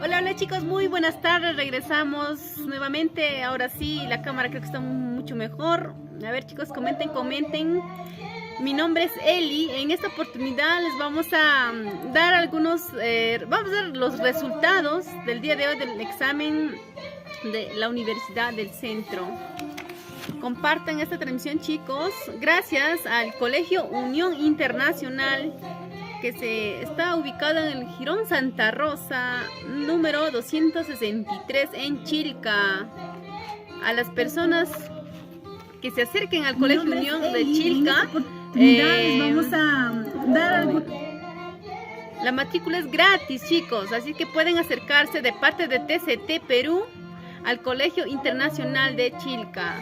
Hola, hola chicos, muy buenas tardes, regresamos nuevamente, ahora sí, la cámara creo que está mucho mejor. A ver chicos, comenten. Mi nombre es Eli, en esta oportunidad les vamos a dar vamos a dar los resultados del día de hoy del examen de la Universidad del Centro. Compartan esta transmisión chicos, gracias al Colegio Unión Internacional que se está ubicado en el Jirón Santa Rosa, número 263 en Chilca. A las personas que se acerquen al Colegio Unión de Chilca, vamos a dar la matrícula es gratis, chicos, así que pueden acercarse de parte de TCT Perú al Colegio Internacional de Chilca.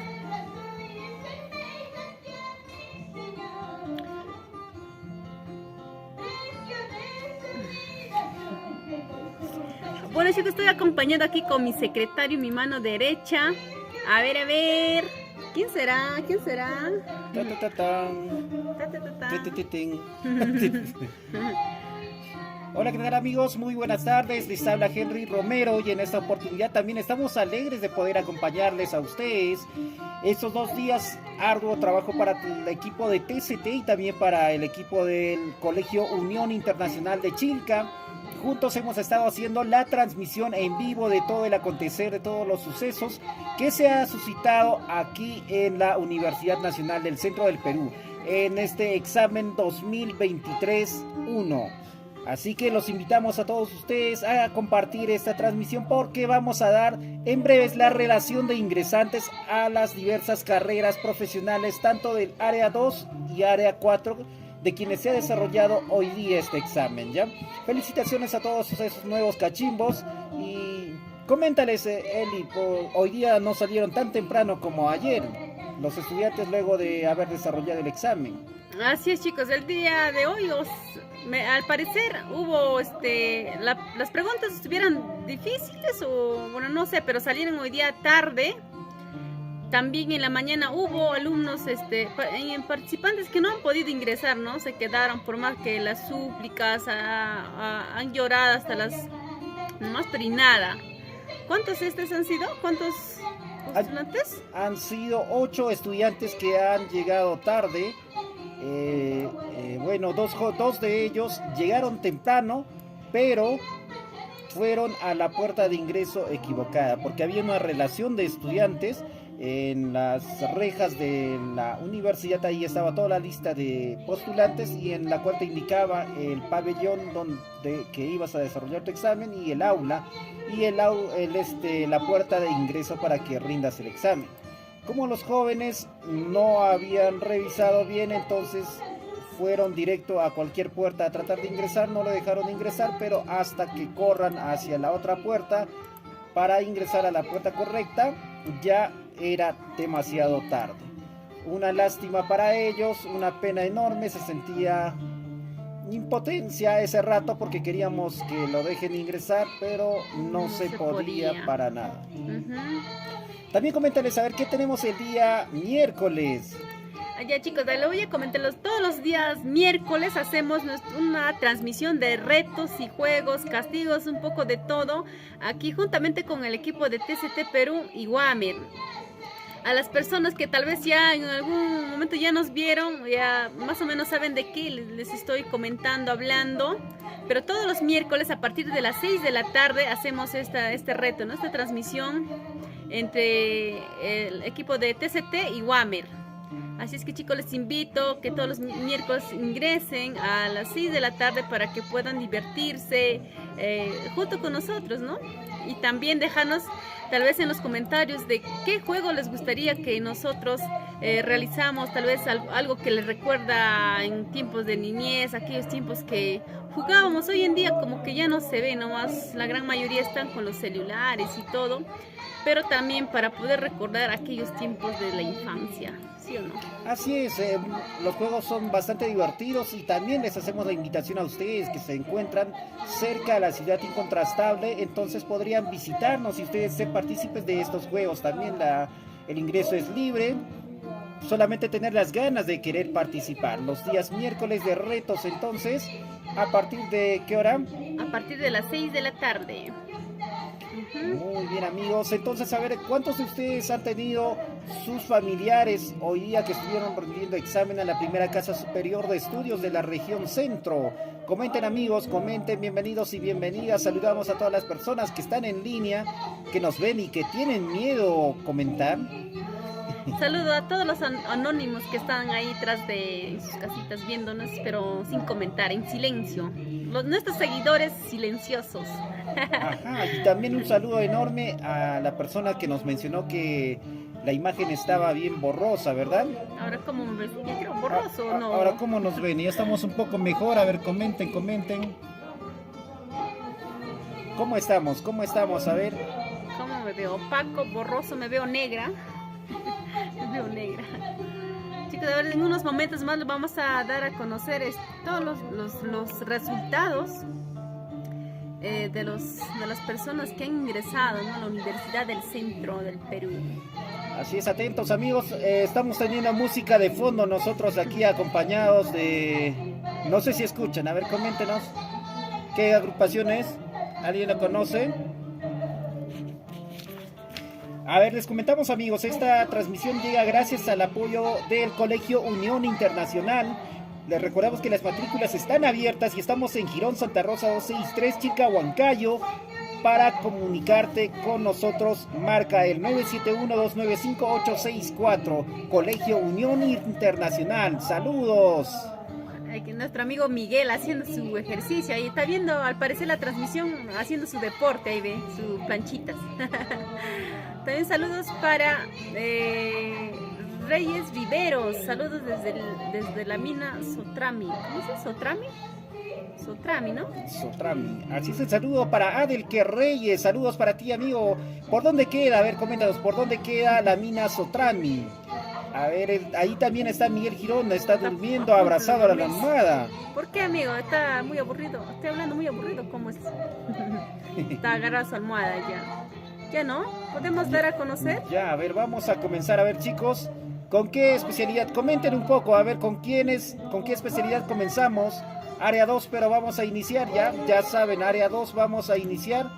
Bueno chicos, estoy acompañada aquí con mi secretario, mi mano derecha. A ver. ¿Quién será? Hola, ¿qué tal amigos? Muy buenas tardes, les habla Henry Romero y en esta oportunidad también estamos alegres de poder acompañarles a ustedes estos 2 días, arduo trabajo para el equipo de TCT y también para el equipo del Colegio Unión Internacional de Chilca. Juntos hemos estado haciendo la transmisión en vivo de todo el acontecer, de todos los sucesos que se ha suscitado aquí en la Universidad Nacional del Centro del Perú, en este examen 2023-1. Así que los invitamos a todos ustedes a compartir esta transmisión porque vamos a dar en breves la relación de ingresantes a las diversas carreras profesionales, tanto del área 2 y área 4, de quienes se ha desarrollado hoy día este examen, ¿ya? Felicitaciones a todos esos nuevos cachimbos y coméntales, Eli, hoy día no salieron tan temprano como ayer los estudiantes luego de haber desarrollado el examen. Así es chicos, el día de hoy al parecer hubo las preguntas estuvieran difíciles o bueno no sé, pero salieron hoy día tarde. También en la mañana hubo alumnos, participantes que no han podido ingresar, ¿no? Se quedaron por más que las súplicas han llorado hasta las más, pero y nada. ¿Cuántos han sido? ¿Cuántos estudiantes? Han sido 8 estudiantes que han llegado tarde. Bueno, dos de ellos llegaron temprano, pero fueron a la puerta de ingreso equivocada, porque había una relación de estudiantes en las rejas de la universidad. Ahí estaba toda la lista de postulantes y en la cual te indicaba el pabellón donde que ibas a desarrollar tu examen y el aula y la puerta de ingreso para que rindas el examen. Como los jóvenes no habían revisado bien, entonces fueron directo a cualquier puerta a tratar de ingresar, no lo dejaron ingresar, pero hasta que corran hacia la otra puerta para ingresar a la puerta correcta, ya era demasiado tarde. Una lástima para ellos, una pena enorme, se sentía impotencia ese rato porque queríamos que lo dejen ingresar, pero no se podía para nada. También coméntales a ver qué tenemos el día miércoles. Ya chicos, le voy a comentarlos. Todos los días miércoles hacemos una transmisión de retos y juegos, castigos, un poco de todo, aquí juntamente con el equipo de TCT Perú y WAMER. A las personas que tal vez ya en algún momento ya nos vieron, ya más o menos saben de qué les estoy comentando, hablando. Pero todos los miércoles a partir de las 6 de la tarde hacemos este reto, ¿no? Esta transmisión entre el equipo de TCT y WAMER. Así es que chicos, les invito que todos los miércoles ingresen a las 6 de la tarde para que puedan divertirse junto con nosotros, ¿no? Y también dejarnos tal vez en los comentarios de qué juego les gustaría que nosotros realizamos, tal vez algo que les recuerda en tiempos de niñez, aquellos tiempos que jugábamos. Hoy en día como que ya no se ve, nomás la gran mayoría están con los celulares y todo, pero también para poder recordar aquellos tiempos de la infancia. ¿Sí o no? Así es, los juegos son bastante divertidos y también les hacemos la invitación a ustedes que se encuentran cerca de la ciudad incontrastable, entonces podrían visitarnos y ustedes ser partícipes de estos juegos. También el ingreso es libre, solamente tener las ganas de querer participar. Los días miércoles de retos, entonces, ¿a partir de qué hora? A partir de las 6 de la tarde. Muy bien, amigos. Entonces, a ver, ¿cuántos de ustedes han tenido sus familiares hoy día que estuvieron rendiendo examen a la primera casa superior de estudios de la región centro? Comenten, amigos, comenten, bienvenidos y bienvenidas. Saludamos a todas las personas que están en línea, que nos ven y que tienen miedo a comentar. Saludo a todos los anónimos que están ahí tras de sus casitas viéndonos, pero sin comentar, en silencio. Nuestros seguidores silenciosos. Ajá, y también un saludo enorme a la persona que nos mencionó que la imagen estaba bien borrosa, ¿verdad? Ahora, ¿cómo me ves? ¿Ya creo borroso o no? Ahora, ¿cómo nos ven? Ya estamos un poco mejor. A ver, comenten. ¿Cómo estamos? A ver. ¿Cómo me veo? Opaco, borroso, me veo negra. Me veo negra. Chicos, a ver, en unos momentos más les vamos a dar a conocer todos los resultados de las personas que han ingresado, ¿no?, a la Universidad del Centro del Perú. Así es, atentos, amigos. Estamos teniendo música de fondo nosotros aquí acompañados de... No sé si escuchan, a ver, coméntenos. ¿Qué agrupación es? ¿Alguien la conoce? A ver, les comentamos, amigos, esta transmisión llega gracias al apoyo del Colegio Unión Internacional. Les recordamos que las matrículas están abiertas y estamos en Girón Santa Rosa 263, Chilcahuancayo. Para comunicarte con nosotros, marca el 971-295-864, Colegio Unión Internacional. ¡Saludos! Aquí nuestro amigo Miguel haciendo su ejercicio, ahí está viendo al parecer la transmisión, haciendo su deporte, ahí ve, sus planchitas. También saludos para Reyes Riveros, saludos desde la mina Sotrami. ¿Cómo se dice? ¿Sotrami? Sotrami, ¿no? Sotrami. Así es, el saludo para Adelque Reyes, saludos para ti, amigo. ¿Por dónde queda? A ver, coméntanos, ¿por dónde queda la mina Sotrami? A ver, ahí también está Miguel Girón, está durmiendo abrazado a la almohada. ¿Por qué, amigo? Está muy aburrido. Estoy hablando muy aburrido, ¿cómo es? Está agarrado a su almohada ya. ¿Ya no? ¿Podemos dar a conocer? Ya, a ver, vamos a comenzar. A ver, chicos, ¿con qué especialidad? Comenten un poco, a ver, con qué especialidad comenzamos. Área 2, pero vamos a iniciar ya saben, área 2, vamos a iniciar.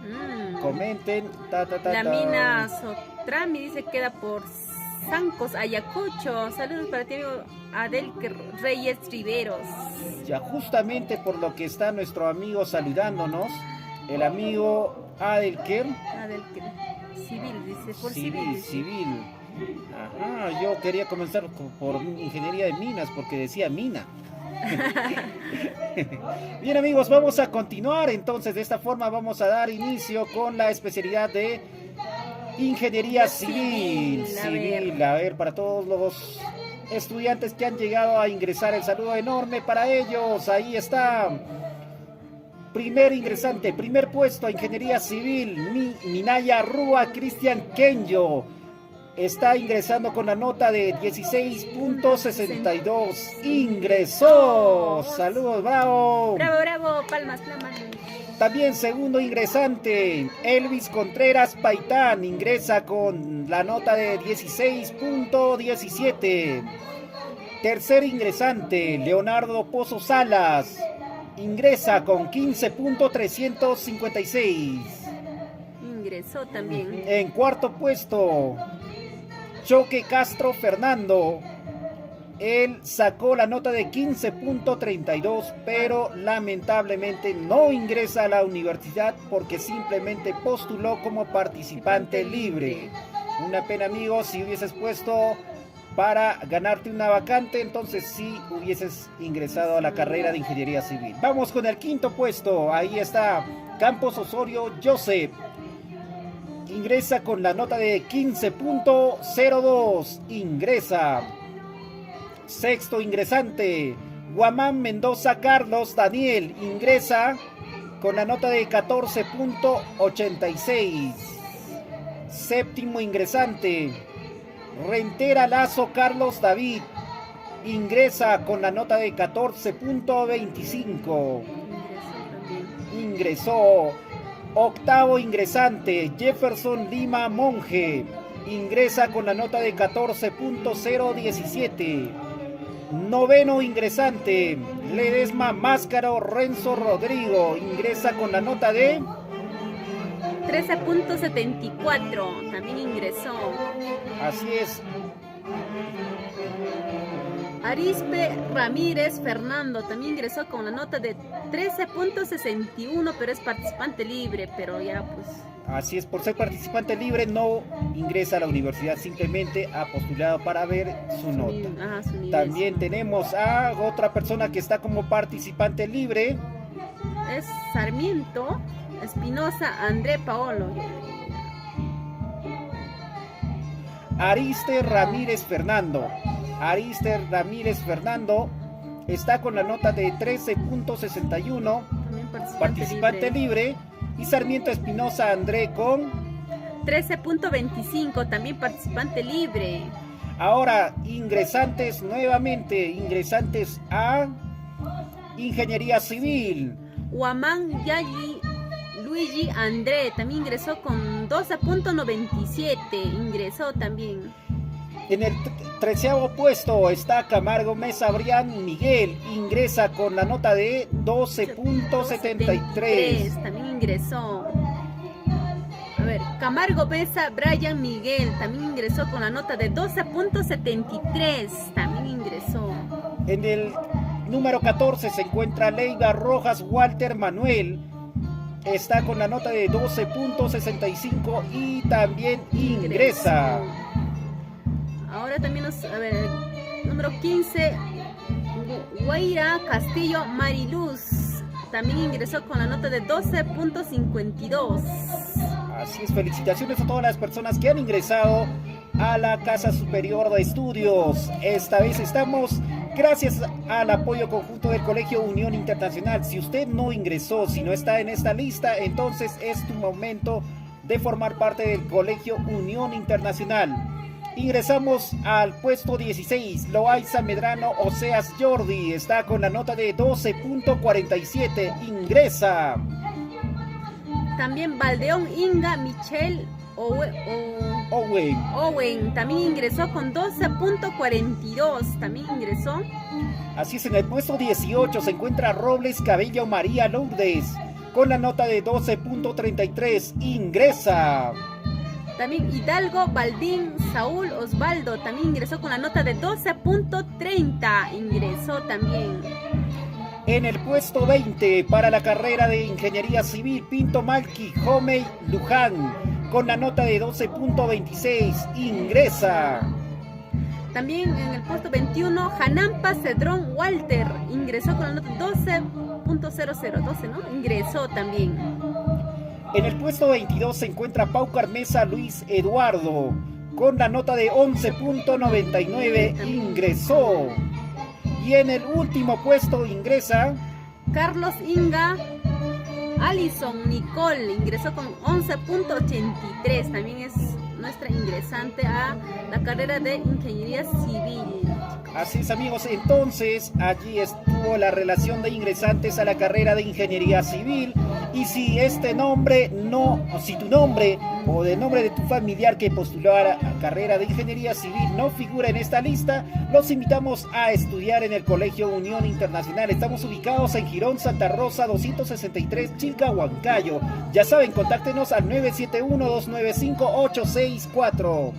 Comenten. La mina Sotrami dice queda por Sancos, Ayacucho. Saludos para ti, amigo Adel Reyes Riveros. Ya, justamente por lo que está nuestro amigo saludándonos, el amigo Adelker Civil, dice, por civil. Ajá, yo quería comenzar por ingeniería de minas porque decía mina. Bien, amigos, vamos a continuar entonces. De esta forma vamos a dar inicio con la especialidad de ingeniería civil. A ver, para todos los estudiantes que han llegado a ingresar, el saludo enorme para ellos. Ahí está. Primer ingresante, primer puesto a ingeniería civil, Minaya Rúa Cristian Kenyo. Está ingresando con la nota de 16.62. Ingresó. Saludos, bravo. Bravo, palmas. También segundo ingresante, Elvis Contreras Paitán. Ingresa con la nota de 16.17. Tercer ingresante, Leonardo Pozo Salas. Ingresa con 15.356. Ingresó también. En cuarto puesto, Choque Castro Fernando. Él sacó la nota de 15.32, pero lamentablemente no ingresa a la universidad porque simplemente postuló como participante libre. Una pena, amigos, si hubieses puesto para ganarte una vacante, entonces sí hubieses ingresado a la carrera de ingeniería civil. Vamos con el quinto puesto. Ahí está Campos Osorio Joseph. Ingresa con la nota de 15.02. Ingresa. Sexto ingresante, Guamán Mendoza Carlos Daniel. Ingresa con la nota de 14.86. Séptimo ingresante, Rentera Lazo Carlos David. Ingresa con la nota de 14.25. Ingresó. Octavo ingresante, Jefferson Lima Monje. Ingresa con la nota de 14.017. Noveno ingresante, Ledesma Máscaro Renzo Rodrigo. Ingresa con la nota de 13.74, también ingresó. Así es. Arispe Ramírez Fernando también ingresó con la nota de 13.61, pero es participante libre, pero ya pues... Así es, por ser participante libre no ingresa a la universidad, simplemente ha postulado para ver su nota. Su nivel. También tenemos a otra persona que está como participante libre. Es Sarmiento Espinosa André Paolo. Ariste Ramírez Fernando. Ariste Ramírez Fernando está con la nota de 13.61, participante libre. Y Sarmiento Espinosa André con 13.25, también participante libre. Ahora ingresantes nuevamente, ingresantes a Ingeniería Civil. Huamán Yagi Luigi André también ingresó con 12.97, ingresó también. En el 13º puesto está Camargo Mesa Brián Miguel, ingresa con la nota de 12.73. También ingresó. A ver, Camargo Mesa Brian Miguel también ingresó con la nota de 12.73, también ingresó. En el número 14 se encuentra Leiva Rojas Walter Manuel, está con la nota de 12.65 y también ingresa. Ahora también a ver, el número 15, Guaira Castillo Mariluz, también ingresó con la nota de 12.52. Así es, felicitaciones a todas las personas que han ingresado a la Casa Superior de Estudios. Esta vez estamos gracias al apoyo conjunto del Colegio Unión Internacional. Si usted no ingresó, si no está en esta lista, entonces es tu momento de formar parte del Colegio Unión Internacional. Ingresamos al puesto 16, Loaiza Medrano Oseas Jordi, está con la nota de 12.47, ingresa. También Valdeón Inga Michelle Owen también ingresó con 12.42, también ingresó. Así es, en el puesto 18 se encuentra Robles Cabello María Lourdes, con la nota de 12.33, ingresa. También Hidalgo Baldín Saúl Osvaldo también ingresó con la nota de 12.30, ingresó también. En el puesto 20 para la carrera de Ingeniería Civil, Pinto Malqui Homey Luján, con la nota de 12.26, ingresa. También en el puesto 21, Hanampa Cedrón Walter, ingresó con la nota 12.00, ¿no? Ingresó también. En el puesto 22 se encuentra Paucar Mesa Luis Eduardo, con la nota de 11.99, ingresó. Y en el último puesto ingresa Carlos Inga Alison Nicole, ingresó con 11.83, también es nuestra ingresante a la carrera de Ingeniería Civil. Así es, amigos, entonces allí estuvo la relación de ingresantes a la carrera de Ingeniería Civil. Y si este nombre si tu nombre o el nombre de tu familiar que postuló a la carrera de Ingeniería Civil no figura en esta lista, los invitamos a estudiar en el Colegio Unión Internacional. Estamos ubicados en Girón Santa Rosa 263, Chilca, Huancayo. Ya saben, contáctenos al 971-295-864.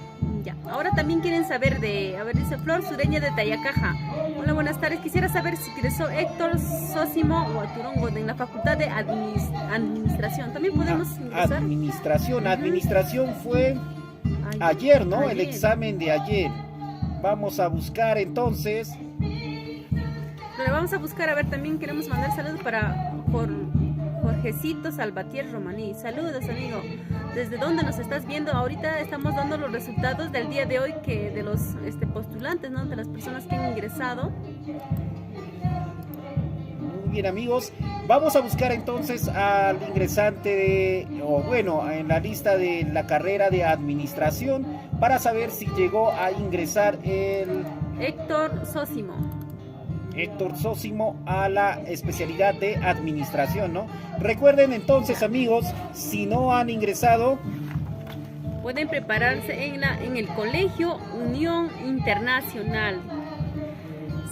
Ya, ahora también quieren saber dice Flor Sureña de Tayacaja. Hola, buenas tardes. Quisiera saber si ingresó Héctor Sósimo o Aturongo en la Facultad de Administración. También podemos ingresar. Administración fue ayer, ¿no? El examen de ayer. Vamos a buscar entonces. Pero vamos a buscar, a ver, también queremos mandar saludos por Jorgecito Salvatier Romaní. Saludos, amigo. ¿Desde dónde nos estás viendo? Ahorita estamos dando los resultados del día de hoy de los postulantes, ¿no? De las personas que han ingresado. Muy bien, amigos. Vamos a buscar entonces al ingresante en la lista de la carrera de administración para saber si llegó a ingresar el Héctor Sósimo a la especialidad de administración, ¿no? Recuerden entonces, amigos, si no han ingresado, pueden prepararse en el Colegio Unión Internacional.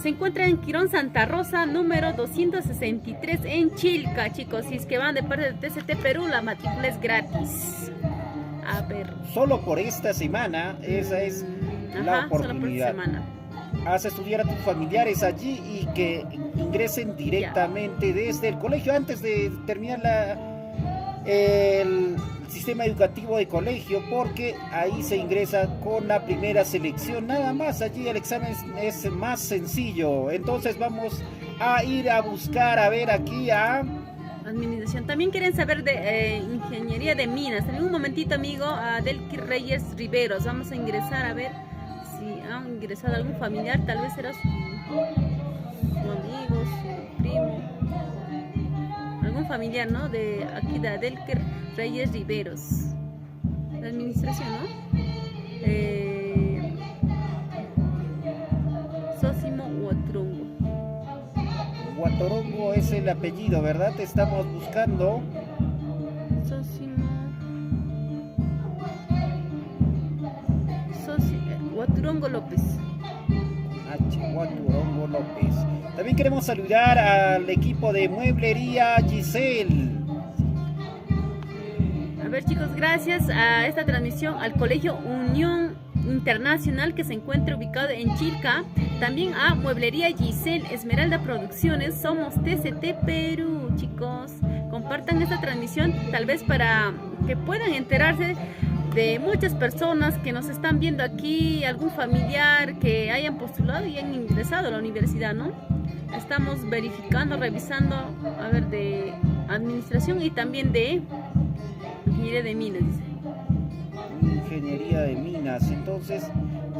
Se encuentra en Quirón Santa Rosa, número 263 en Chilca, chicos. Si es que van de parte de TCT Perú, la matrícula es gratis. A ver. Solo por esta semana, esa es la oportunidad. Solo por esta semana. Haz estudiar a tus familiares allí y que ingresen directamente desde el colegio antes de terminar el sistema educativo de colegio, porque ahí se ingresa con la primera selección, nada más. Allí el examen es más sencillo. Entonces vamos a ir a buscar, a ver aquí a administración. También quieren saber de ingeniería de minas. También un momentito, amigo, a Delqui Reyes Riveros. Vamos a ingresar a ver si ha ingresado algún familiar, tal vez era su amigo, su primo, algún familiar, ¿no? De aquí de Delqui Reyes Riveros, la administración, ¿no? Sósimo Huatrongo. Huatorongo es el apellido, ¿verdad? Te estamos buscando. Huaturongo López. Huaturongo López. También queremos saludar al equipo de Mueblería Giselle. A ver, chicos, gracias a esta transmisión al Colegio Unión Internacional, que se encuentra ubicado en Chilca. También a Mueblería Giselle, Esmeralda Producciones. Somos TCT Perú, chicos. Compartan esta transmisión, tal vez para que puedan enterarse de muchas personas que nos están viendo aquí, algún familiar que hayan postulado y han ingresado a la universidad, ¿no? Estamos verificando, revisando, a ver, de administración y también de ingeniería de minas, dice. Ingeniería de minas. Entonces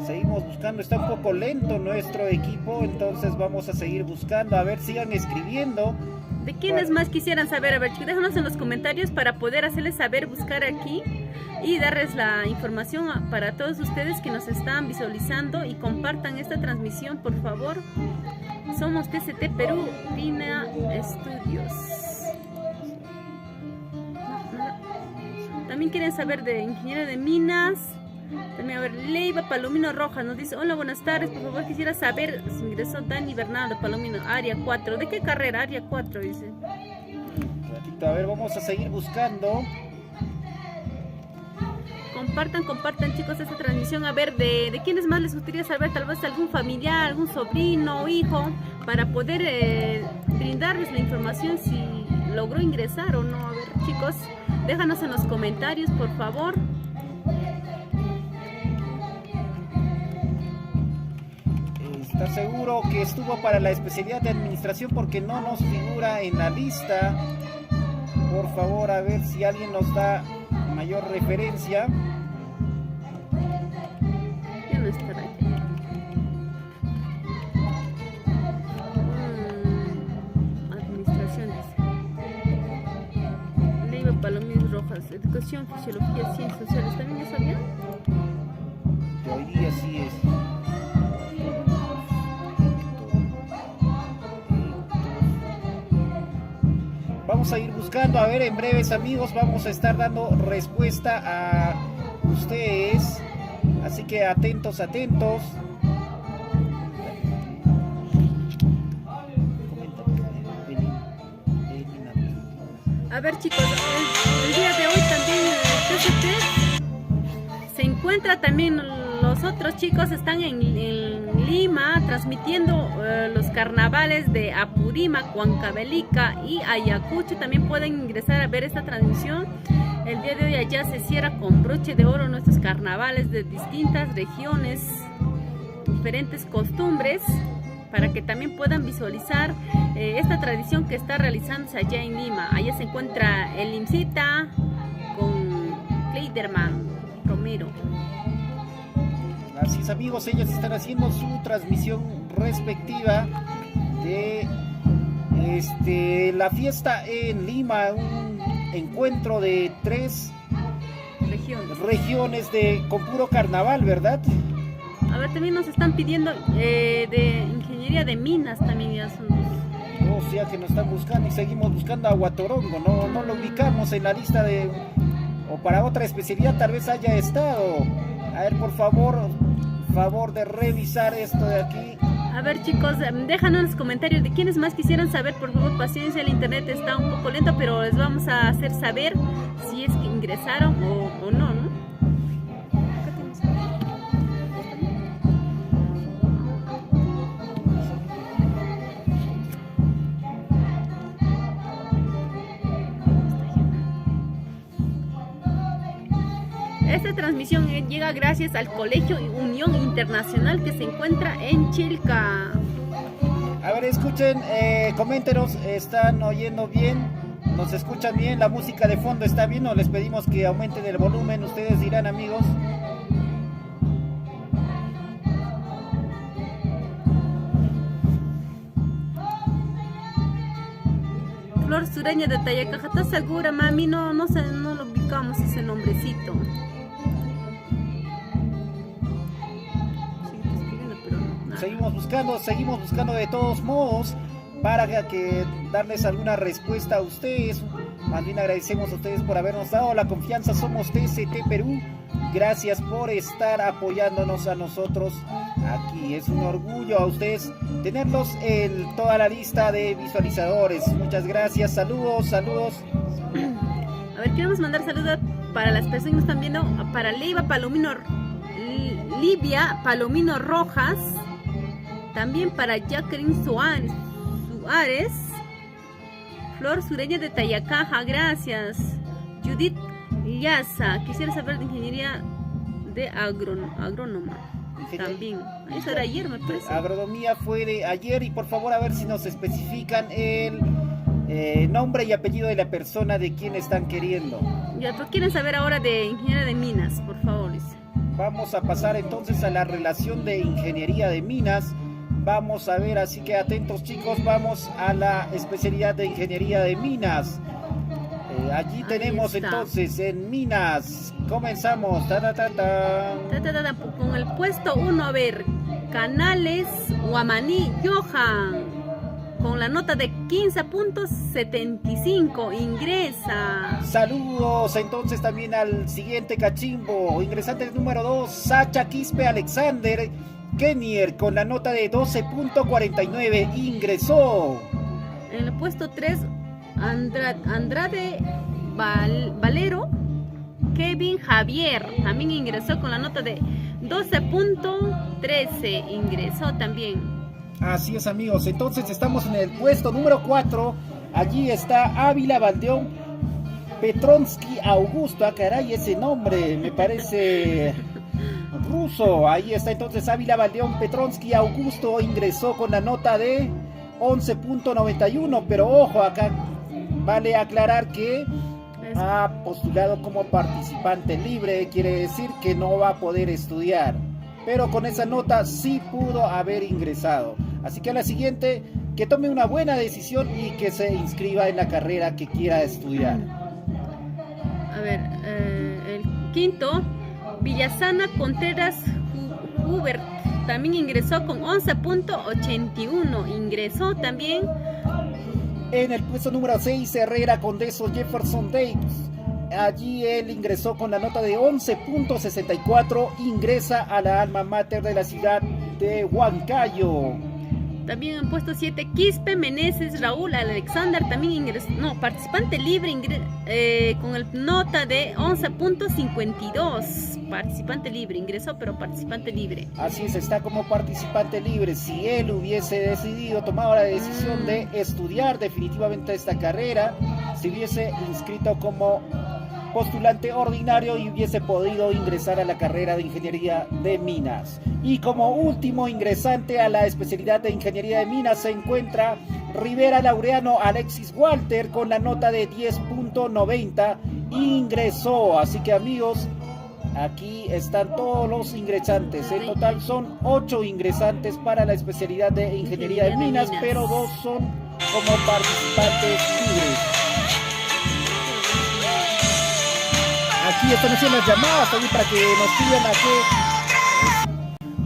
seguimos buscando. Está un poco lento nuestro equipo, entonces vamos a seguir buscando. A ver, sigan escribiendo. ¿De quiénes más quisieran saber? A ver, chicos, déjanos en los comentarios para poder hacerles saber, buscar aquí y darles la información para todos ustedes que nos están visualizando, y compartan esta transmisión, por favor. Somos TCT Perú, Pina Estudios. También quieren saber de ingeniería de minas. También, a ver, Leiva Palomino Rojas nos dice: hola, buenas tardes, por favor quisiera saber si ingresó Dani Bernardo Palomino, área 4. ¿De qué carrera? Área 4, dice. A ver, vamos a seguir buscando. Compartan, chicos, esta transmisión. A ver, de quiénes más les gustaría saber, tal vez algún familiar, algún sobrino o hijo, para poder brindarles la información si logró ingresar o no. A ver, chicos, déjanos en los comentarios, por favor. ¿Estás seguro que estuvo para la especialidad de administración? Porque no nos figura en la lista. Por favor, a ver si alguien nos da mayor referencia. Ya no estará aquí. Administración, dice. Leiva Palomino Rojas, educación, fisiología, ciencias sociales. ¿También ya sabían? Que hoy día sí es. Vamos a ir buscando, a ver, en breves, amigos, vamos a estar dando respuesta a ustedes, así que atentos. A ver, chicos, el día de hoy también el TCT se encuentra, también los otros chicos están en Lima transmitiendo los carnavales de Apurímac, Huancavelica y Ayacucho. También pueden ingresar a ver esta transmisión. El día de hoy allá se cierra con broche de oro nuestros carnavales de distintas regiones, diferentes costumbres, para que también puedan visualizar esta tradición que está realizándose allá en Lima. Allá se encuentra el IMSITA con Kleiderman Romero. Así es, amigos, ellos están haciendo su transmisión respectiva de la fiesta en Lima, un encuentro de 3 regiones con puro carnaval, ¿verdad? A ver, también nos están pidiendo de ingeniería de minas, también ya son. O sea que nos están buscando y seguimos buscando a Huatorongo, no lo ubicamos en la lista o para otra especialidad tal vez haya estado. A ver, por favor de revisar esto de aquí. A ver, chicos, déjanos en los comentarios de quiénes más quisieran saber. Por favor, paciencia, el internet está un poco lento, pero les vamos a hacer saber si es que ingresaron o no, ¿no? Esta transmisión llega gracias al Colegio Unión Internacional que se encuentra en Chilca. A ver, escuchen, coméntenos, ¿están oyendo bien? ¿Nos escuchan bien? ¿La música de fondo está bien o les pedimos que aumenten el volumen? Ustedes dirán, amigos. Flor Sureña de Tayacaja, ¿estás segura, mami? No sé, no lo ubicamos ese nombrecito. Seguimos buscando de todos modos para que darles alguna respuesta a ustedes. Más bien agradecemos a ustedes por habernos dado la confianza. Somos TCT Perú. Gracias por estar apoyándonos a nosotros aquí. Es un orgullo a ustedes tenerlos en toda la lista de visualizadores. Muchas gracias. Saludos. A ver, queremos mandar saludos para las personas que nos están viendo. Para Livia Palomino Rojas. También para Jacqueline Suárez. Flor Sureña de Tayacaja, gracias. Judith Yaza, quisiera saber de ingeniería de agrónoma. También. Eso era ayer, me parece. Agronomía fue de ayer y por favor a ver si nos especifican el nombre y apellido de la persona de quien están queriendo. Ya, pues quieren saber ahora de ingeniería de minas, por favor. Vamos a pasar entonces a la relación de ingeniería de minas. Vamos a ver, así que atentos chicos, vamos a la especialidad de ingeniería de minas. Allí tenemos entonces en minas, comenzamos, con el puesto 1, a ver, Canales Guamaní Johan, con la nota de 15.75, ingresa. Saludos entonces también al siguiente cachimbo, ingresante número 2, Sacha Quispe Alexander Kenier, con la nota de 12.49, ingresó. En el puesto 3, Andrade Valero Kevin Javier, también ingresó con la nota de 12.13, ingresó también. Así es, amigos, entonces estamos en el puesto número 4, allí está Ávila Valdeón Petronsky Augusto, caray, ese nombre me parece ruso. Ahí está entonces Ávila Valdeón Petronsky Augusto, ingresó con la nota de 11.91, pero ojo, acá vale aclarar que ha postulado como participante libre, quiere decir que no va a poder estudiar, pero con esa nota sí pudo haber ingresado. Así que a la siguiente, que tome una buena decisión y que se inscriba en la carrera que quiera estudiar. A ver, el quinto, Villasana Contreras Hubert, también ingresó con 11.81, ingresó también. En el puesto número 6, Herrera Condeso Jefferson Davis, allí él ingresó con la nota de 11.64, ingresa a la alma mater de la ciudad de Huancayo. También en puesto 7, Quispe Meneses Raúl Alexander, también ingresó, participante libre, con el nota de 11.52, participante libre, ingresó pero participante libre. Así es, está como participante libre. Si él hubiese decidido, tomado la decisión de estudiar definitivamente esta carrera, se hubiese inscrito como postulante ordinario y hubiese podido ingresar a la carrera de ingeniería de minas. Y como último ingresante a la especialidad de ingeniería de minas se encuentra Rivera Laureano Alexis Walter con la nota de 10.90, ingresó. Así que amigos, aquí están todos los ingresantes. En total son 8 ingresantes para la especialidad de ingeniería de minas, pero 2 son como participantes libres. Aquí están haciendo las llamadas también para que nos pidan a qué.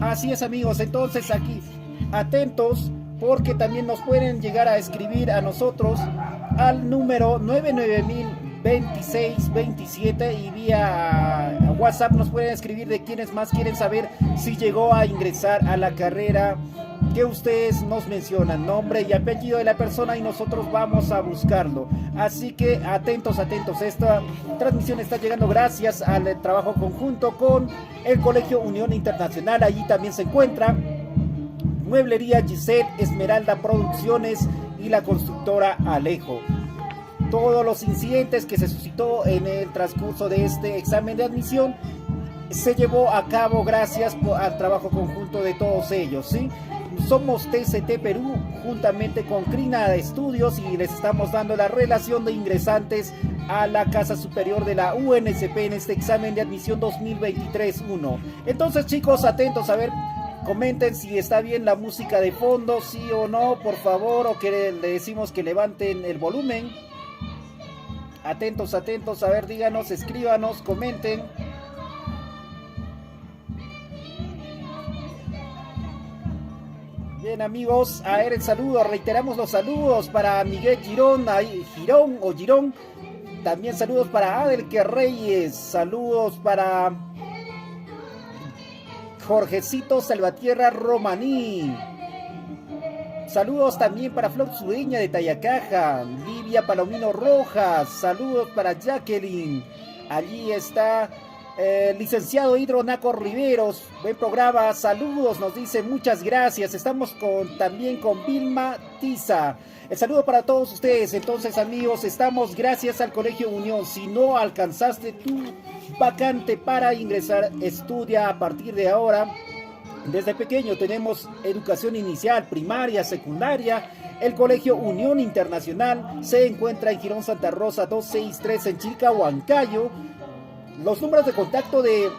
Así es, amigos, entonces aquí atentos porque también nos pueden llegar a escribir a nosotros al número 99000 2627 y vía WhatsApp nos pueden escribir de quienes más quieren saber si llegó a ingresar a la carrera que ustedes nos mencionan, nombre y apellido de la persona y nosotros vamos a buscarlo. Así que atentos, esta transmisión está llegando gracias al trabajo conjunto con el Colegio Unión Internacional. Allí también se encuentra Mueblería Giselle, Esmeralda Producciones y la constructora Alejo. Todos los incidentes que se suscitó en el transcurso de este examen de admisión se llevó a cabo gracias al trabajo conjunto de todos ellos, ¿sí? Somos TCT Perú juntamente con Crina Estudios y les estamos dando la relación de ingresantes a la Casa Superior de la UNSP en este examen de admisión 2023-1. Entonces, chicos, atentos, a ver, comenten si está bien la música de fondo, sí o no, por favor, o que le decimos que levanten el volumen. Atentos, a ver, díganos, escríbanos, comenten. Bien, amigos, a ver el saludo, reiteramos los saludos para Miguel Girón, Girón. También saludos para Adelke Reyes, saludos para Jorgecito Salvatierra Romaní. Saludos también para Flor Sueña de Tayacaja, Livia Palomino Rojas, saludos para Jacqueline. Allí está licenciado Hidronaco Riveros, buen programa, saludos, nos dice, muchas gracias. Estamos también con Vilma Tiza. El saludo para todos ustedes. Entonces, amigos, estamos gracias al Colegio Unión. Si no alcanzaste tu vacante para ingresar, estudia a partir de ahora. Desde pequeño tenemos educación inicial, primaria, secundaria. El Colegio Unión Internacional se encuentra en Girón Santa Rosa 263 en Chilca, Huancayo. Los números de contacto del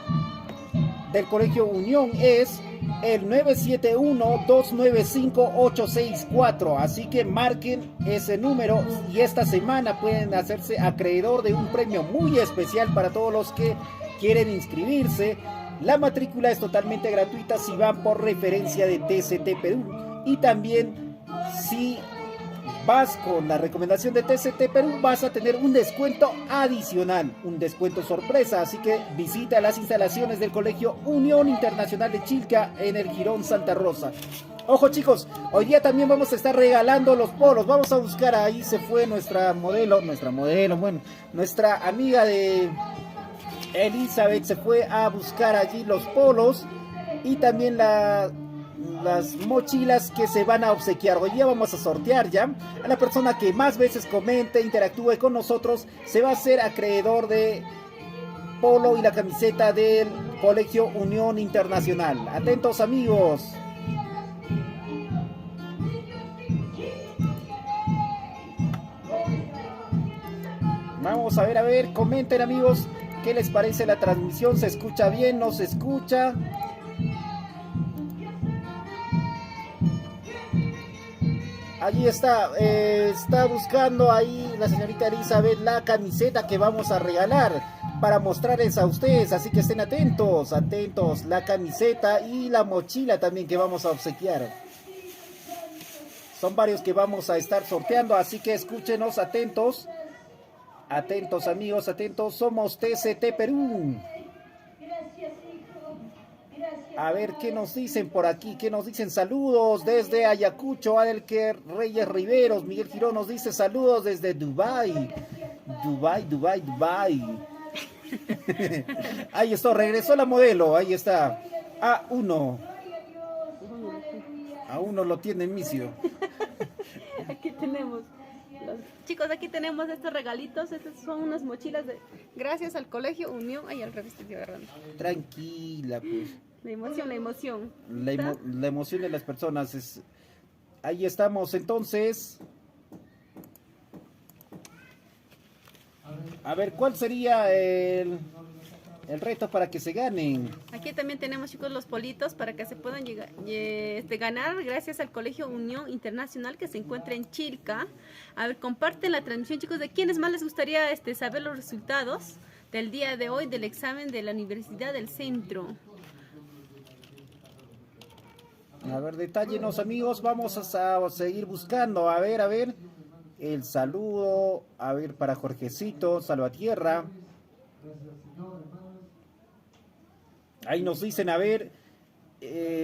Colegio Unión es el 971-295-864. Así que marquen ese número y esta semana pueden hacerse acreedor de un premio muy especial para todos los que quieren inscribirse. La matrícula es totalmente gratuita si van por referencia de TCT Perú. Y también si vas con la recomendación de TCT Perú, vas a tener un descuento adicional, un descuento sorpresa. Así que visita las instalaciones del Colegio Unión Internacional de Chilca en el Girón Santa Rosa. Ojo, chicos, hoy día también vamos a estar regalando los polos. Vamos a buscar, ahí se fue nuestra amiga de Elizabeth, se fue a buscar allí los polos y también las mochilas que se van a obsequiar. Hoy día vamos a sortear ya a la persona que más veces comente, interactúe con nosotros, se va a hacer acreedor de polo y la camiseta del Colegio Unión Internacional. Atentos, amigos. Vamos a ver, comenten, amigos, ¿qué les parece la transmisión? ¿Se escucha bien? ¿No se escucha? Allí está buscando ahí la señorita Elizabeth la camiseta que vamos a regalar para mostrarles a ustedes, así que estén atentos, la camiseta y la mochila también que vamos a obsequiar. Son varios que vamos a estar sorteando, así que escúchenos, atentos, amigos, atentos, somos TCT Perú. A ver qué nos dicen por aquí, qué nos dicen. Saludos desde Ayacucho, Adelke Reyes Riveros. Miguel Girón nos dice saludos desde Dubai. Ahí está, regresó la modelo, ahí está. A1 lo tiene Micio. Aquí tenemos. Chicos, aquí tenemos estos regalitos. Estas son unas mochilas gracias al Colegio Unión. Ay, al revés estoy agarrando. Tranquila, pues. La emoción. La emoción de las personas. Ahí estamos, entonces. A ver, ¿cuál sería el reto para que se ganen? Aquí también tenemos, chicos, los politos para que se puedan ganar gracias al Colegio Unión Internacional que se encuentra en Chilca. A ver, comparten la transmisión, chicos, de quiénes más les gustaría saber los resultados del día de hoy del examen de la Universidad del Centro. A ver, detállenos, amigos, vamos a seguir buscando, a ver. el saludo, a ver, para Jorgecito Salvatierra. Ahí nos dicen, a ver,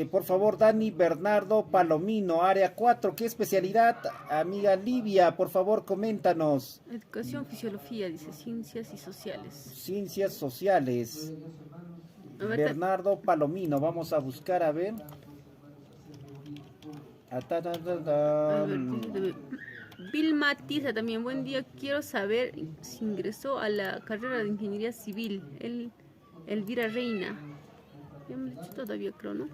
por favor, Dani Bernardo Palomino, área 4, ¿qué especialidad? Amiga Livia, por favor, coméntanos. Educación, fisiología, dice, ciencias y sociales. Ciencias sociales. A ver, Bernardo Palomino, vamos a buscar, a ver. A ver, Vilma Tiza también, buen día, quiero saber si ingresó a la carrera de ingeniería civil, Elvira Reina. Ya me he dicho todavía, creo, ¿no?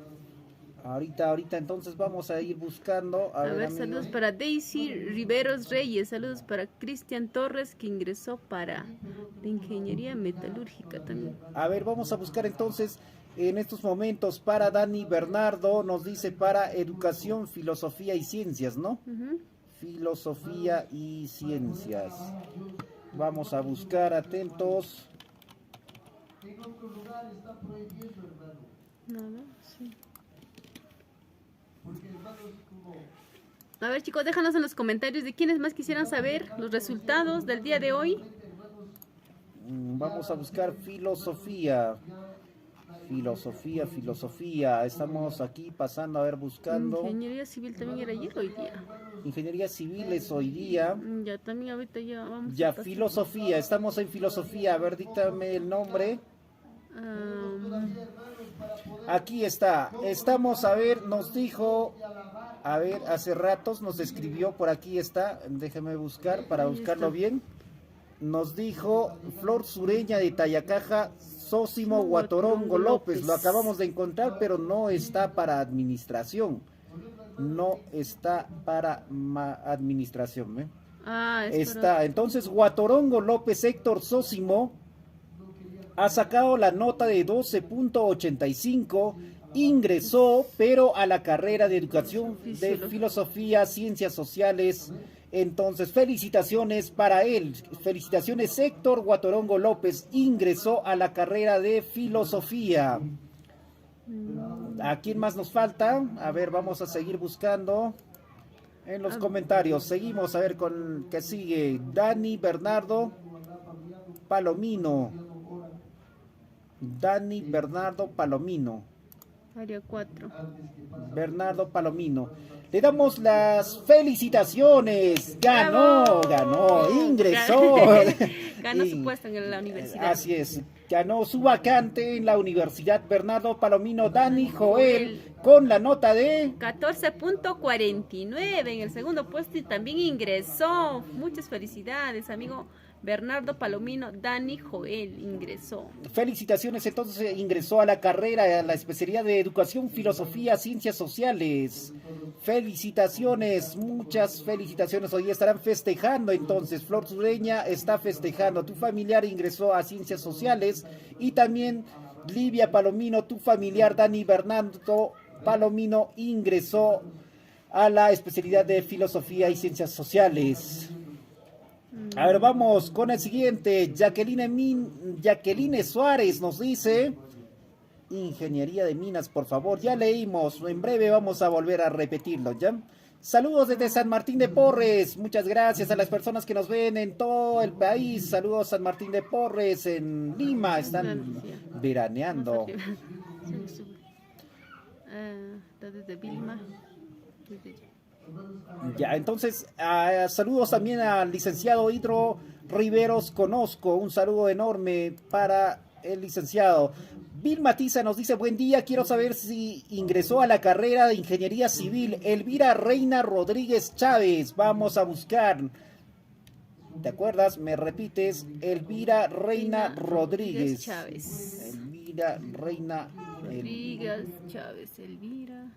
Ahorita, entonces vamos a ir buscando. A ver, saludos para Daisy Riveros Reyes, saludos para Cristian Torres, que ingresó para la ingeniería metalúrgica también. A ver, vamos a buscar entonces en estos momentos para Dani Bernardo, nos dice para educación, filosofía y ciencias, ¿no? Filosofía y ciencias. Vamos a buscar, atentos. Nada, sí. A ver, chicos, déjanos en los comentarios de quiénes más quisieran saber los resultados del día de hoy. Vamos a buscar filosofía. Filosofía. Estamos aquí pasando a ver, buscando. Ingeniería civil también era ayer, hoy día. Ingeniería civil es hoy día. Ya, también ahorita ya vamos. Ya, filosofía. Estamos en filosofía. A ver, díctame el nombre. Aquí está. Estamos, a ver, nos dijo. A ver, hace ratos nos escribió, por aquí está. Déjeme buscar para buscarlo bien. Nos dijo Flor Sureña de Tayacaja, Sósimo Guatorongo López. Lo acabamos de encontrar, pero no está para administración. No está para administración. Está. Entonces, Guatorongo López Héctor Sósimo ha sacado la nota de 12.85. Ingresó, pero a la carrera de educación de filosofía, ciencias sociales. Entonces, felicitaciones para él. Felicitaciones, Héctor Guatorongo López. Ingresó a la carrera de filosofía. ¿A quién más nos falta? A ver, vamos a seguir buscando en los comentarios. Seguimos a ver con qué sigue. Dani Bernardo Palomino. Dani Bernardo Palomino. Área 4. Bernardo Palomino. Le damos las felicitaciones. Ganó, ingresó. Ganó su puesto en la universidad. Así es. Ganó su vacante en la universidad. Bernardo Palomino, Dani Joel, con la nota de 14.49 en el segundo puesto y también ingresó. Muchas felicidades, amigo Bernardo Palomino. Dani Joel ingresó. Felicitaciones, entonces ingresó a la carrera, a la especialidad de Educación, Filosofía, Ciencias Sociales. Felicitaciones, muchas felicitaciones. Hoy estarán festejando entonces. Flor Sureña está festejando. Tu familiar ingresó a Ciencias Sociales y también Livia Palomino, tu familiar Dani Bernardo Palomino ingresó a la especialidad de Filosofía y Ciencias Sociales. A ver, vamos con el siguiente. Jacqueline Suárez nos dice Ingeniería de Minas, por favor. Ya leímos, en breve vamos a volver a repetirlo, ¿ya? Saludos desde San Martín de Porres. Muchas gracias a las personas que nos ven en todo el país. Saludos San Martín de Porres, en Lima. Están veraneando. Desde Vilma. Ya, entonces, saludos también al licenciado Hidro Riveros Conozco. Un saludo enorme para el licenciado. Vilma Tiza nos dice, buen día, quiero saber si ingresó a la carrera de Ingeniería Civil. Elvira Reina Rodríguez Chávez, vamos a buscar. ¿Te acuerdas? Me repites, Elvira Reina Rodríguez Chávez. Elvira Reina Rodríguez Chávez, Elvira.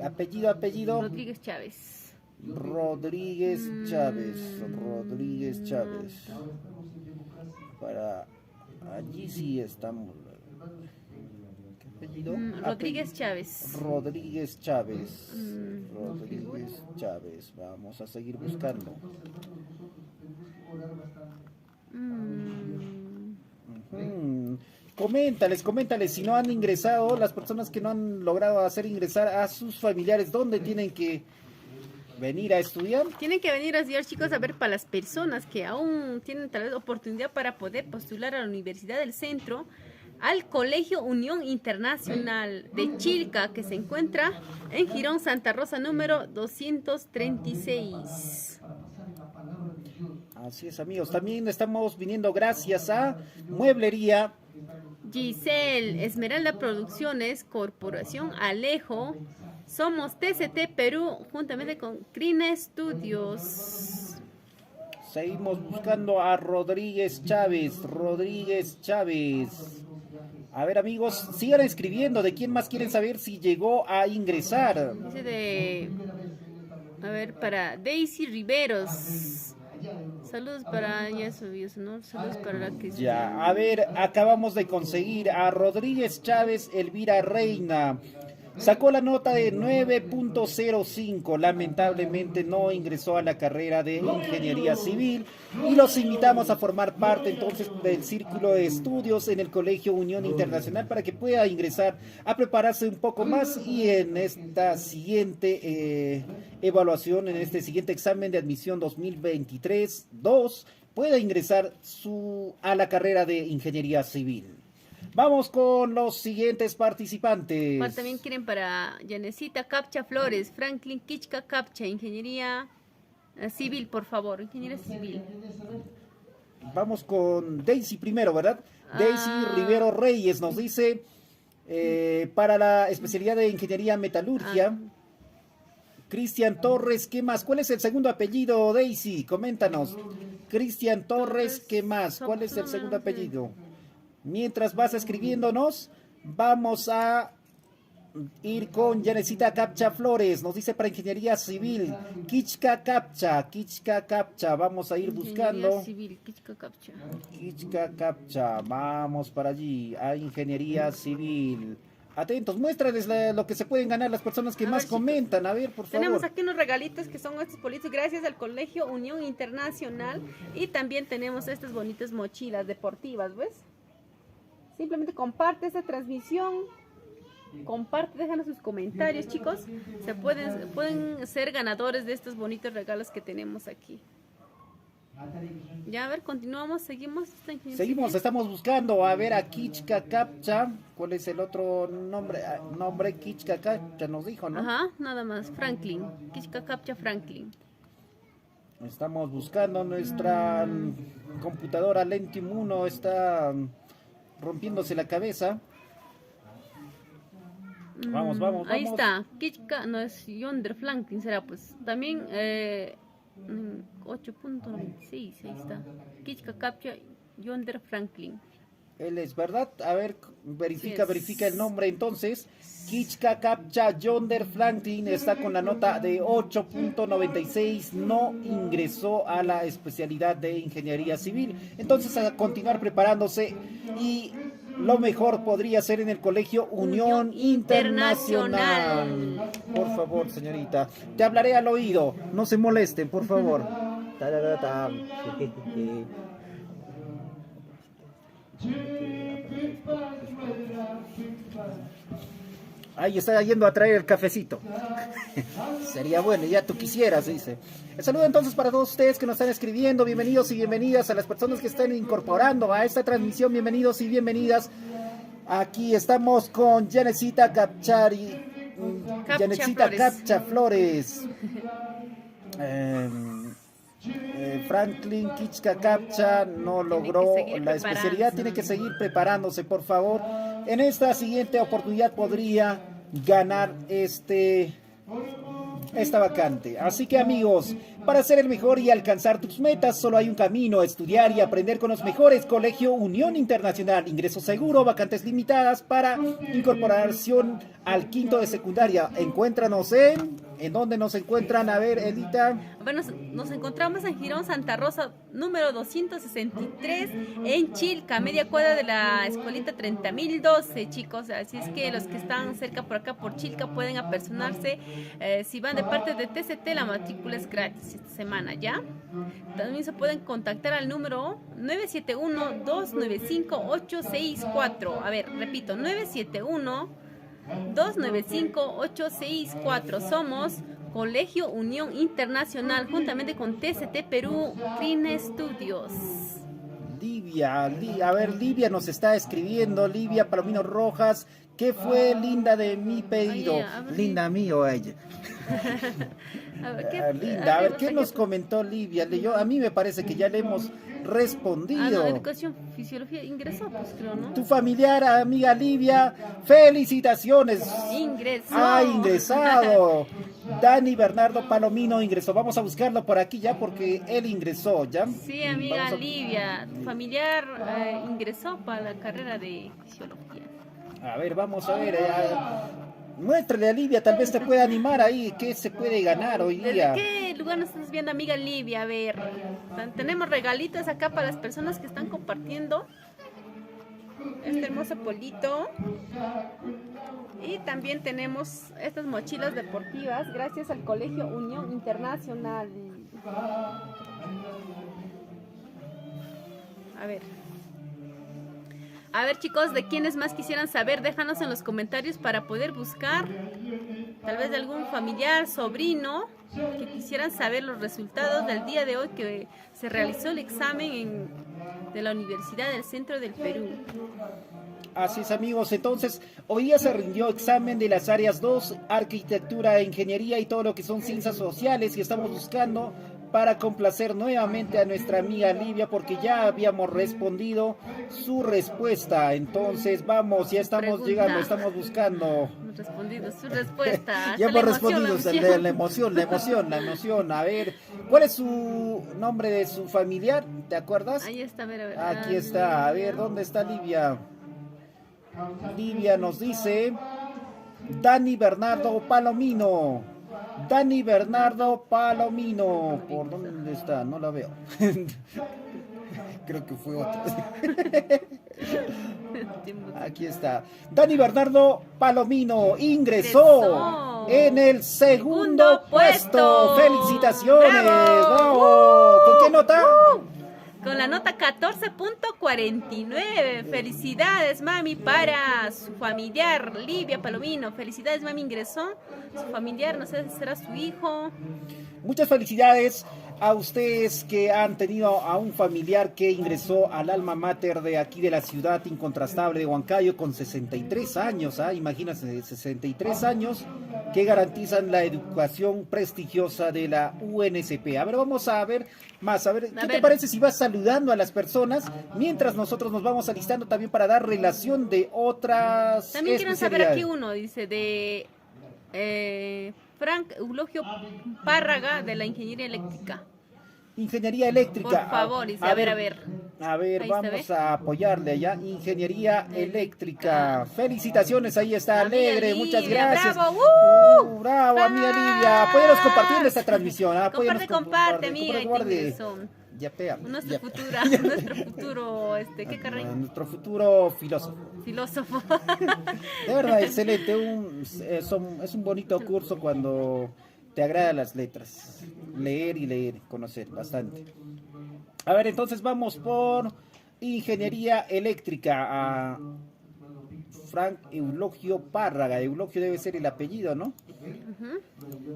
Apellido. Rodríguez Chávez. Rodríguez Chávez. Para allí sí estamos. ¿Qué apellido? Rodríguez Chávez. Rodríguez Chávez. Rodríguez Chávez. Vamos a seguir buscando. Coméntales si no han ingresado, las personas que no han logrado hacer ingresar a sus familiares, ¿dónde tienen que venir a estudiar. Tienen que venir a estudiar, chicos, a ver, para las personas que aún tienen tal vez oportunidad para poder postular a la Universidad del Centro, al Colegio Unión Internacional de Chilca, que se encuentra en Girón Santa Rosa número 236. Así es, amigos. También estamos viniendo gracias a Mueblería Giselle, Esmeralda Producciones, Corporación Alejo, somos TCT Perú, juntamente con Crina Studios. Seguimos buscando a Rodríguez Chávez. Rodríguez Chávez. A ver, amigos, sigan escribiendo. ¿De quién más quieren saber si llegó a ingresar? Dice de... A ver, para Daisy Riveros. Saludos para... Ya subió, ¿no? Saludos para la que... Ya, a ver, acabamos de conseguir a Rodríguez Chávez Elvira Reina. Sacó la nota de 9.05, lamentablemente no ingresó a la carrera de Ingeniería Civil y los invitamos a formar parte entonces del círculo de estudios en el Colegio Unión Internacional para que pueda ingresar a prepararse un poco más y en esta siguiente evaluación, en este siguiente examen de admisión 2023-2 pueda ingresar a la carrera de Ingeniería Civil. Vamos con los siguientes participantes. Bueno, también quieren para Yanecita Capcha Flores, Franklin Kichka Capcha, Ingeniería Civil, por favor, Ingeniería Civil. Vamos con Daisy primero, ¿verdad? Daisy Rivero Reyes nos dice, para la especialidad de Ingeniería Metalurgia. Cristian Torres, ¿qué más? ¿Cuál es el segundo apellido, Daisy? Coméntanos. Cristian Torres, ¿qué más? ¿Cuál es el segundo apellido? Mientras vas escribiéndonos, vamos a ir con Yanecita Capcha Flores. Nos dice para Ingeniería Civil, Kichka Capcha, vamos a ir buscando. Ingeniería Civil, Kichka Capcha, vamos para allí, a Ingeniería Civil. Atentos, muéstrales lo que se pueden ganar las personas que más comentan. A ver, por favor. Tenemos aquí unos regalitos que son estos politos gracias al Colegio Unión Internacional. Y también tenemos estas bonitas mochilas deportivas, ¿ves? Simplemente comparte esta transmisión, comparte, déjanos sus comentarios, chicos. Pueden ser ganadores de estos bonitos regalos que tenemos aquí. Ya, a ver, continuamos, seguimos. Seguimos, estamos buscando, a ver, a Kichka Capcha. ¿Cuál es el otro nombre? Nombre Kichka Capcha nos dijo, ¿no? Ajá, nada más, Franklin. Kichka Capcha Franklin. Estamos buscando, nuestra computadora Lentium 1 está rompiéndose la cabeza. Vamos. Ahí está, Kichka, no es Yonder Franklin, será pues. También 8.96, ahí está. Kichka Capcha Yonder Franklin. Él es, ¿verdad? A ver, verifica el nombre entonces. Kichka Capcha Yonder Franklin está con la nota de 8.96, no ingresó a la especialidad de Ingeniería Civil. Entonces a continuar preparándose y lo mejor podría ser en el Colegio Unión Internacional. Por favor, señorita, te hablaré al oído, no se molesten, por favor. Ahí está yendo a traer el cafecito. Sería bueno, ya tú quisieras, dice. El saludo entonces para todos ustedes que nos están escribiendo. Bienvenidos y bienvenidas a las personas que están incorporando a esta transmisión. Bienvenidos y bienvenidas. Aquí estamos con Yanecita Capcha Flores. Franklin Kichka Capcha no logró la especialidad, tiene que seguir preparándose, por favor. En esta siguiente oportunidad podría ganar esta vacante. Así que, amigos, para ser el mejor y alcanzar tus metas solo hay un camino: estudiar y aprender con los mejores. Colegio Unión Internacional, ingreso seguro, vacantes limitadas para incorporación al quinto de secundaria. Encuéntranos ¿en dónde nos encuentran? A ver, Edita. Bueno, nos encontramos en Girón Santa Rosa número 263 en Chilca, media cuadra de la escuelita 30.012, chicos. Así es que los que están cerca por acá por Chilca pueden apersonarse. Si van de parte de TCT, la matrícula es gratis esta semana, ¿ya? También se pueden contactar al número 971-295-864. A ver, repito, 971 295-864. Somos Colegio Unión Internacional, juntamente con TCT Perú, Trine Studios. Livia, a ver, Livia nos está escribiendo, Livia Palomino Rojas, ¿qué fue linda de mi pedido? Oye, Linda mío ella. Linda, a ver, ¿qué nos comentó Livia? A mí me parece que ya le hemos respondido. Educación, fisiología, ingresó, pues creo, ¿no? Tu familiar, amiga Livia, felicitaciones. Ingresó. Ha ingresado. Dani Bernardo Palomino ingresó. Vamos a buscarlo por aquí ya porque él ingresó, ¿ya? Sí, amiga Livia, tu familiar ingresó para la carrera de fisiología. A ver, vamos a ver. Muéstrale a Livia, tal vez te pueda animar ahí. ¿Qué se puede ganar hoy día? ¿Desde qué lugar nos estás viendo, amiga Livia? A ver, tenemos regalitos acá para las personas que están compartiendo este hermoso polito. Y también tenemos estas mochilas deportivas gracias al Colegio Unión Internacional. A ver chicos, de quiénes más quisieran saber, déjanos en los comentarios para poder buscar tal vez de algún familiar, sobrino, que quisieran saber los resultados del día de hoy que se realizó el examen de la Universidad del Centro del Perú. Así es, amigos, entonces hoy día se rindió examen de las áreas 2, arquitectura, ingeniería y todo lo que son ciencias sociales, y estamos buscando para complacer nuevamente a nuestra amiga Livia porque ya habíamos respondido su respuesta. Entonces vamos, ya estamos llegando, estamos buscando. Hemos respondido su respuesta. Ya hemos respondido, la emoción. A ver, ¿cuál es su nombre de su familiar? ¿Te acuerdas? Ahí está, a ver. Aquí está, a ver, ¿dónde está Livia? Livia nos dice Dani Bernardo Palomino. Dani Bernardo Palomino. ¿Por dónde está? No la veo. Creo que fue otro. Aquí está. Dani Bernardo Palomino ingresó en el segundo puesto. ¡Felicitaciones! ¡Bravo! ¿Con qué nota? Con la nota 14.49. Felicidades, mami, para su familiar Livia Palomino. Felicidades, mami, ingresó. Su familiar, no sé si será su hijo. Muchas felicidades a ustedes que han tenido a un familiar que ingresó al alma mater de aquí de la ciudad incontrastable de Huancayo con 63 años, imagínense, 63 años que garantizan la educación prestigiosa de la UNSP. A ver, vamos a ver más, ¿qué te parece si vas saludando a las personas mientras nosotros nos vamos alistando también para dar relación de otras También quiero saber aquí uno, dice, de Frank Eulogio Párraga de la Ingeniería Eléctrica. Ingeniería Eléctrica. Por favor, dice, a ver. A ver, ahí vamos a apoyarle allá. Ingeniería Eléctrica. Felicitaciones, ahí está, alegre, Livia, muchas gracias. ¡Bravo! Bravo, amiga Livia. Apóyanos compartiendo esta transmisión. Comparte, amiga. Ya pega. Nuestro futuro, ¿qué carrera? Nuestro futuro filósofo. De verdad, excelente. Es un bonito curso cuando te agradan las letras. Leer, conocer bastante. A ver, entonces vamos por Ingeniería Eléctrica a Frank Eulogio Párraga. Eulogio debe ser el apellido, ¿no?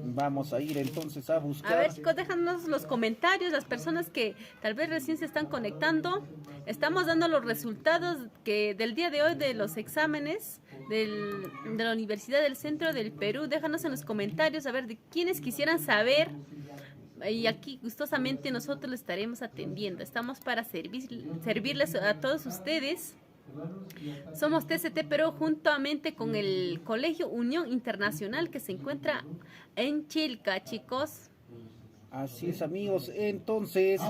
Vamos a ir entonces a buscar. A ver, chicos, déjanos los comentarios, las personas que tal vez recién se están conectando. Estamos dando los resultados del día de hoy de los exámenes de la Universidad del Centro del Perú. Déjanos en los comentarios a ver de quiénes quisieran saber. Y aquí gustosamente nosotros lo estaremos atendiendo. Estamos para servirles a todos ustedes. Somos TCT Perú juntamente con el Colegio Unión Internacional que se encuentra en Chilca, chicos. Así es, amigos. Entonces,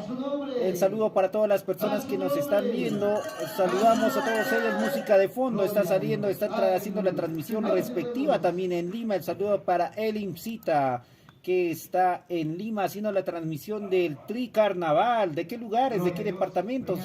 el saludo para todas las personas que nos están viendo. Saludamos a todos ellos. Música de fondo está saliendo, están haciendo la transmisión respectiva también en Lima. El saludo para Elimcita, que está en Lima haciendo la transmisión del Tricarnaval. ¿De qué lugares? ¿De qué departamentos?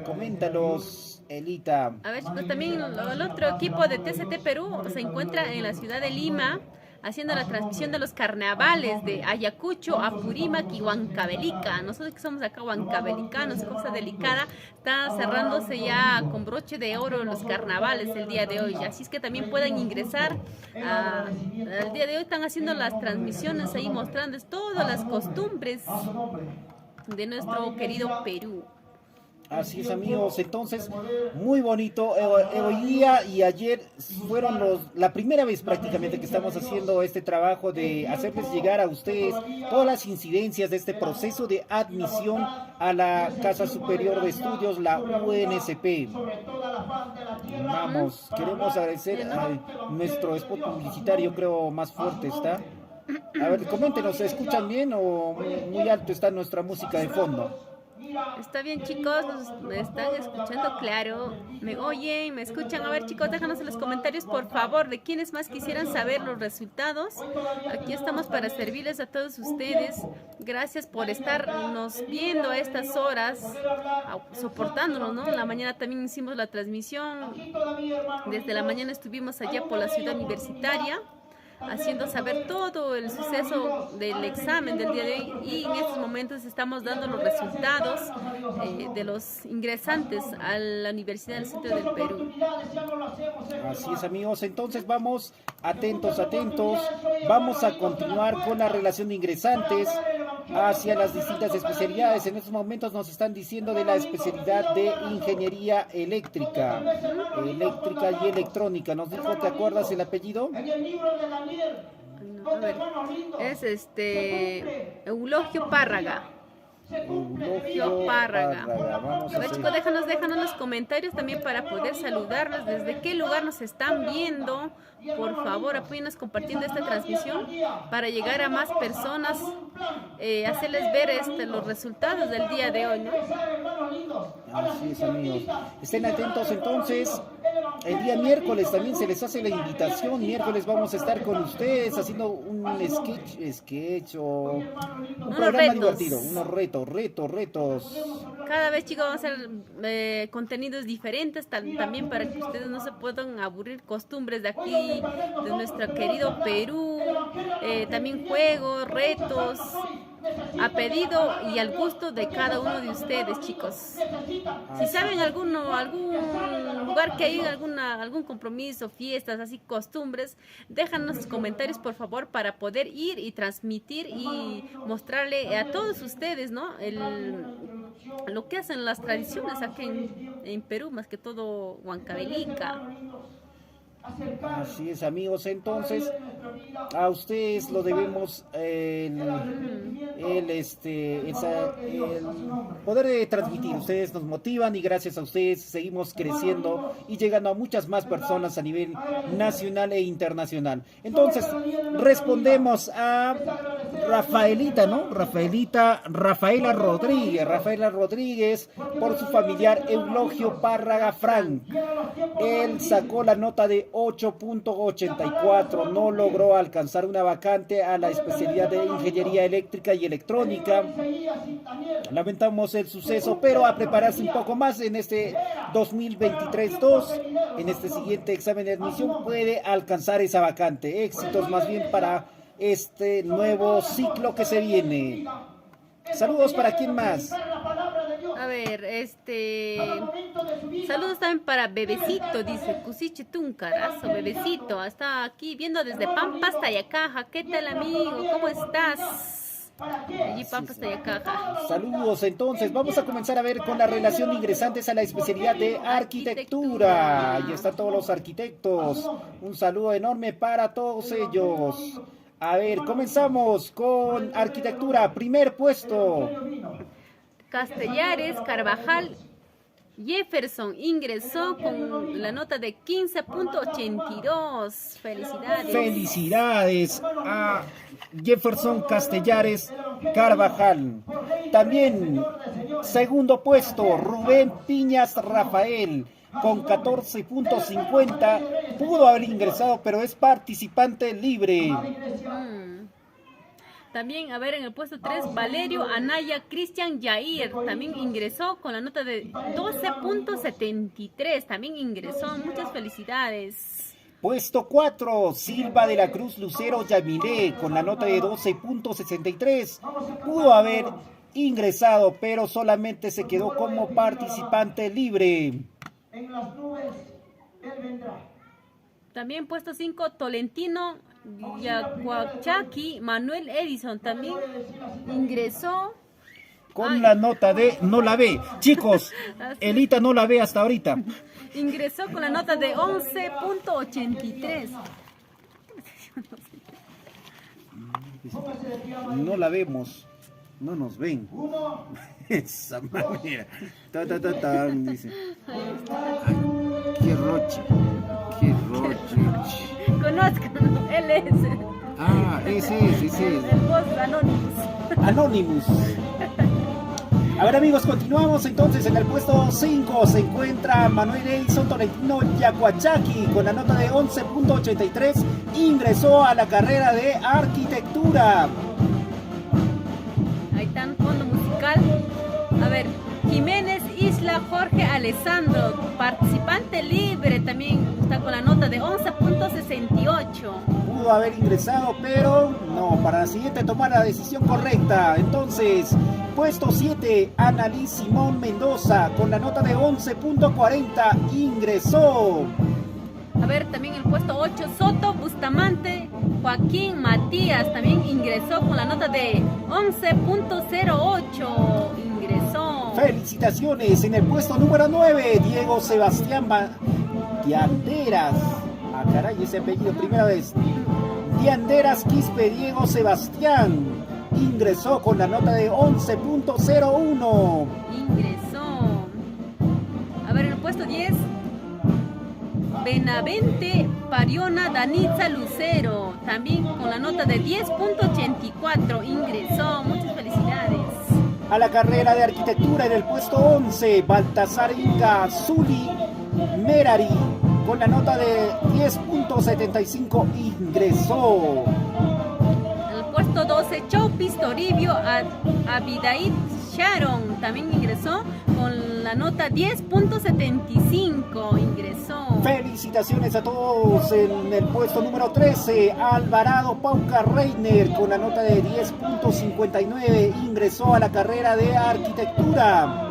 Coméntalos, Elita. A ver, chicos, también el otro equipo de TCT Perú se encuentra en la ciudad de Lima, haciendo la transmisión de los carnavales de Ayacucho, Apurímac y Huancavelica. Nosotros que somos acá huancavelicanos, cosa delicada, está cerrándose ya con broche de oro los carnavales el día de hoy. Así es que también pueden ingresar. El día de hoy están haciendo las transmisiones ahí mostrando todas las costumbres de nuestro querido Perú. Así es, amigos, entonces muy bonito. Hoy día y ayer fueron la primera vez prácticamente que estamos haciendo este trabajo de hacerles llegar a ustedes todas las incidencias de este proceso de admisión a la Casa Superior de Estudios, la UNSP. Vamos, queremos agradecer a nuestro spot publicitario, creo más fuerte está. A ver, coméntenos, ¿se escuchan bien o muy alto está nuestra música de fondo? Está bien, chicos, me están escuchando claro, me oyen, me escuchan. A ver, chicos, déjanos en los comentarios, por favor, de quienes más quisieran saber los resultados. Aquí estamos para servirles a todos ustedes. Gracias por estarnos viendo a estas horas, soportándonos, ¿no? En la mañana también hicimos la transmisión. Desde la mañana estuvimos allá por la ciudad universitaria, haciendo saber todo el suceso del examen del día de hoy, y en estos momentos estamos dando los resultados de los ingresantes a la Universidad del Centro del Perú. Así es, amigos, entonces vamos atentos, vamos a continuar con la relación de ingresantes hacia las distintas especialidades. En estos momentos nos están diciendo de la especialidad de Ingeniería Eléctrica y Electrónica. Nos dijo, ¿te acuerdas el apellido? A ver, es Eulogio Párraga. Eulogio Párraga. A ver, chicos, déjanos en los comentarios también para poder saludarlos. ¿Desde qué lugar nos están viendo? Por favor, apóyennos compartiendo esta transmisión para llegar a más personas, hacerles ver los resultados del día de hoy, ¿no? Así es, amigos. Estén atentos entonces. El día miércoles también se les hace la invitación. Miércoles vamos a estar con ustedes haciendo un sketch o un programa divertido, unos retos. Cada vez, chicos, vamos a hacer contenidos diferentes también para que ustedes no se puedan aburrir, costumbres de aquí, de nuestro querido Perú, también juegos, retos, a pedido y al gusto de cada uno de ustedes, chicos. Si saben algún lugar que hay algún compromiso, fiestas, así costumbres, déjanos sus comentarios, por favor, para poder ir y transmitir y mostrarle a todos ustedes, ¿no? Lo que hacen las tradiciones aquí en Perú, más que todo Huancavelica. Así es, amigos, entonces a ustedes lo debemos el poder transmitir. Ustedes nos motivan y gracias a ustedes seguimos creciendo y llegando a muchas más personas a nivel nacional e internacional. Entonces respondemos a Rafaelita, ¿no? Rafaela Rodríguez por su familiar Eulogio Párraga Frank. Él sacó la nota de 8.84, no logró alcanzar una vacante a la especialidad de Ingeniería Eléctrica y Electrónica. Lamentamos el suceso, pero a prepararse un poco más en este 2023-2, en este siguiente examen de admisión puede alcanzar esa vacante. Éxitos más bien para este nuevo ciclo que se viene. Saludos para quién más. A ver, saludos también para Bebecito, dice Cusiche Tuncarazo, Bebecito, está aquí viendo desde Pampas, Tayacaja. ¿Qué tal, amigo? ¿Cómo estás? Allí Pampas, Tayacaja. Saludos, entonces vamos a comenzar a ver con la relación de ingresantes a la especialidad de arquitectura. Ahí están todos los arquitectos. Un saludo enorme para todos ellos. A ver, comenzamos con arquitectura, primer puesto. Castellares Carvajal Jefferson ingresó con la nota de 15.82. Felicidades. Felicidades a Jefferson Castellares Carvajal. También, segundo puesto, Rubén Piñas Rafael con 14.50. Pudo haber ingresado, pero es participante libre. También, a ver, en el puesto 3, Valerio Anaya Cristian Yair también ingresó con la nota de 12.73. También ingresó. Muchas felicidades. Puesto 4, Silva de la Cruz Lucero Yamilé, con la nota de 12.63. Pudo haber ingresado, pero solamente se quedó como participante libre. En las nubes, él vendrá. También puesto 5, Tolentino Yacuachaki Manuel Edison también ingresó Con la nota de no la ve. Chicos, Elita no la ve hasta ahorita. ingresó con la nota de 11.83. No la vemos. No nos ven. Esa manera. Dice. Ay, qué roche. Qué roche. Conozcan, él es Ah, ese es. el boss Anonymous. Anonymous. A ver, amigos, continuamos entonces. En el puesto 5 se encuentra Manuel Edison Tolentino Yacuachaki con la nota de 11.83. Ingresó a la carrera de arquitectura. Ahí está un fondo musical. A ver, Jiménez Isla Jorge Alessandro, participante libre, también está con la nota de 11.68. Pudo haber ingresado, pero no, para la siguiente tomar la decisión correcta. Entonces, puesto 7, Annalí Simón Mendoza, con la nota de 11.40, ingresó. A ver, también el puesto 8, Soto Bustamante Joaquín Matías, también ingresó con la nota de 11.08, ingresó. Felicitaciones. En el puesto número 9, Diego Sebastián Dianderas. Ah, caray, ese apellido, primera vez. Dianderas Quispe Diego Sebastián. Ingresó con la nota de 11.01. Ingresó. A ver, en el puesto 10, Benavente Pariona Danitza Lucero, también con la nota de 10.84, ingresó. Muchas felicidades. A la carrera de arquitectura en el puesto 11, Baltasar Inca Zuli Merari, con la nota de 10.75, ingresó. En el puesto 12, Chopis Toribio Abidaid Sharon, también ingresó con la nota 10.75, ingresó. Felicitaciones a todos. En el puesto número 13, Alvarado Pauca Reiner, con la nota de 10.59, ingresó a la carrera de arquitectura.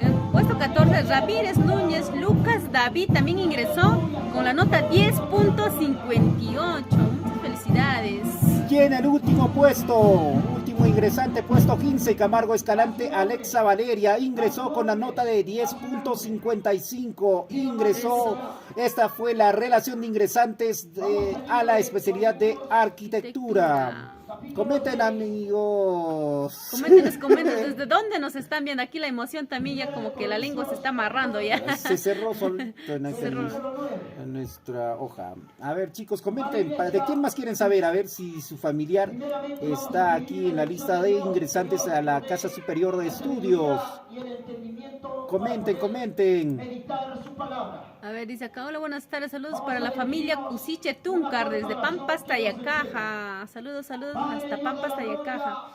En el puesto 14, Ramírez Núñez Lucas David, también ingresó con la nota 10.58. Muchas felicidades. Y en el último puesto, último ingresante, puesto 15, Camargo Escalante Alexa Valeria, ingresó con la nota de 10.55, ingresó. Esta fue la relación de ingresantes a la especialidad de arquitectura. Comenten, amigos. Comenten desde dónde nos están viendo. Aquí la emoción también ya como que la lengua se está amarrando ya. Se cerró solito en nuestra hoja. A ver, chicos, comenten. ¿De quién más quieren saber? A ver si su familiar está aquí en la lista de ingresantes a la Casa Superior de Estudios. Comenten. A ver, dice acá, hola, buenas tardes, saludos para la familia Cusiche Tuncar desde Pampas, Tayacaja. Saludos hasta Pampas, Tayacaja.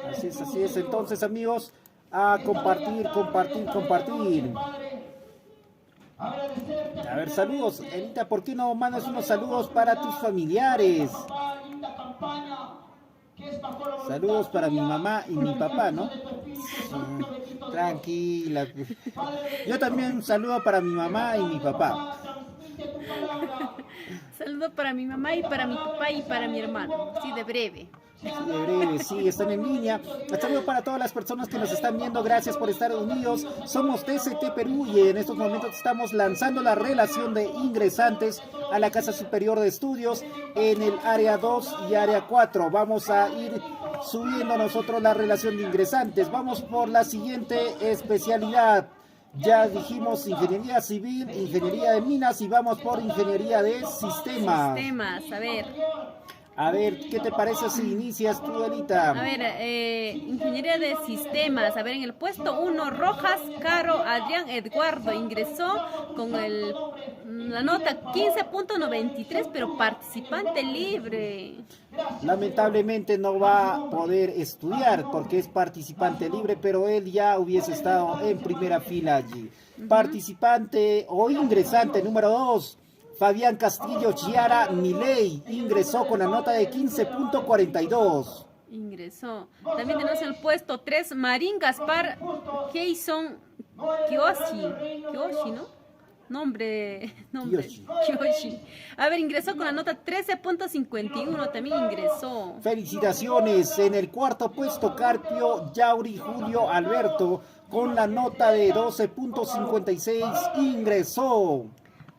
Así es. Entonces, amigos, a compartir. A ver, saludos. Elita, ¿por qué no mandas unos saludos para tus familiares? Saludos para mi mamá y mi papá, ¿no? Tranquila. Yo también un saludo para mi mamá y mi papá. Saludo para mi mamá y para mi papá y para mi hermano. Sí, de breve. Sí, están en línea. Saludos para todas las personas que nos están viendo. Gracias por estar unidos. Somos TCT Perú y en estos momentos estamos lanzando la relación de ingresantes a la Casa Superior de Estudios en el área 2 y área 4. Vamos a ir subiendo nosotros la relación de ingresantes. Vamos por la siguiente especialidad. Ya dijimos ingeniería civil, ingeniería de minas y vamos por ingeniería de sistemas. A ver. A ver, ¿qué te parece si inicias tú, Anita? A ver, Ingeniería de Sistemas. A ver, en el puesto 1, Rojas Caro Adrián Eduardo ingresó con la nota 15.93, pero participante libre. Lamentablemente no va a poder estudiar porque es participante libre, pero él ya hubiese estado en primera fila allí. Participante o ingresante número 2. Fabián Castillo Chiara Milei ingresó con la nota de 15.42. Ingresó. También tenemos en el puesto 3, Marín Gaspar Jason Kyoshi, ¿no? Nombre. Kyoshi. A ver, ingresó con la nota 13.51, también ingresó. Felicitaciones. En el cuarto puesto, Carpio Yauri Julio Alberto con la nota de 12.56 ingresó.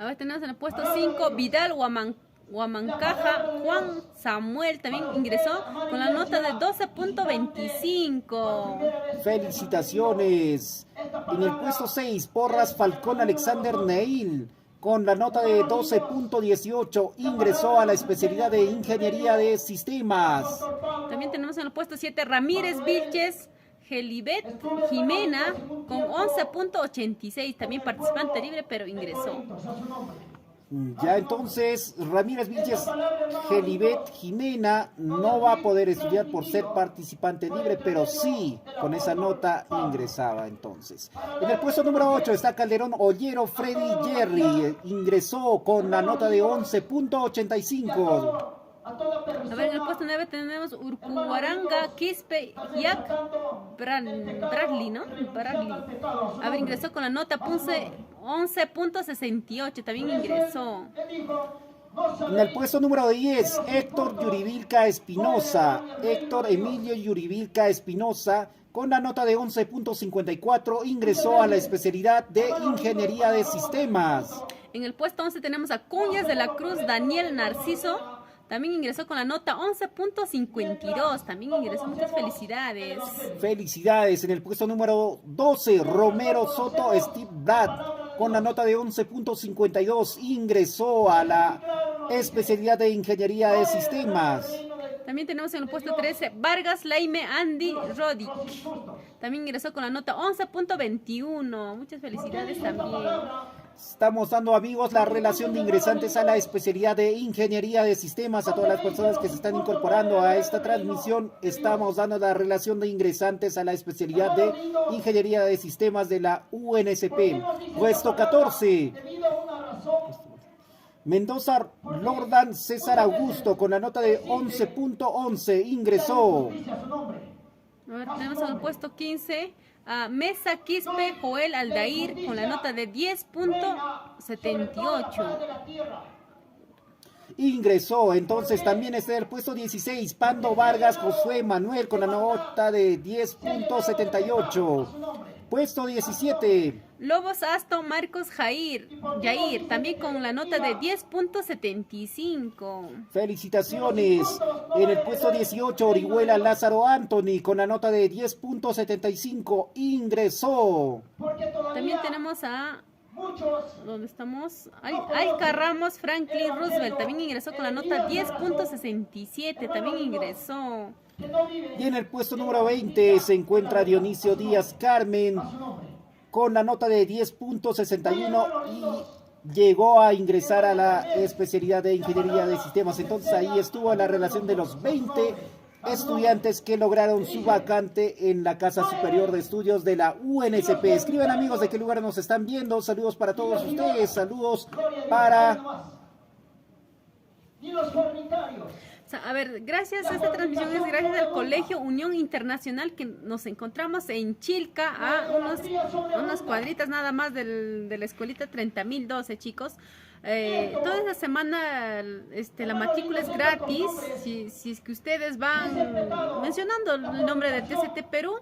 A ver, tenemos en el puesto 5, Vidal Huamancaja Juan Samuel, también ingresó con la nota de 12.25. Felicitaciones. En el puesto 6, Porras Falcón Alexander Neil con la nota de 12.18 ingresó a la especialidad de Ingeniería de Sistemas. También tenemos en el puesto 7, Ramírez Vilches Gelibet Jimena con 11.86, también participante libre, pero ingresó. Ya entonces, Ramírez Vilches Gelibet Jimena no va a poder estudiar por ser participante libre, pero sí, con esa nota ingresaba entonces. En el puesto número 8 está Calderón Ollero Freddy Jerry, ingresó con la nota de 11.85. A ver, en el puesto 9 tenemos Urcuaranga Quispe Yak Bradley, ¿no? Bradley. A ver, ingresó con la nota 11.68, también ingresó. En el puesto número 10, Héctor Yuribilca Espinosa. Héctor Emilio Yuribilca Espinosa, con la nota de 11.54, ingresó a la especialidad de Ingeniería de Sistemas. En el puesto 11 tenemos a Cuñas de la Cruz Daniel Narciso. También ingresó con la nota 11.52. También ingresó. Muchas felicidades. Felicidades. En el puesto número 12, Romero Soto Steve Brad, con la nota de 11.52, ingresó a la especialidad de Ingeniería de Sistemas. También tenemos en el puesto 13, Vargas Laime Andy Rodic. También ingresó con la nota 11.21. Muchas felicidades también. Estamos dando, amigos, la relación de ingresantes a la especialidad de Ingeniería de Sistemas. A todas las personas que se están incorporando a esta transmisión, estamos dando la relación de ingresantes a la especialidad de Ingeniería de Sistemas de la UNSP. Puesto 14. Mendoza Lordan César Augusto, con la nota de 11.11, ingresó. A ver, tenemos en el puesto 15 a Mesa Quispe Joel Aldair con la nota de 10.78. Ingresó. Entonces también está en el puesto 16, Pando Vargas Josué Manuel, con la nota de 10.78. Puesto 17. Lobos Asto Marcos Jair, también con la nota de 10.75. Felicitaciones. En el puesto 18, Orihuela Lázaro Anthony, con la nota de 10.75, ingresó. También tenemos a... ¿Dónde estamos? Alca Ramos Franklin Roosevelt, también ingresó con la nota 10.67, también ingresó. Y en el puesto número 20 se encuentra Dionisio Díaz Carmen, con la nota de 10.61 y llegó a ingresar a la especialidad de Ingeniería de Sistemas. Entonces ahí estuvo la relación de los 20 estudiantes que lograron su vacante en la Casa Superior de Estudios de la UNSP. Escriban, amigos, de qué lugar nos están viendo. Saludos para todos ustedes. Saludos para... A ver, gracias a esta transmisión es gracias al Colegio Unión Internacional, que nos encontramos en Chilca, a unas cuadritas nada más de la escuelita 30.012, chicos. Toda esta semana la matrícula es gratis. Si es que ustedes van mencionando el nombre de TCT Perú,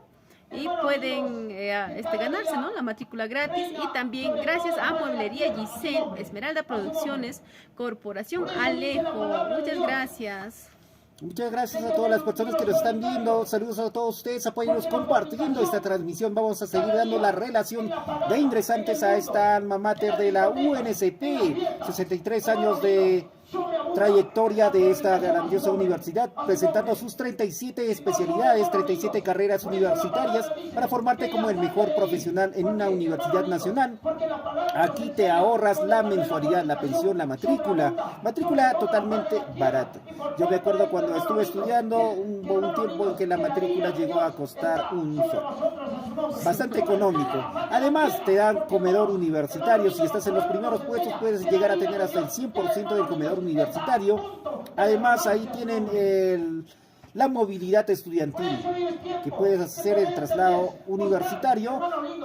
y pueden ganarse, ¿no?, la matrícula gratis. Y también gracias a Mueblería Giselle, Esmeralda Producciones, Corporación Alejo. Muchas gracias. Muchas gracias a todas las personas que nos están viendo. Saludos a todos ustedes. Apóyennos compartiendo esta transmisión. Vamos a seguir dando la relación de ingresantes a esta alma mater de la UNSP. 63 años de trayectoria de esta grandiosa universidad, presentando sus 37 especialidades, 37 carreras universitarias para formarte como el mejor profesional en una universidad nacional. Aquí te ahorras la mensualidad, la pensión, la matrícula totalmente barata. Yo me acuerdo cuando estuve estudiando un tiempo en que la matrícula llegó a costar un sol, bastante económico. Además te dan comedor universitario. Si estás en los primeros puestos puedes llegar a tener hasta el 100% del comedor universitario. Además ahí tienen la movilidad estudiantil, que puedes hacer el traslado universitario,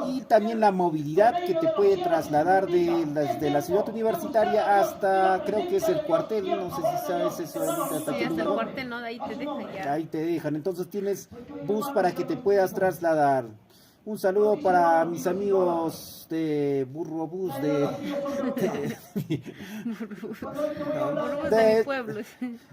y también la movilidad que te puede trasladar de la ciudad universitaria hasta, creo que es el cuartel, no sé si sabes eso. Sí, hasta el cuartel, ¿no? Ahí te dejan ya. Ahí te dejan, entonces tienes bus para que te puedas trasladar. Un saludo para mis amigos de Burro Bus de pueblos.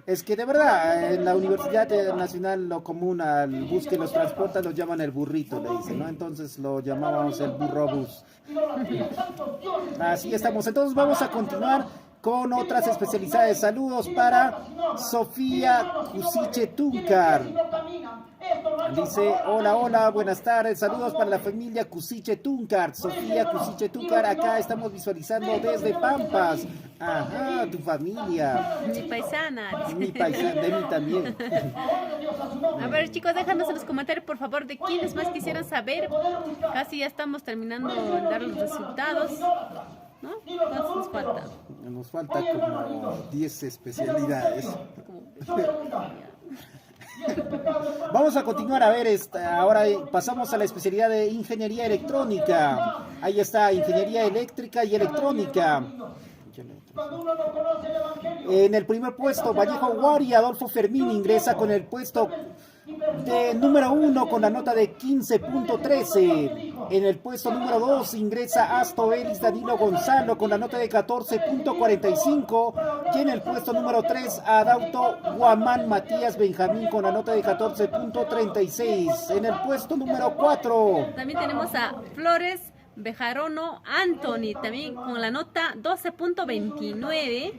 Es que de verdad, en la Universidad Nacional lo común al bus que los transporta lo llaman el burrito, le dicen, ¿no? Entonces lo llamábamos el Burro Bus. Así estamos, entonces vamos a continuar con otras especialidades. Saludos para Sofía Cusiche Tuncar. Dice, hola, buenas tardes, saludos para la familia Cusiche Tuncar, Sofía Cusiche Tuncar, acá estamos visualizando desde Pampas. Ajá, tu familia. Mi paisana. Mi paisana, de mí también. A ver, chicos, déjanos en los comentarios, por favor, de quiénes más quisieran saber. Casi ya estamos terminando de dar los resultados, ¿no? ¿Cuántos nos falta? Nos falta como 10 especialidades. Vamos a continuar a ver ahora pasamos a la especialidad de ingeniería electrónica. Ahí está, ingeniería eléctrica y electrónica. En el primer puesto, Vallejo Guari Adolfo Fermín ingresa con el puesto de número 1 con la nota de 15.13. En el puesto número 2 ingresa Asto Elis Danilo Gonzalo con la nota de 14.45. Y en el puesto número 3 Adauto Guamán Matías Benjamín con la nota de 14.36. En el puesto número 4 también tenemos a Flores Bejarono Anthony, también con la nota 12.29.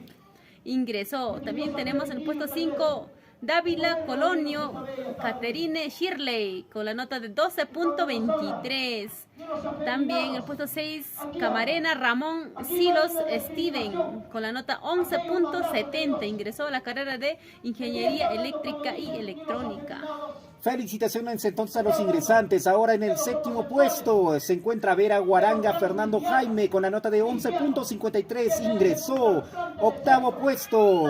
Ingresó. También tenemos en el puesto 5 Dávila Colonio Caterine Shirley con la nota de 12.23. También el puesto 6 Camarena Ramón Silos Steven con la nota 11.70. Ingresó a la carrera de Ingeniería Eléctrica y Electrónica. Felicitaciones entonces a los ingresantes. Ahora en el séptimo puesto se encuentra Vera Guaranga Fernando Jaime con la nota de 11.53. Ingresó. Octavo puesto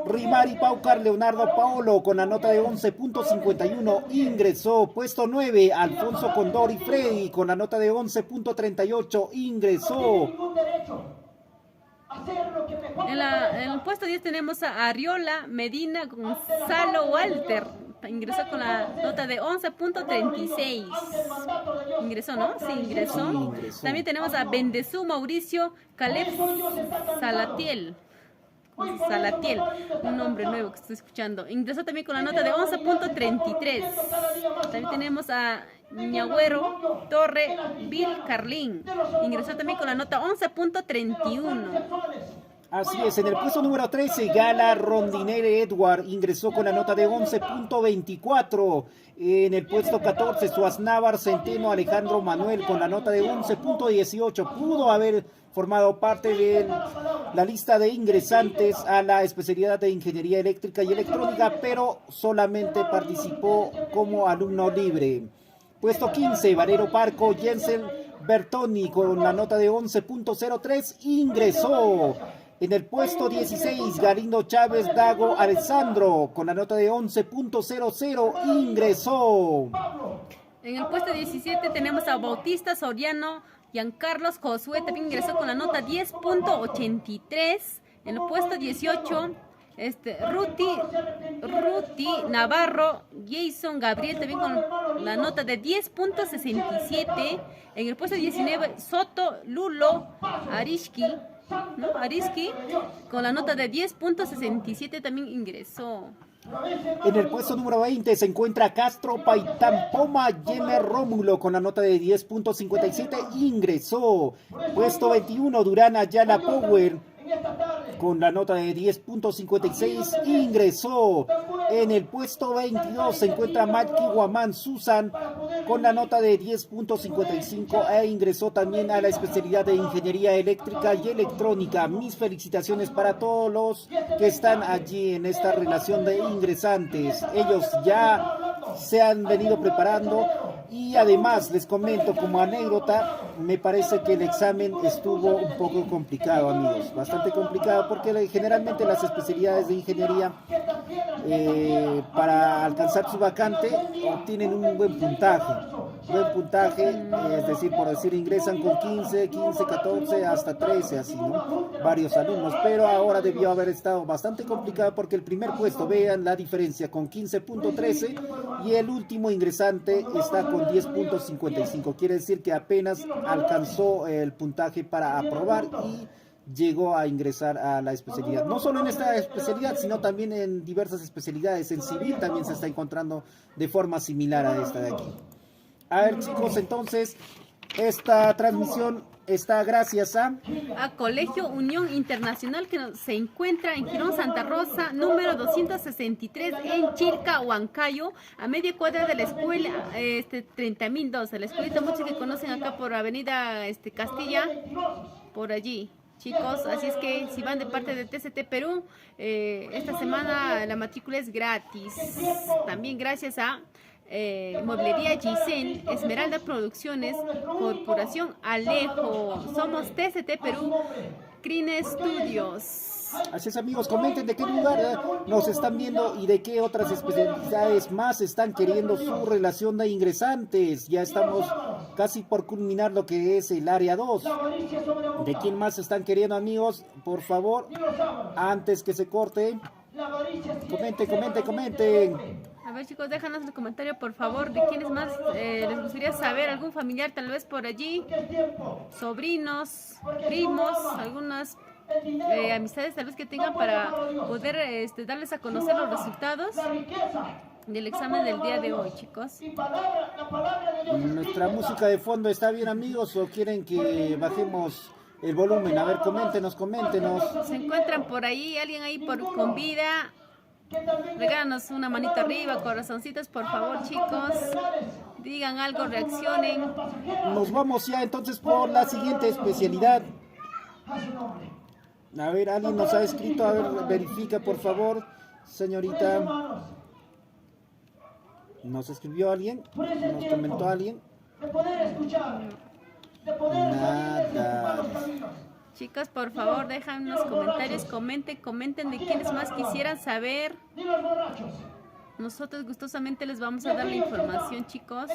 Rimari Paucar Leonardo Paolo con la nota de 11.51. Ingresó. Puesto 9 Alfonso Condori Freddy con la nota de 11.38. Ingresó. En el puesto 10 tenemos a Ariola Medina Gonzalo Walter. Ingresó con la nota de 11.36. Ingresó, ¿no? Sí, ingresó. Sí, ingresó. También tenemos a Bendezú Mauricio Caleb Salatiel. Un nombre nuevo que estoy escuchando. Ingresó también con la nota de 11.33. También tenemos a Ñagüero Torre Bill Carlín. Ingresó también con la nota 11.31. Así es, en el puesto número 13, Gala Rondinere Edward ingresó con la nota de 11.24. En el puesto 14, Suaznávar Centeno Alejandro Manuel con la nota de 11.18. Pudo haber formado parte de la lista de ingresantes a la especialidad de Ingeniería Eléctrica y Electrónica, pero solamente participó como alumno libre. Puesto 15, Valero Parco Jensen Bertoni con la nota de 11.03. Ingresó. En el puesto 16, Galindo Chávez Dago Alessandro con la nota de 11.00. Ingresó. En el puesto 17 tenemos a Bautista Soriano Giancarlos Josué, también ingresó con la nota 10.83. En el puesto 18, Ruti Navarro Jason Gabriel, también con la nota de 10.67. En el puesto 19, Soto Lulo Ariski, con la nota de 10.67 también ingresó. En el puesto número 20 se encuentra Castro Paitampoma Yemer Rómulo con la nota de 10.57. Ingresó. Puesto 21, Durán Ayala Power con la nota de 10.56 ingresó. En el puesto 22 se encuentra Malky Guamán Susan con la nota de 10.55 e ingresó también a la especialidad de Ingeniería Eléctrica y Electrónica. Mis felicitaciones para todos los que están allí en esta relación de ingresantes. Ellos ya se han venido preparando y además les comento como anécdota, me parece que el examen estuvo un poco complicado, amigos, bastante complicado, porque generalmente las especialidades de ingeniería para alcanzar su vacante obtienen un buen puntaje, es decir, por decir, ingresan con 15, 14, hasta 13, así, ¿no? Varios alumnos, pero ahora debió haber estado bastante complicado porque el primer puesto, vean la diferencia, con 15.13 y el último ingresante está con 10.55, quiere decir que apenas alcanzó el puntaje para aprobar y llegó a ingresar a la especialidad. No solo en esta especialidad, sino también en diversas especialidades. En civil también se está encontrando de forma similar a esta de aquí. A ver, chicos, entonces esta transmisión está gracias a Colegio Unión Internacional, que se encuentra en Girón Santa Rosa, número 263, en Chilca, Huancayo, a media cuadra de la escuela 30.002, la escuelita muchos que conocen acá por Avenida Castilla, por allí. Chicos, así es que si van de parte de TCT Perú, esta semana la matrícula es gratis. También gracias a Mueblería Gisen, Esmeralda Producciones, Corporación Alejo. Somos TCT Perú, Crine Studios. Así es, amigos, comenten de qué lugar nos están viendo y de qué otras especialidades más están queriendo su relación de ingresantes. Ya estamos casi por culminar lo que es el área 2. ¿De quién más están queriendo, amigos? Por favor, antes que se corte, comenten. A ver, chicos, déjanos el comentario, por favor, de quiénes más les gustaría saber. Algún familiar tal vez por allí, sobrinos, primos, algunas amistades tal vez que tengan para poder darles a conocer los resultados del examen del día de hoy, chicos. Nuestra música de fondo está bien, amigos, o quieren que bajemos el volumen. A ver, coméntenos. Se encuentran por ahí, alguien ahí con vida, regálanos una manita arriba, corazoncitos, por favor, chicos, digan algo, reaccionen. Nos vamos ya entonces por la siguiente especialidad. A ver, alguien nos ha escrito, a ver, verifica por favor, señorita. ¿Nos escribió alguien? ¿Nos comentó alguien? Nada. Chicos, por favor, dejan los comentarios, comenten de quiénes más quisieran saber. Nosotros gustosamente les vamos a dar la información, chicos.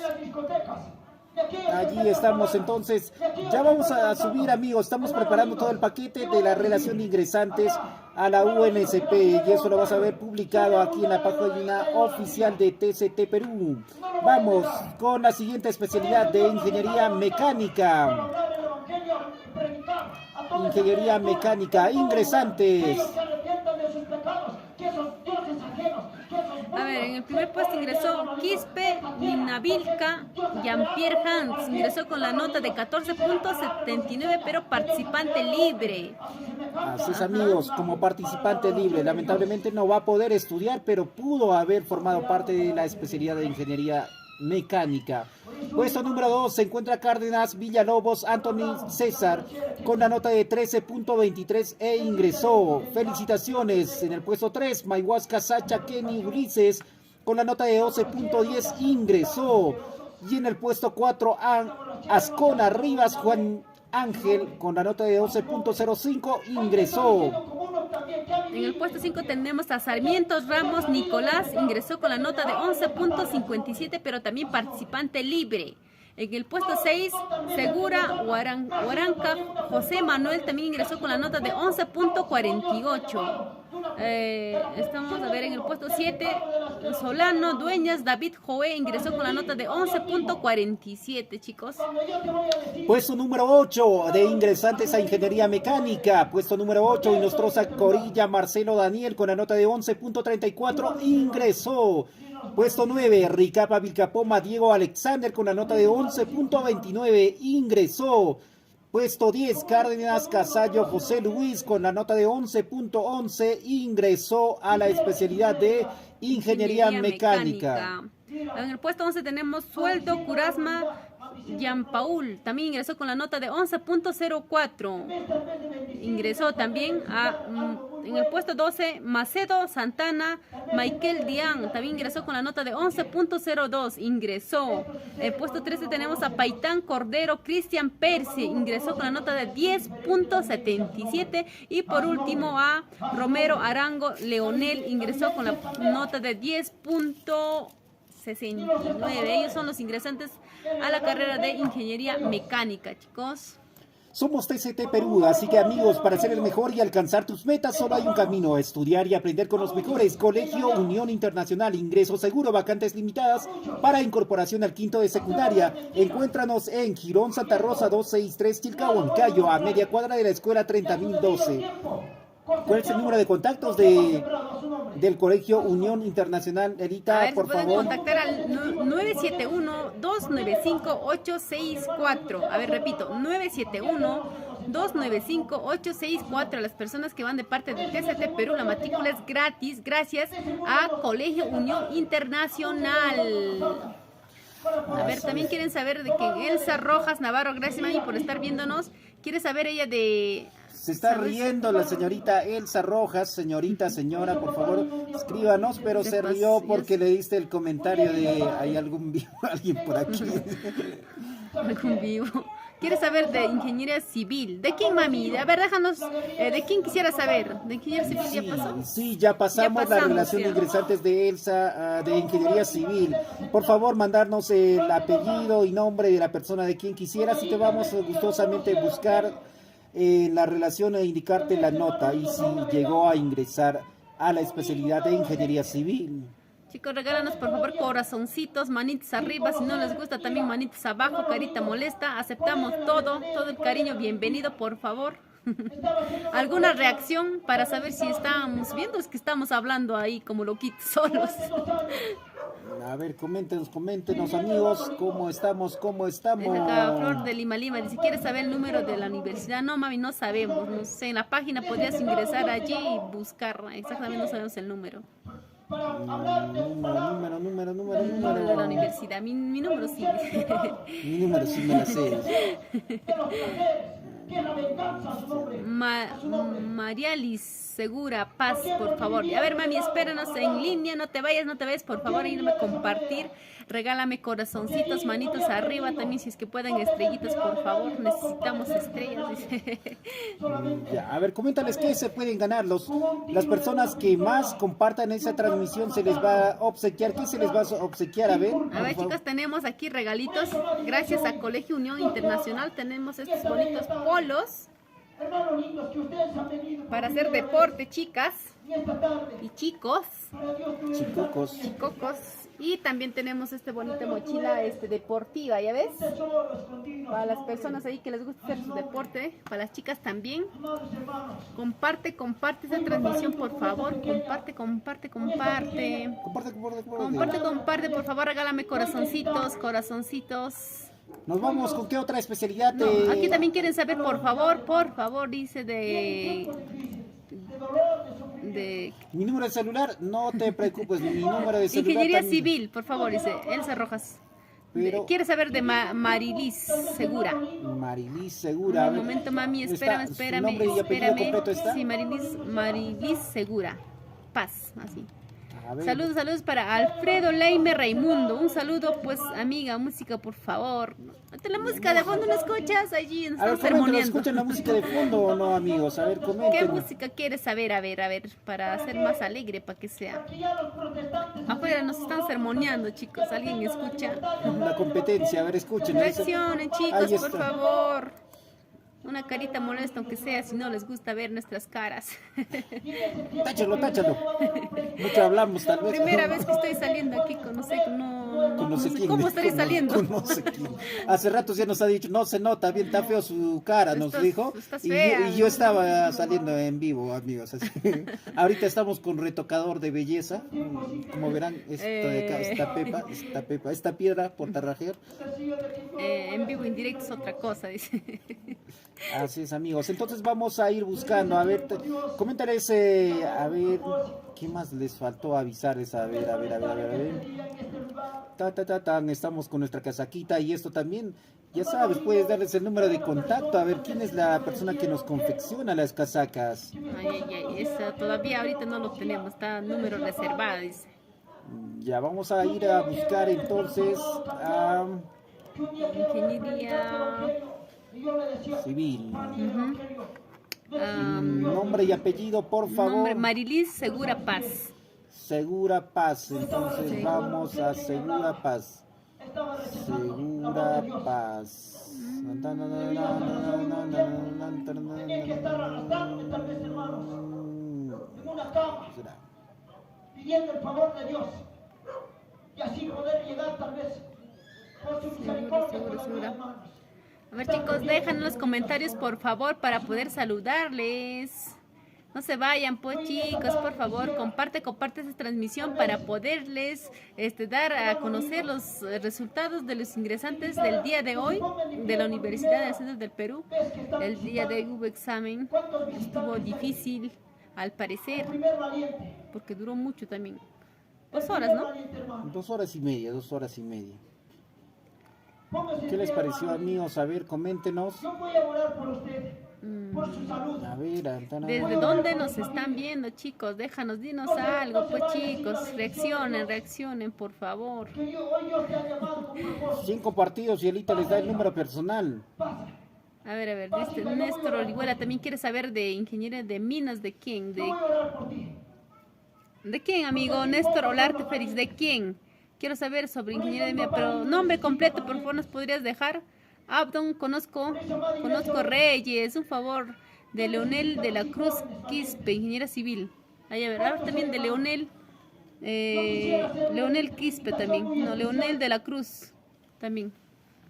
Allí estamos, entonces ya vamos a subir, amigos, estamos preparando todo el paquete de la relación de ingresantes a la UNSP y eso lo vas a ver publicado aquí en la página oficial de TCT Perú. Vamos con la siguiente especialidad de Ingeniería Mecánica. Ingeniería Mecánica, ingresantes. A ver, en el primer puesto ingresó Quispe Ninavilca Jean-Pierre Hans, ingresó con la nota de 14.79, pero participante libre. Así es, amigos, como participante libre. Lamentablemente no va a poder estudiar, pero pudo haber formado parte de la especialidad de Ingeniería Mecánica. Puesto número 2 se encuentra Cárdenas Villalobos Anthony César con la nota de 13.23 e ingresó. Felicitaciones. En el puesto 3 Mayhuasca Sacha Kenny Ulises con la nota de 12.10 ingresó. Y en el puesto 4 Ascona Rivas Juan Ángel con la nota de 12.05 ingresó. En el puesto 5 tenemos a Sarmientos Ramos Nicolás, ingresó con la nota de 11.57, pero también participante libre. En el puesto 6, Segura Huaranca José Manuel también ingresó con la nota de 11.48. Estamos a ver en el puesto 7, Solano Dueñas David Joé ingresó con la nota de 11.47, chicos. Puesto número 8 de ingresantes a Ingeniería Mecánica. Puesto número 8, Inostrosa Corilla Marcelo Daniel con la nota de 11.34 ingresó. Puesto 9, Ricapa Vilcapoma Diego Alexander con la nota de 11.29 ingresó. Puesto 10, Cárdenas Casallo José Luis con la nota de 11.11 ingresó a la especialidad de Ingeniería Mecánica. En el puesto 11 tenemos Sueldo Curasma Jean Paul, también ingresó con la nota de 11.04. Ingresó también en el puesto 12 Macedo Santana Michael Dian, también ingresó con la nota de 11.02. Ingresó. En el puesto 13 tenemos a Paitán Cordero Cristian Percy, ingresó con la nota de 10.77. Y por último a Romero Arango Leonel, ingresó con la nota de 10.69. Ellos son los ingresantes a la carrera de Ingeniería Mecánica, chicos. Somos TCT Perú, así que amigos, para ser el mejor y alcanzar tus metas solo hay un camino: estudiar y aprender con los mejores. Colegio Unión Internacional, ingreso seguro, vacantes limitadas para incorporación al quinto de secundaria. Encuéntranos en Girón Santa Rosa 263 Chilcahuancayo, a media cuadra de la escuela 30.012. ¿Cuál es el número de contactos del Colegio Unión Internacional, Erita, a ver, por pueden favor? contactar al 971-295-864. A ver, repito, 971-295-864. A las personas que van de parte de TCT Perú, la matrícula es gratis, gracias a Colegio Unión Internacional. A ver, también quieren saber de que Elsa Rojas Navarro, gracias mami por estar viéndonos. Quiere saber ella de... Se está riendo la señorita Elsa Rojas. Señorita, señora, por favor, escríbanos, pero se rió porque le diste el comentario de ¿hay algún vivo, alguien por aquí? Algún vivo. ¿Quieres saber de ingeniería civil? ¿De quién, mami? A ver, déjanos, ¿de quién quisiera saber? ¿De ingeniería civil ya pasó? Sí, ya pasamos la relación de ingresantes de Elsa de ingeniería civil. Por favor, mandarnos el apellido y nombre de la persona de quien quisieras y te vamos gustosamente a buscar la relación e indicarte la nota y si llegó a ingresar a la especialidad de ingeniería civil. Chicos, regálanos por favor corazoncitos, manitos arriba, si no les gusta también manitos abajo, carita molesta, aceptamos todo el cariño, bienvenido por favor. ¿Alguna reacción para saber si estamos viendo? Es que estamos hablando ahí como loquitos solos. A ver, coméntenos amigos, ¿cómo estamos? Acá Flor de Lima Lima dice, ¿quieres saber el número de la universidad? No, mami, no sabemos, no sé, en la página podrías ingresar allí y buscar, exactamente no sabemos el número. Número De la universidad, mi número sí. Mi número sí me la sé. Marialis Segura Paz, por favor. A ver, mami, espéranos en línea, no te vayas, por favor, ayúdame a compartir. Regálame corazoncitos, manitos arriba, también si es que pueden estrellitas, por favor, necesitamos estrellas. Ya, a ver, coméntales qué se pueden ganar. Las personas que más compartan esa transmisión se les va a obsequiar. ¿Qué se les va a obsequiar? A ver, chicos, tenemos aquí regalitos. Gracias a Colegio Unión Internacional tenemos estos bonitos polos para hacer deporte, chicas y chicos. Chicocos. Y también tenemos esta bonita mochila deportiva, ¿ya ves? Para las personas ahí que les gusta hacer su deporte, para las chicas también. Comparte esta transmisión, por favor. Comparte, por favor, regálame corazoncitos. Nos vamos con qué otra especialidad. No, aquí también quieren saber, por favor, dice de mi número de celular, no te preocupes, mi número de celular. Ingeniería también. civil, por favor, dice Elsa Rojas. ¿Quiere saber de Marilis Segura? Marilis Segura. Un momento, mami, espérame. ¿Su nombre y apellido completo está? Sí, Marilis Segura. Paz, así. A ver. Saludos para Alfredo Leime Raimundo. Un saludo, pues, amiga, música, por favor. La música de fondo, ¿no escuchas? Allí nos están sermoneando. ¿Escuchan la música de fondo o no, amigos? A ver, comenten. ¿Qué música quieres saber? A ver, para hacer más alegre, para que sea. Afuera nos están sermoneando, chicos. ¿Alguien escucha? La competencia, a ver, escuchen. Reaccionen, chicos, por favor. Una carita molesta, aunque sea, si no les gusta ver nuestras caras. Táchalo. Mucho hablamos, tal vez. Primera vez que estoy saliendo aquí con no sé quién. ¿Cómo estaré saliendo? No sé quién. Hace rato ya nos ha dicho, no se nota bien, está feo su cara, nos dijo. Y yo estaba saliendo en vivo, amigos. Así. Ahorita estamos con retocador de belleza. Como verán, esta Pepa, esta piedra por tarrajear. En vivo, en directo es otra cosa, dice. Así es, amigos. Entonces vamos a ir buscando. A ver, coméntales, a ver, ¿qué más les faltó avisarles? A ver, a ver, a ver, a ver, a ver. Tan, estamos con nuestra casaquita y esto también. Ya sabes, puedes darles el número de contacto. A ver, ¿quién es la persona que nos confecciona las casacas? Ay, ay, ay, esa todavía ahorita no lo tenemos, está número reservado, dice. Ya vamos a ir a buscar entonces a Ingeniería civil. ujú. Nombre y apellido, por favor. Nombre Marilis Segura Paz. Segura Paz. Entonces Sí. vamos a Segura Paz. Segura Paz. Tenía que estar arrastrando tal vez, hermanos, en una cama, pidiendo el favor de Dios y así poder llegar tal vez por su misericordia con la vida, hermanos. A ver, chicos, déjanos los comentarios por favor para poder saludarles. No se vayan, pues chicos, por favor, comparte esta transmisión para poderles dar a conocer los resultados de los ingresantes del día de hoy de la Universidad de Ciencias del Perú. El día de hoy hubo examen, estuvo difícil al parecer, Primer valiente, porque duró mucho también. 2 horas, ¿no? valiente, hermano. 2 horas y media, 2 horas y media. Póngase ¿Qué les en pie, pareció, hermanos. amigos? A ver, coméntenos. Yo voy a orar por usted, por su salud. A ver, ¿Desde dónde nos están viendo, chicos? Déjanos, dinos algo, pues chicos, reaccionen, por favor. Que hoy Dios te ha llamado con propósito. 5 partidos y Elita les da el número personal. Pasa. A ver, dice Néstor Orihuela también quiere saber de ingeniería de minas, ¿de quién? Yo voy a orar por ti. ¿De quién, amigo? Néstor Olarte Félix, ¿de quién? Quiero saber sobre ingeniería de minas, pero nombre completo, por favor, ¿nos podrías dejar? Abdon, conozco Reyes, un favor, de Leonel de la Cruz Quispe, ingeniera civil. Ahí, a ver, ahora también de Leonel Quispe también, no, Leonel de la Cruz, también,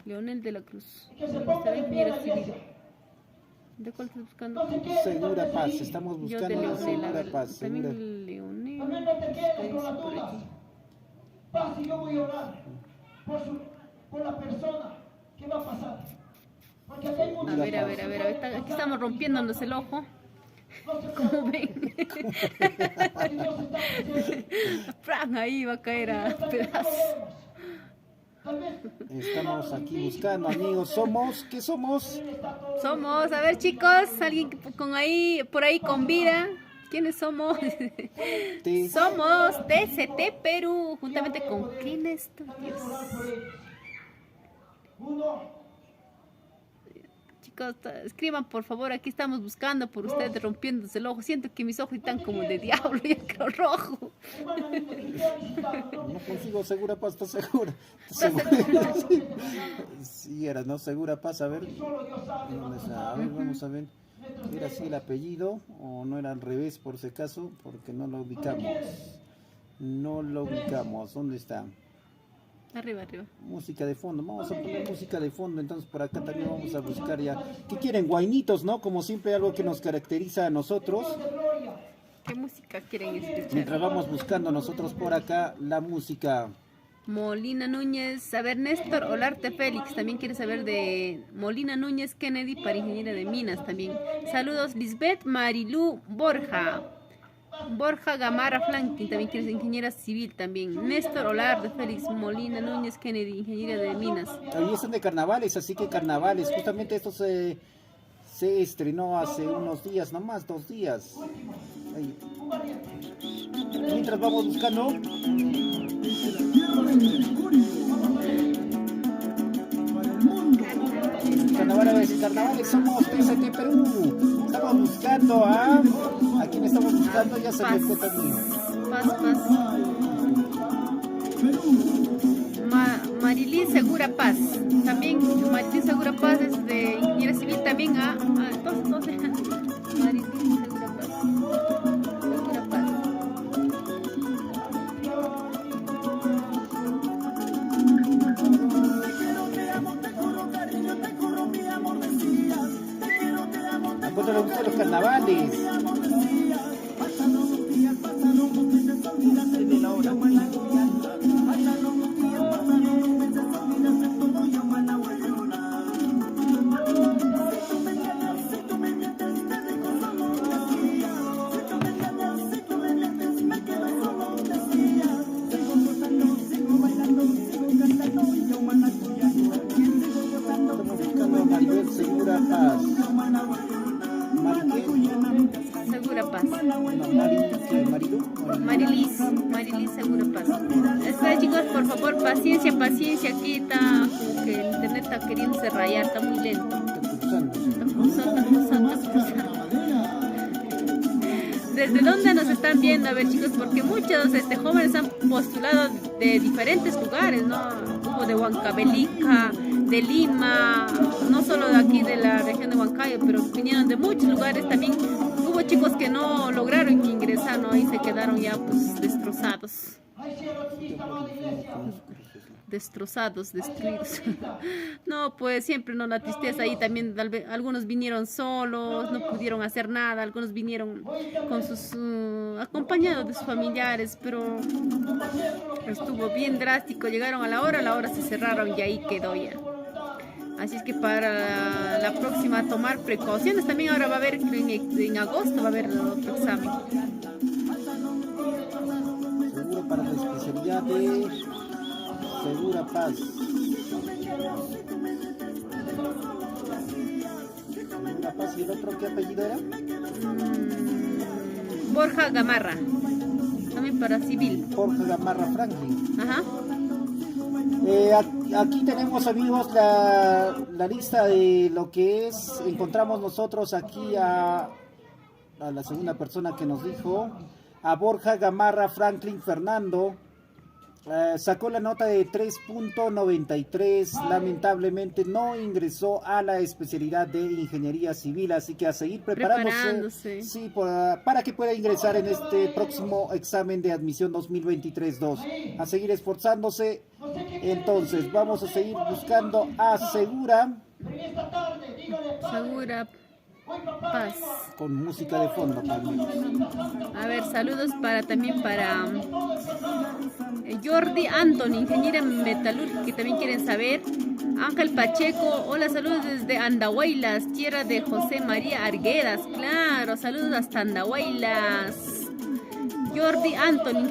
Leonel de la Cruz, ingeniera civil. ¿De cuál estás buscando? Segura Paz, estamos Yo buscando de a Leonel, a Segura ver, Paz. Segura. también Leonel. También no te quedes con Dice las por dudas. aquí. Paz, y yo voy a orar por la persona que va a pasar. Porque aquí hay muchas A ver, aquí estamos rompiéndonos el ojo. Como ven. Fran, ahí va a caer a pedazos. Estamos aquí buscando, amigos. ¿Qué somos? Somos, a ver chicos, alguien por ahí con vida. ¿Quiénes somos? Somos TCT Perú, juntamente con quién estoy, Dios. Chicos, escriban por favor, aquí estamos buscando por ustedes, rompiéndose el ojo. Siento que mis ojos están como de diablo, ya creo rojo. No consigo Segura Paz, ¿estás segura? Sí, era, ¿no? Segura Paz, a ver. ¿Dónde está? A ver, vamos a ver. ¿Era así el apellido o no era al revés por si acaso? Porque no lo ubicamos. No lo ubicamos. ¿Dónde está? Arriba. Música de fondo. Vamos a poner música de fondo. Entonces por acá también vamos a buscar ya. ¿Qué quieren? Guainitos, ¿no? Como siempre, algo que nos caracteriza a nosotros. ¿Qué música quieren escuchar? Mientras vamos buscando nosotros por acá la música. Molina Núñez, a ver, Néstor Olarte Félix, también quiere saber de Molina Núñez Kennedy para ingeniera de minas también. Saludos, Lisbeth Marilú Borja Gamarra Franklin, también quiere ser ingeniera civil también. Néstor Olarte Félix, Molina Núñez Kennedy, ingeniera de minas. Hoy están de carnavales, así que carnavales, justamente esto se estrenó hace unos días, nomás 2 días. Ahí. Mientras vamos buscando. Carnavales somos TCT Perú. Estamos buscando a quién estamos buscando, ya se me fue también. Paz. Marilí Segura Paz, también Marilí Segura Paz es de ingeniera civil también entonces Marilí Segura Paz. ¿A cuánto le gustan los carnavales? Segura Paz. Marilis. Marilis Segura Paz. Está, chicos, por favor, paciencia. Aquí está como que el internet está queriéndose rayar, está muy lento. Está cruzando. ¿Desde dónde nos están viendo? A ver, chicos, porque muchos jóvenes han postulado de diferentes lugares, ¿no? Hubo de Huancavelica, de Lima, no solo de aquí de la región de Huancayo, pero vinieron de muchos lugares. También hubo chicos que no lograron ingresar, ¿no? Y se quedaron ya pues destrozados. Destrozados, destruidos. No, pues siempre no, la tristeza ahí también. Algunos vinieron solos, no pudieron hacer nada. Algunos vinieron con sus acompañados de sus familiares, pero estuvo bien drástico. Llegaron a la hora se cerraron y ahí quedó ya. Así es que para la próxima tomar precauciones. También ahora va a haber, en agosto va a haber otro examen. Seguro para la especialidad de Segura Paz. Segura Paz, ¿y el otro qué apellido era? Borja Gamarra. También para civil. Borja Gamarra Franklin. Ajá. Aquí tenemos, amigos, la lista de lo que es. Encontramos nosotros aquí a la segunda persona que nos dijo, a Borja Gamarra Franklin Fernando. Sacó la nota de 3.93, lamentablemente no ingresó a la especialidad de ingeniería civil, así que a seguir preparándose, sí, para que pueda ingresar en este próximo examen de admisión 2023-2, a seguir esforzándose. Entonces vamos a seguir buscando a Segura Paz, con música de fondo también. A ver, saludos también para Jordi Anthony, ingeniera metalúrgica, que también quieren saber. Ángel Pacheco, hola, saludos desde Andahuaylas, tierra de José María Arguedas. Claro, saludos hasta Andahuaylas. Jordi Anthony,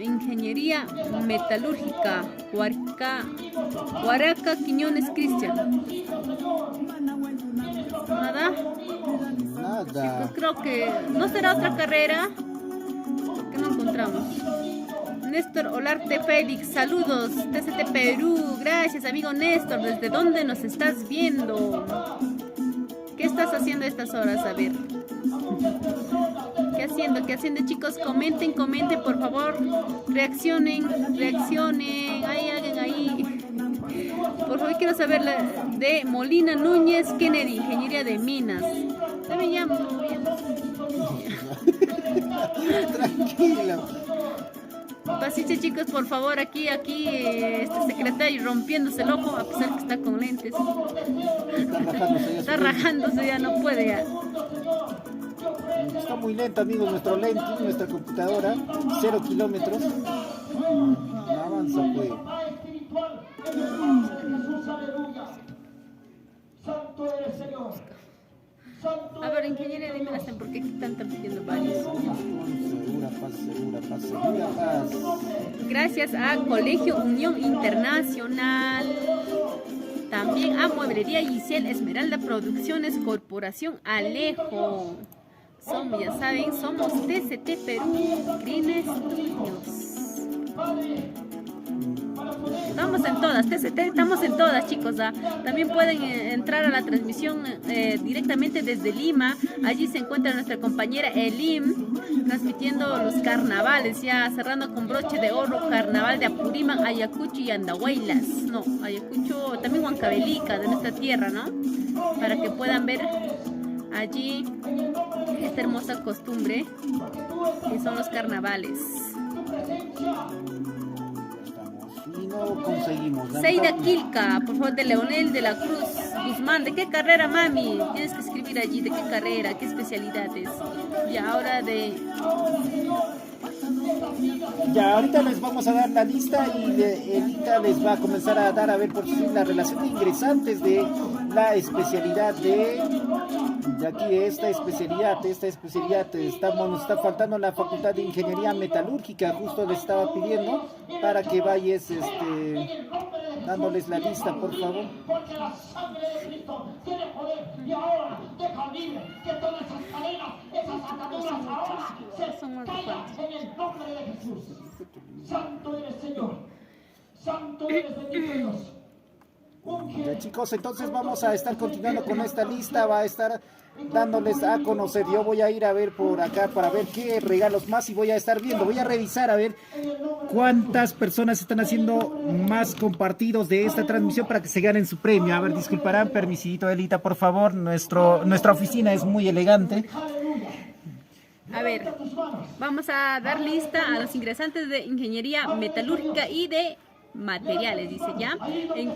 ingeniería metalúrgica, Huaraca Quiñones Cristian. Nada. Chicos, creo que no será otra carrera que no encontramos. Néstor Olarte Félix, saludos, TCT Perú. Gracias, amigo Néstor. ¿Desde dónde nos estás viendo? ¿Qué estás haciendo a estas horas? A ver. ¿Qué haciendo, chicos? Comenten, por favor. Reaccionen. Hay alguien ahí. Por favor, quiero saber de Molina Núñez Kennedy, ingeniería de minas. Ya me llamo. Tranquilo. Paciencia, chicos, por favor. Aquí este secretario rompiéndose el ojo, a pesar que está con lentes. Está rajándose, ya no puede ya. Está muy lento, amigos, nuestro lente, nuestra computadora, 0 kilómetros. No avanza, pues. A ver, ingeniería de minas, ¿por qué están pidiendo varios? Segura Paz. Gracias a Colegio Unión Internacional. También a Mueblería Giselle Esmeralda Producciones, Corporación Alejo. Ya saben, somos TCT Perú Green Studios. Estamos en todas, TCT, estamos en todas, chicos. También pueden entrar a la transmisión directamente desde Lima. Allí se encuentra nuestra compañera Elim transmitiendo los carnavales, ya cerrando con broche de oro, carnaval de Apurímac, Ayacucho y Andahuaylas. No, Ayacucho, también Huancavelica, de nuestra tierra, ¿no? Para que puedan ver allí esta hermosa costumbre que son los carnavales. Y no conseguimos. Seida Quilca, por favor, de Leonel de la Cruz Guzmán. ¿De qué carrera, mami? Tienes que escribir allí, ¿de qué carrera? ¿Qué especialidades? Y ahora Ya, ahorita les vamos a dar la lista y Elita les va a comenzar a dar, a ver por si la relación de ingresantes de la especialidad de aquí, esta especialidad, nos está faltando la Facultad de Ingeniería Metalúrgica, justo le estaba pidiendo para que vayas dándoles la lista, por favor. Porque la sangre de Cristo tiene poder. Y ahora deja libre que todas esas cadenas, esas ataduras ahora se caigan en el nombre de Jesús. Santo eres, Señor. Santo eres, bendito Dios. Ya, chicos, entonces vamos a estar continuando con esta lista, va a estar dándoles a conocer. Yo voy a ir a ver por acá para ver qué regalos más y voy a estar viendo, voy a revisar a ver cuántas personas están haciendo más compartidos de esta transmisión para que se ganen su premio. A ver, disculparán, permisito, Elita, por favor, nuestra oficina es muy elegante. A ver, vamos a dar lista a los ingresantes de Ingeniería Metalúrgica y de Materiales, dice ya.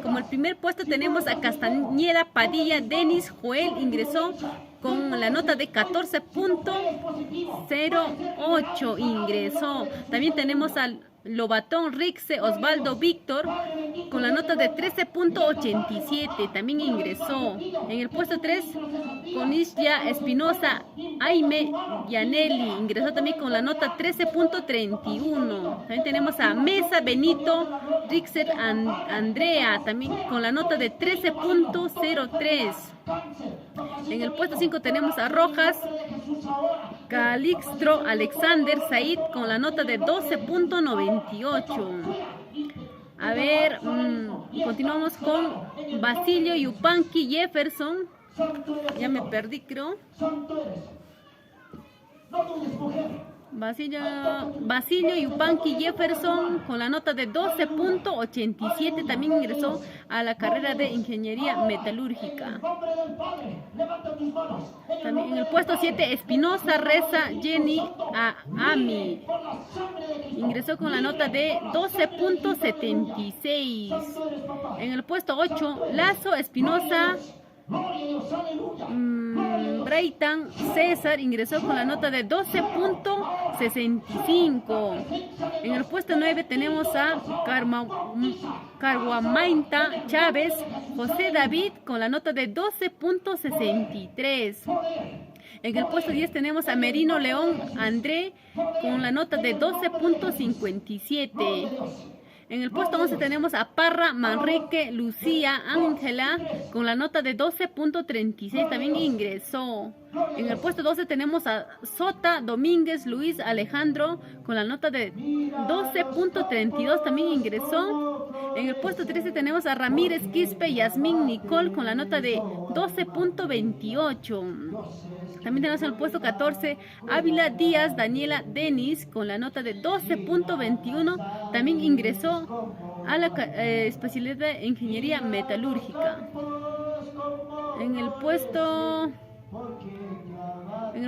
Como el primer puesto tenemos a Castañeda Padilla Denis Joel, ingresó con la nota de 14.08, ingresó. También tenemos al Lobatón Rixe Osvaldo Víctor con la nota de 13.87, también ingresó. En el puesto 3, Conislia Espinosa Aime Yaneli, ingresó también con la nota 13.31. También tenemos a Mesa Benito Rixer Andrea, también con la nota de 13.03. En el puesto 5 tenemos a Rojas Calixtro Alexander Said con la nota de 12.98. A ver, continuamos con Basilio Yupanqui Jefferson. Ya me perdí, creo. Basilio Yupanqui Jefferson con la nota de 12.87 también ingresó a la carrera de Ingeniería Metalúrgica. También en el puesto 7, Espinosa Reza Jenny Ami, ingresó con la nota de 12.76. En el puesto 8, Lazo Espinosa Breitan César, ingresó con la nota de 12.65. En el puesto 9 tenemos a Carguamainta Chávez José David con la nota de 12.63. En el puesto 10 tenemos a Merino León André con la nota de 12.57. En el puesto 11 tenemos a Parra Manrique Lucía Ángela con la nota de 12.36, también ingresó. En el puesto 12 tenemos a Sota Domínguez Luis Alejandro con la nota de 12.32, también ingresó. En el puesto 13 tenemos a Ramírez Quispe Yasmín Nicole con la nota de 12.28. También tenemos en el puesto 14 Ávila Díaz Daniela Denis con la nota de 12.21, también ingresó a la especialidad de Ingeniería Metalúrgica. En el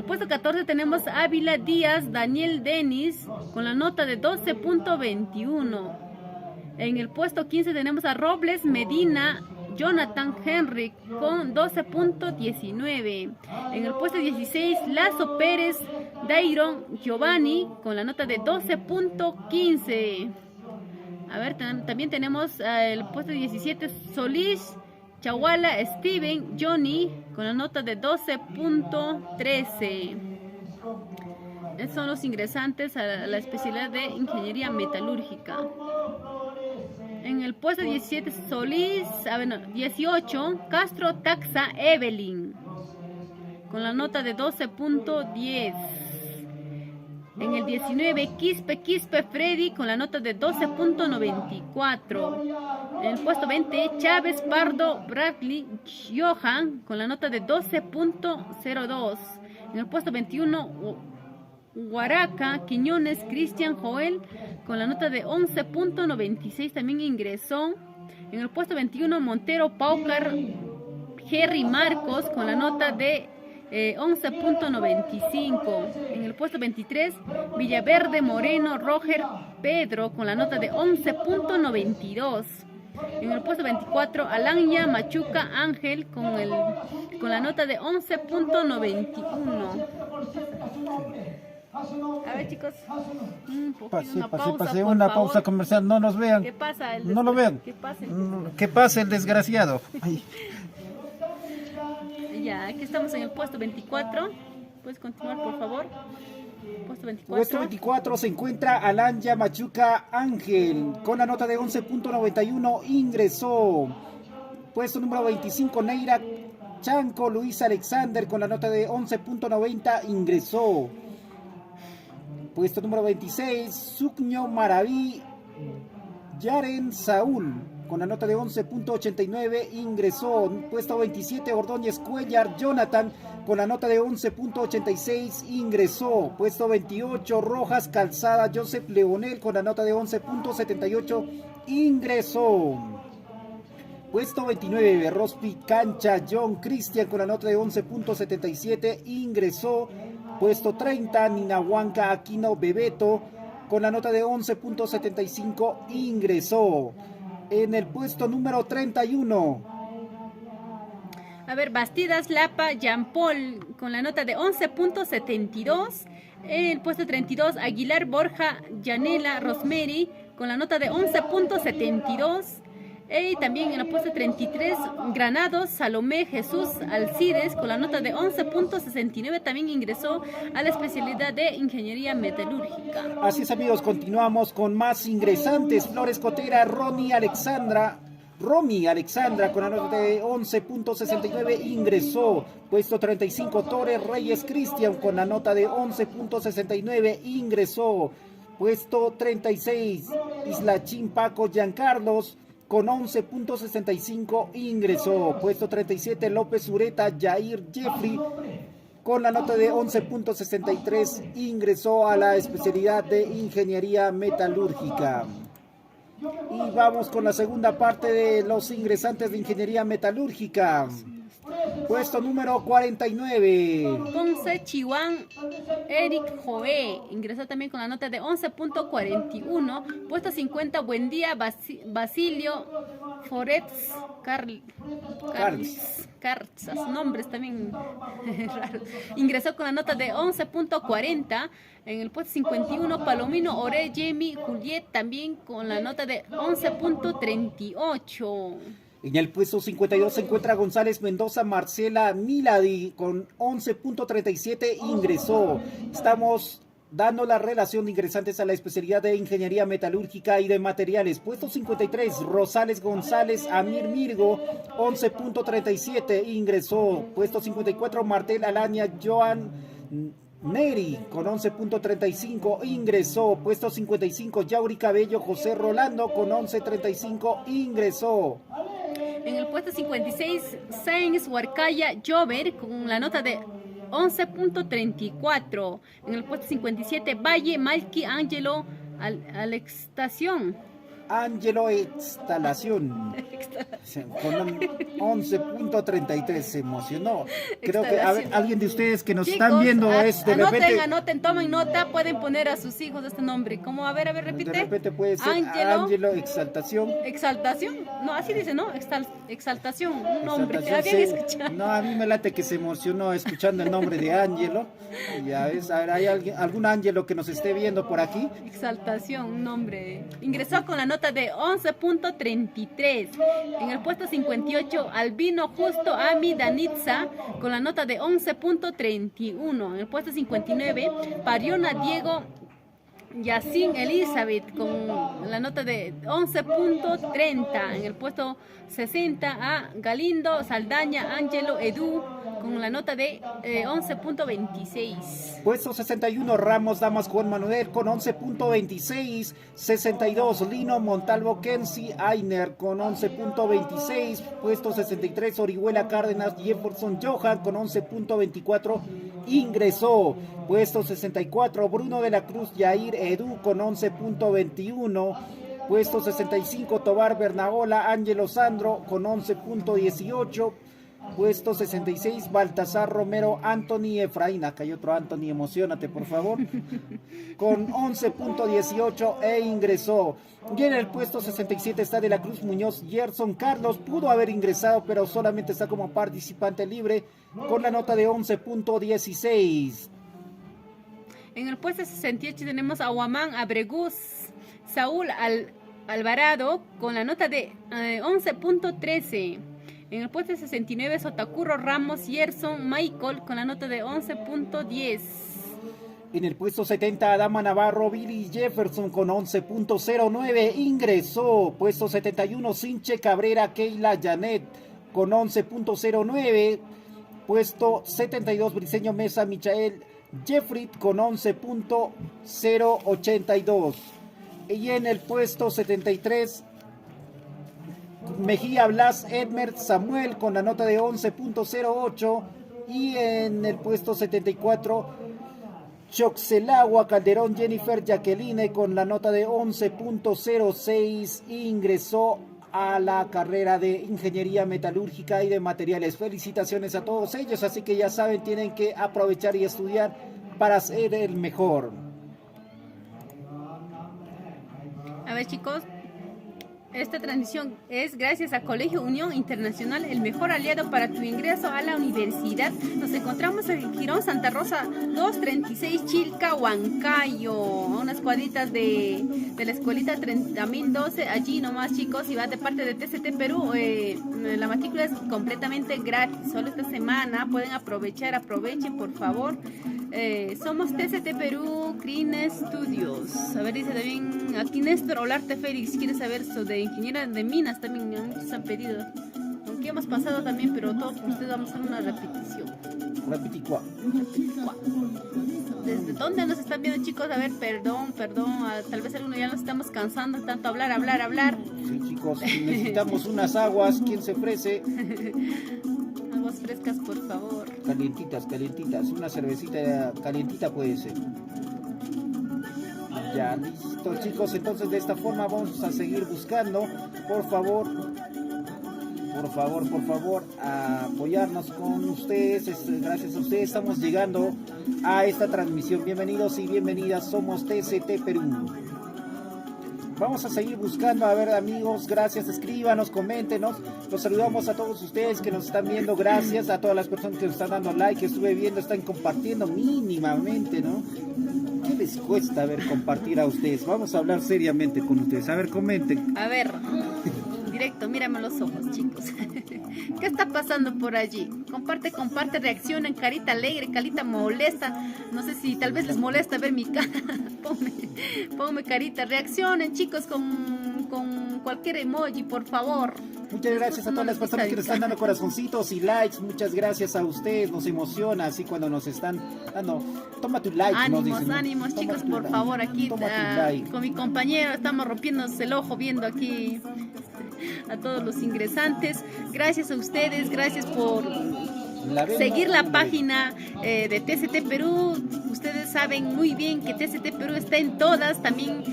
puesto 14 tenemos a Ávila Díaz Daniel Denis con la nota de 12.21. En el puesto 15 tenemos a Robles Medina Jonathan Henry con 12.19. En el puesto 16, Lazo Pérez Dairon Giovanni con la nota de 12.15. A ver, también tenemos el puesto 17, Solís Chahuala Steven Johnny con la nota de 12.13. Estos son los ingresantes a la especialidad de Ingeniería Metalúrgica. En el puesto 17, Solís, 18, Castro Taxa Evelyn, con la nota de 12.10. En el 19, Quispe Freddy, con la nota de 12.94. En el puesto 20, Chávez Pardo Bradley Johan, con la nota de 12.02. En el puesto 21, Huaraca Quiñones Cristian Joel con la nota de 11.96, también ingresó. En el puesto 21, Montero Paucar Jerry Marcos con la nota de 11.95. En el puesto 23, Villaverde Moreno Roger Pedro con la nota de 11.92. En el puesto 24, Alanya Machuca Ángel con la nota de 11.91. A ver, chicos, Pase una pausa comercial, no nos vean. ¿Qué pasa? No lo vean. ¿Qué pasa el desgraciado? Ay. Ya, aquí estamos en el puesto 24. ¿Puedes continuar, por favor? Puesto 24 se encuentra Alanya Machuca Ángel con la nota de 11.91, ingresó. Puesto número 25, Neira Chanco Luis Alexander con la nota de 11.90, ingresó. Puesto número 26, Sucño Maraví Yaren Saúl con la nota de 11.89, ingresó. Puesto 27, Ordóñez Cuellar Jonathan con la nota de 11.86, ingresó. Puesto 28, Rojas Calzada Joseph Leonel con la nota de 11.78, ingresó. Puesto 29, Berrospi Cancha John Cristian con la nota de 11.77, ingresó. Puesto 30, Ninahuanca Aquino Bebeto con la nota de 11.75, ingresó. En el puesto número 31. A ver, Bastidas Lapa Jean Paul con la nota de 11.72. En el puesto 32, Aguilar Borja Yanela Rosemary con la nota de 11.72. Y también en el puesto 33, Granados Salomé Jesús Alcides con la nota de 11.69, también ingresó a la especialidad de Ingeniería Metalúrgica. Así es, amigos, continuamos con más ingresantes. Flores Cotera Romy Alexandra con la nota de 11.69, ingresó. Puesto 35, Torres Reyes Cristian con la nota de 11.69, ingresó. Puesto 36, Islachín Paco Giancarlos con 11.65, ingresó. Puesto 37, López Ureta Jair Jeffrey con la nota de 11.63, ingresó a la especialidad de Ingeniería Metalúrgica. Y vamos con la segunda parte de los ingresantes de Ingeniería Metalúrgica. Puesto número 49. Ponce Chihuán Eric Joé ingresó también con la nota de 11.41. Puesto 50, Buendía Basilio Foretz Carzas, nombres también raros. Ingresó con la nota de 11.40. En el puesto 51, Palomino Ore Jamie Juliet también con la nota de 11.38. En el puesto 52 se encuentra González Mendoza Marcela Milady con 11.37, ingresó. Estamos dando la relación de ingresantes a la especialidad de Ingeniería Metalúrgica y de Materiales. Puesto 53, Rosales González Amir Mirgo, 11.37, ingresó. Puesto 54, Martel Alaña Joan Neri con 11.35, ingresó. Puesto 55, Yauri Cabello José Rolando con 11.35, ingresó. En el puesto 56, Sainz Huarcaya Jover con la nota de 11.34. En el puesto 57, Valle Malki Angelo Alextación. Angelo Extalación con 11.33, se emocionó. Creo que alguien de ustedes que nos están viendo es de repente. Anoten, tomen nota, pueden poner a sus hijos este nombre. ¿Cómo? A ver, repite. De repente puede ser Angelo Exaltación. Exaltación, no, así dice, ¿no? Exaltación, un nombre. No, a mí me late que se emocionó escuchando el nombre de Angelo. Ya ves, a ver, ¿hay algún Angelo que nos esté viendo por aquí? Exaltación, un nombre. Ingresó con la nota de 11.33. En el puesto 58, Albino Justo Ami Danitza con la nota de 11.31. En el puesto 59, Pariona Diego Yacine Elizabeth con la nota de 11.30. En el puesto 60, a Galindo Saldaña Angelo Edu con la nota de 11.26. Puesto 61, Ramos Damas Juan Manuel con 11.26. 62, Lino Montalvo Kenzie Ainer con 11.26. Puesto 63, Orihuela Cárdenas Jefferson Johan con 11.24, ingresó. Puesto 64, Bruno de la Cruz Yair Edu con 11.21. Puesto 65, Tobar Bernaola Ángelo Sandro con 11.18. Puesto 66, Baltasar Romero Anthony Efraín. Acá hay otro Anthony, emocionate por favor. Con 11.18 e ingresó. Y en el puesto 67 está de la Cruz Muñoz Gerson Carlos. Pudo haber ingresado, pero solamente está como participante libre con la nota de 11.16. En el puesto 68 tenemos a Huamán Abregus Saúl Alvarado con la nota de 11.13. En el puesto 69, Sotacurro Ramos Yerson Michael con la nota de 11.10. En el puesto 70, Adama Navarro, Billy Jefferson con 11.09 ingresó. Puesto 71, Sinche Cabrera, Keila Janet con 11.09. Puesto 72, Briseño Mesa, Michael Jeffrey con 11.082. Y en el puesto 73, Mejía Blas Edmer Samuel con la nota de 11.08. Y en el puesto 74, Choxelagua Calderón Jennifer Jacqueline con la nota de 11.06 ingresó a la carrera de Ingeniería Metalúrgica y de Materiales. Felicitaciones a todos ellos, así que ya saben, tienen que aprovechar y estudiar para ser el mejor. A ver, chicos, esta transmisión es gracias a Colegio Unión Internacional, el mejor aliado para tu ingreso a la universidad. Nos encontramos en Girón Santa Rosa 236 Chilca, Huancayo, a unas cuadritas de la escuelita 30.012, allí nomás, chicos, y va de parte de TCT Perú. La matrícula es completamente gratis, solo esta semana pueden aprovechar, aprovechen por favor. Somos TCT Perú Green Studios. A ver, dice también aquí Néstor Olarte Félix, quiere saber sobre ingeniera de minas, también muchos han pedido, aunque hemos pasado también, pero todos ustedes vamos a hacer una repetición. Repiticua. ¿Desde dónde nos están viendo, chicos? A ver, perdón, tal vez algunos ya nos estamos cansando tanto hablar. Sí, chicos, necesitamos unas aguas. ¿Quién se ofrece? Aguas frescas, por favor. Calientitas. Una cervecita calientita puede ser. Ya, listo, chicos. Entonces, de esta forma vamos a seguir buscando. Por favor, a apoyarnos con ustedes. Gracias a ustedes estamos llegando a esta transmisión. Bienvenidos y bienvenidas. Somos TCT Perú. Vamos a seguir buscando, a ver, amigos, gracias, escríbanos, coméntenos. Los saludamos a todos ustedes que nos están viendo, gracias a todas las personas que nos están dando like, que estuve viendo, están compartiendo mínimamente, ¿no? ¿Qué les cuesta, a ver, compartir a ustedes? Vamos a hablar seriamente con ustedes, a ver, comenten. A ver, directo, mírame los ojos, chicos. ¿Qué está pasando por allí? Comparte, reaccionen, carita alegre, carita molesta. No sé si tal vez les molesta ver mi cara. Ponme carita, reaccionen, chicos, con cualquier emoji, por favor. Muchas gracias a todas las personas que nos están dando corazoncitos y likes. Muchas gracias a ustedes, nos emociona así cuando nos están dando. Toma tu like. Ánimos, chicos, por favor, aquí con mi compañero estamos rompiéndonos el ojo viendo aquí a todos los ingresantes. Gracias a ustedes, gracias por seguir la página de TCT Perú. Ustedes saben muy bien que TCT Perú está en todas. También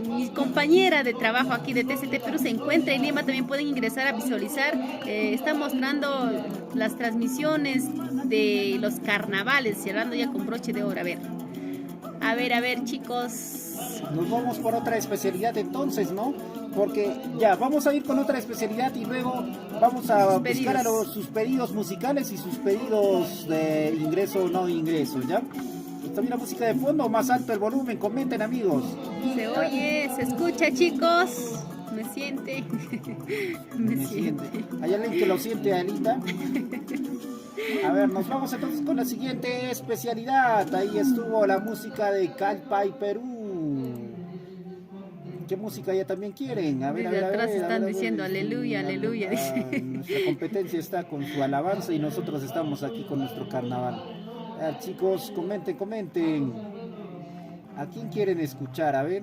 mi compañera de trabajo aquí de TCT Perú se encuentra en Lima. También pueden ingresar a visualizar. Está mostrando las transmisiones de los carnavales, cerrando ya con broche de oro. A ver, chicos. Nos vamos por otra especialidad entonces, ¿no? Porque ya, vamos a ir con otra especialidad y luego vamos a buscar sus pedidos musicales y sus pedidos de ingreso o no ingreso, ¿ya? También la música de fondo, más alto el volumen, comenten, amigos. Se oye, se escucha, chicos. Me siente. Me siente. ¿Hay alguien que lo siente, Alita? A ver, nos vamos entonces con la siguiente especialidad. Ahí estuvo la música de Calpay Perú. ¿Qué música ya también quieren? A ver, desde atrás están diciendo aleluya, aleluya. Nuestra competencia está con su alabanza y nosotros estamos aquí con nuestro carnaval. Chicos, comenten. ¿A quién quieren escuchar? A ver.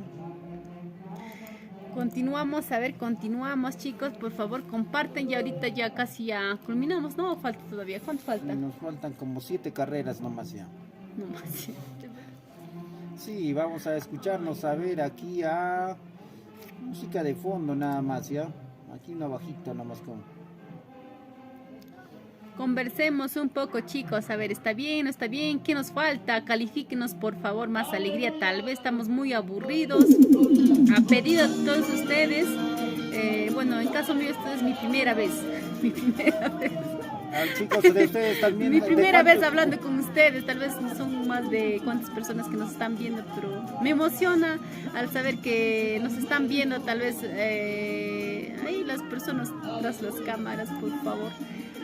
Continuamos, chicos, por favor comparten. Ya ahorita ya casi ya culminamos, ¿no? ¿O falta todavía? ¿Cuánto falta? Nos faltan como 7 carreras nomás ya. Sí, vamos a escucharnos, a ver, aquí a música de fondo nada más, ¿ya? Aquí una bajita nomás como. Conversemos un poco, chicos, a ver, ¿está bien, no está bien? ¿Qué nos falta? Califíquenos, por favor, más alegría. Tal vez estamos muy aburridos. A pedido de todos ustedes. Bueno, en caso mío, esta es mi primera vez. Chicos, de ustedes también. Mi primera vez hablando con ustedes. Tal vez no son más de cuántas personas que nos están viendo, pero me emociona al saber que nos están viendo. Tal vez ahí las personas tras las cámaras, por favor.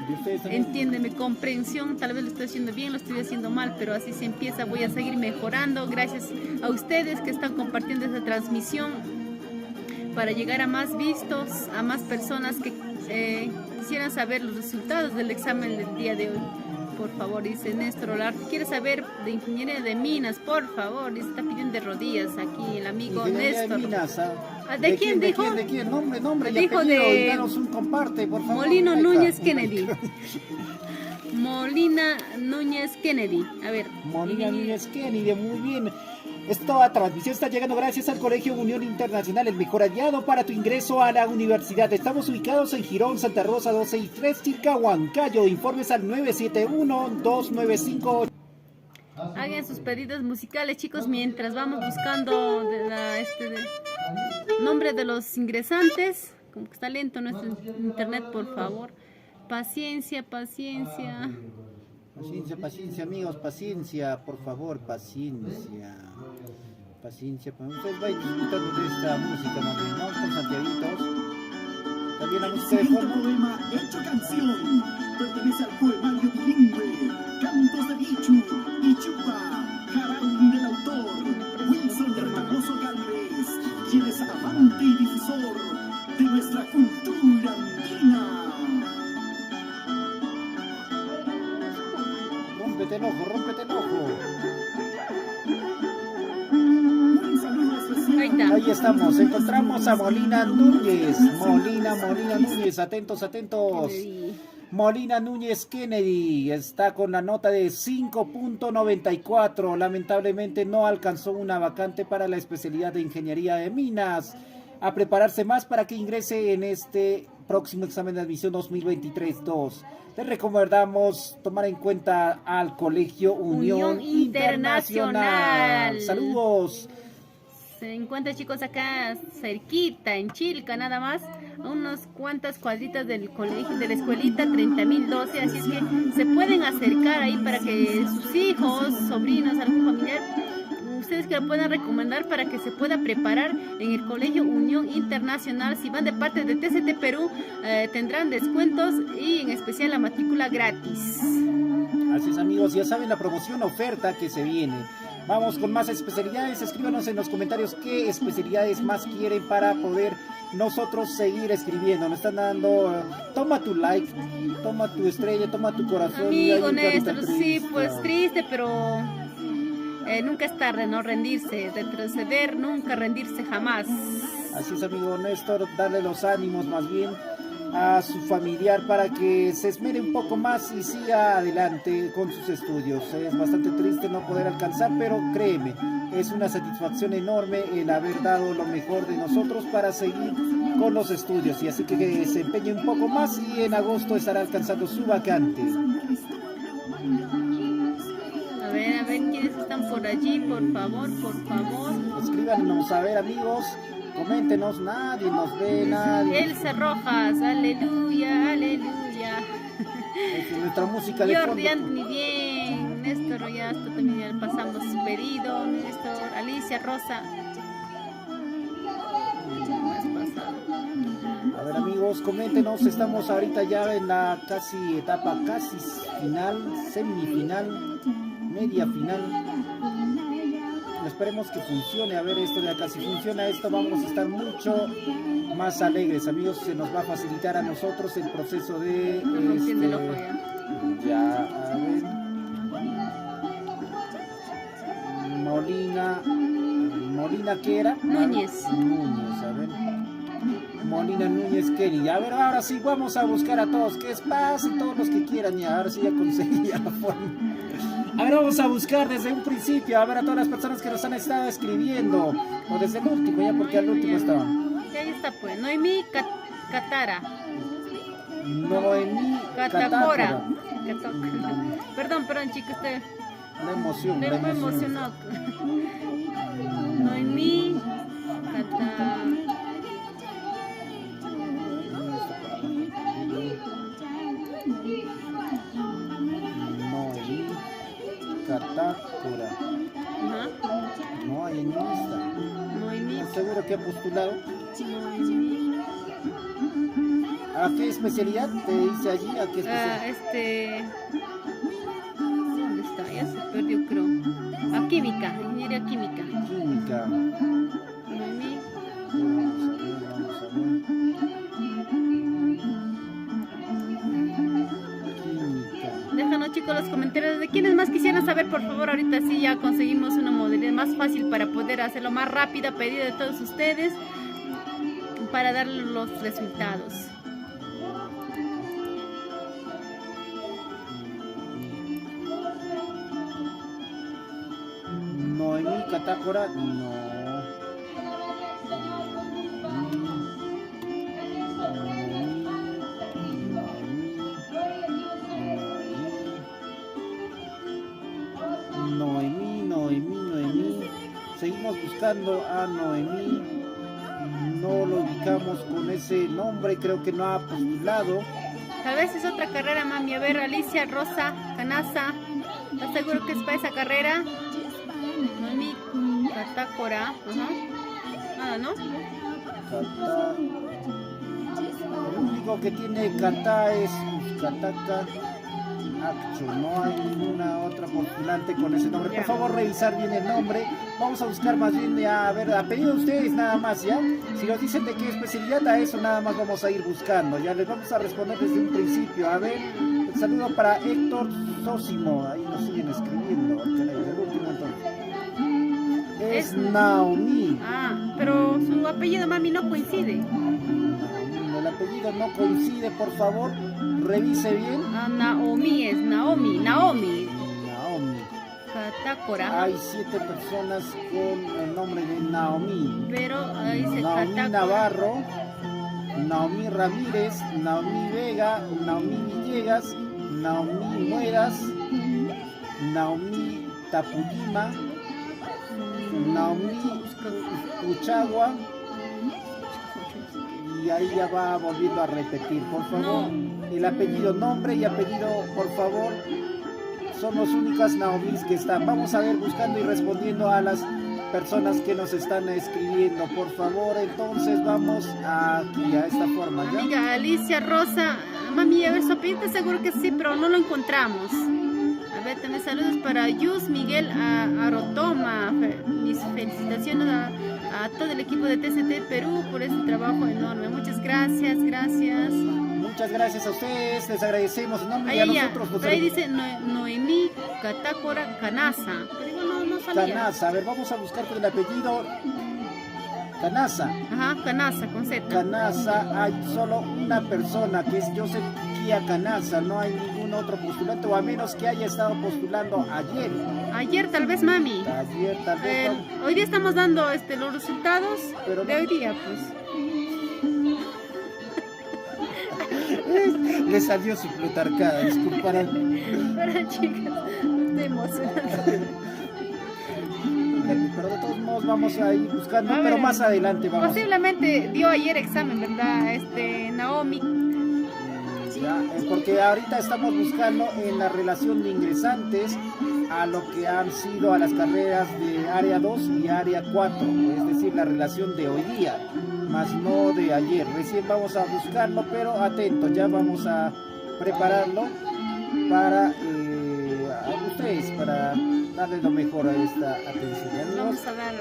¿Y ustedes también? Entiéndeme, comprensión, tal vez lo estoy haciendo bien, lo estoy haciendo mal, pero así se empieza, voy a seguir mejorando, gracias a ustedes que están compartiendo esta transmisión para llegar a más vistos, a más personas que quisieran saber los resultados del examen del día de hoy. Por favor, dice Néstor Olarte, quiere saber de ingeniería de minas, por favor, dice, está pidiendo de rodillas aquí el amigo Ingeniería Néstor. de minas, ¿De quién dijo? ¿De quién? Nombre y Dijo apellido, de y danos un comparte, por favor. Molino Ahí Núñez está. Kennedy. Molina Núñez Kennedy. A ver. Molina Núñez Kennedy, muy bien. Esta transmisión está llegando gracias al Colegio Unión Internacional, el mejor aliado para tu ingreso a la universidad. Estamos ubicados en Girón, Santa Rosa 263, Chilca, Huancayo. Informes al 971-295. Hagan sus pedidos musicales, chicos, mientras vamos buscando nombre de los ingresantes. Como que está lento nuestro internet, por favor. Paciencia, paciencia. Paciencia, paciencia, amigos, paciencia, por favor, paciencia. Paciencia, ustedes vayan disfrutando de esta música, ¿no? Vamos con Santiaguitos. También la música de Siguiente fondo. poema hecho canción pertenece al poemario bilingüe Cantos de Bichu y Chupa, Jaraún del autor Wilson Retamoso Galvez, quien es amante y difusor de nuestra cultura andina. Rómpete el ojo, rómpete el ojo. Un saludo especial. Ahí está. Ahí estamos, encontramos a Molina Núñez. Molina Núñez, atentos, atentos. Molina Núñez Kennedy está con la nota de 5.94. Lamentablemente no alcanzó una vacante para la especialidad de ingeniería de minas. A prepararse más para que ingrese en este próximo examen de admisión 2023-2. Les recomendamos tomar en cuenta al Colegio Unión Internacional. Saludos. Se encuentra, chicos, acá cerquita, en Chilca, nada más, a unas cuantas cuadritas del colegio, de la escuelita 30.012, así es que se pueden acercar ahí para que sus hijos, sobrinos, algún familiar, ustedes que lo puedan recomendar para que se pueda preparar en el Colegio Unión Internacional. Si van de parte de TCT Perú, tendrán descuentos y en especial la matrícula gratis. Así es, amigos, ya saben la promoción oferta que se viene. Vamos con más especialidades. Escríbanos en los comentarios qué especialidades más quieren para poder nosotros seguir escribiendo. Nos están dando, toma tu like, toma tu estrella, toma tu corazón. Amigo y Néstor, sí, pues triste, pero nunca es tarde, no rendirse, retroceder, nunca rendirse jamás. Así es, amigo Néstor, darle los ánimos más bien a su familiar para que se esmere un poco más y siga adelante con sus estudios. Es bastante triste no poder alcanzar, pero créeme, es una satisfacción enorme el haber dado lo mejor de nosotros para seguir con los estudios, y así que se empeñe un poco más y en agosto estará alcanzando su vacante. A ver quiénes están por allí, por favor, por favor. Escríbanos, a ver, amigos, coméntenos, nadie nos ve, nadie. Elsa Rojas, aleluya, aleluya. Es nuestra música de Jordi fondo. Anthony, bien. Néstor, ya esto también ya pasamos su pedido. Néstor, Alicia Rosa. Más pasado. A ver, amigos, coméntenos, estamos ahorita ya en la etapa casi final, semifinal, media final. Esperemos que funcione, a ver esto de acá, si funciona esto vamos a estar mucho más alegres, amigos. Se nos va a facilitar a nosotros el proceso de Rompiendo el ojo ya. a ver, Molina, ¿qué era? Núñez. Núñez, a ver, Molina Núñez Kennedy. A ver, ahora sí vamos a buscar a todos, que es paz y todos los que quieran, y ahora sí ya conseguí la forma. A ver, vamos a buscar desde un principio, a ver a todas las personas que nos han estado escribiendo, o desde el último, ya porque al último estaba. Ya ahí está pues, Noemí Catara. Noemí Catacora. Catácora. Perdón, chicos, usted La emoción, me la emoción. emocionó. Noemí Catara. Noemí Catácora. Ajá. No, ahí no está. Noemí. ¿Estás seguro que ha postulado? Noemí. ¿A qué especialidad te dice allí? ¿A qué especialidad? ¿Dónde está? Ya se perdió, creo. A química, ingeniería química. Química. Noemí. Vamos a ver. Química. Déjanos, chicos, los comentarios de quienes más quisieran saber, por favor. Ahorita sí ya conseguimos una modalidad más fácil para poder hacerlo más rápido, a pedido de todos ustedes, para dar los resultados. Noemí Catácora, no. Noemí. Seguimos buscando a Noemí. No lo ubicamos con ese nombre, creo que no ha postulado. Tal vez es otra carrera, mami. A ver, Alicia Rosa Canasa, ¿estás seguro que es para esa carrera? Noemí Catácora. Ajá. Nada, ¿no? Catá. El único que tiene Catá es Cataca Accho. No hay ninguna otra postulante con ese nombre. Por favor, revisar bien el nombre. Vamos a buscar más bien, a ver, a pedido de ustedes nada más, ¿ya? Si nos dicen de qué especialidad, a eso nada más vamos a ir buscando. Ya les vamos a responder desde un principio. A ver, el saludo para Héctor Sósimo. Ahí nos siguen escribiendo. El último entonces. Es Naomi. Ah, pero su apellido, mami, no coincide. El apellido no coincide, por favor, revise bien. Ah, Naomi es Naomi. Naomi. Catácora. Hay 7 personas con el nombre de Naomi. Pero ahí dice Naomi Catácora. Navarro, Naomi Ramírez, Naomi Vega, Naomi Villegas, Naomi Mueras, Naomi Tapulima, Naomi Uchagua. Y ahí ya va volviendo a repetir, por favor. El apellido, nombre y apellido, por favor. Son las únicas Naomis que están. Vamos a ver, buscando y respondiendo a las personas que nos están escribiendo. Por favor, entonces vamos aquí, a esta forma, ¿ya? Amiga Alicia Rosa, mami, a ver, su apellido seguro que sí, pero no lo encontramos. A ver, también saludos para Yus Miguel Arotoma. Mis felicitaciones a todo el equipo de TCT Perú por este trabajo enorme. Muchas gracias. Muchas gracias a ustedes, les agradecemos en nombre de nosotros. Pero ahí dice Noemí Catácora Canasa. Pero digo, no sabía. Canasa, a ver, vamos a buscar con el apellido. Canasa. Ajá, Canasa, con Z. Canasa, hay solo una persona que es Joseph Kia Canasa, no hay ningún otro postulante, o a menos que haya estado postulando ayer. Ayer tal vez, mami. Ayer tal vez. Hoy día estamos dando los resultados pero de hoy día, pues. Le salió su plutarcada, disculparán. Pero chicas, estoy emocionada. Pero de todos modos vamos a ir buscando, pero más adelante vamos. Posiblemente dio ayer examen, ¿verdad? Naomi. Ya, porque ahorita estamos buscando en la relación de ingresantes a lo que han sido a las carreras de área 2 y área 4, es decir, la relación de hoy día, más no de ayer. Recién vamos a buscarlo, pero atento, ya vamos a prepararlo para ustedes, para darle lo mejor a esta atención. Vamos a dar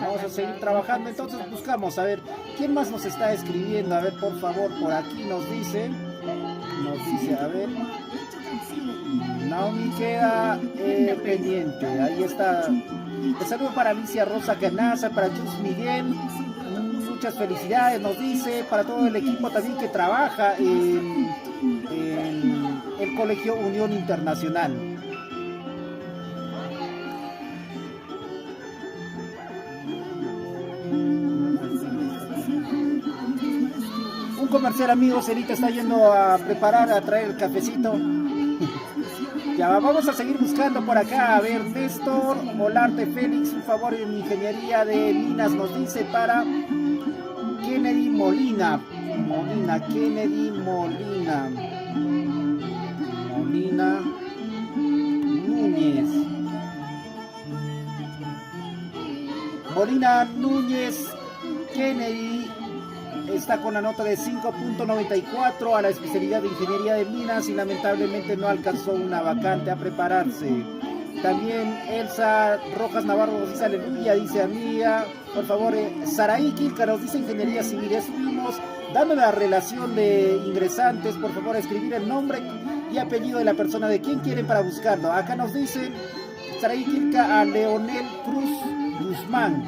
vamos a seguir trabajando, entonces buscamos, a ver, ¿quién más nos está escribiendo? A ver, por favor, por aquí nos dice, a ver, Naomi queda pendiente, ahí está. El saludo para Alicia Rosa Canasa, para Jus Miguel, muchas felicidades, nos dice, para todo el equipo también que trabaja en el Colegio Unión Internacional. Un comercial, amigos, ahorita está yendo a preparar, a traer el cafecito. Ya vamos a seguir buscando por acá. A ver, Néstor Olarte Félix, un favor en ingeniería de minas, nos dice para Kennedy Molina. Kennedy Molina Núñez. Molina Núñez Kennedy está con la nota de 5.94 a la especialidad de Ingeniería de Minas y lamentablemente no alcanzó una vacante a prepararse. También Elsa Rojas Navarro nos dice aleluya, dice amiga, por favor. Saraí Quilca nos dice Ingeniería Civil. Estuvimos dando la relación de ingresantes, por favor escribir el nombre y apellido de la persona de quien quieren para buscarlo. Acá nos dicen Saraí Quilca a Leonel Cruz Guzmán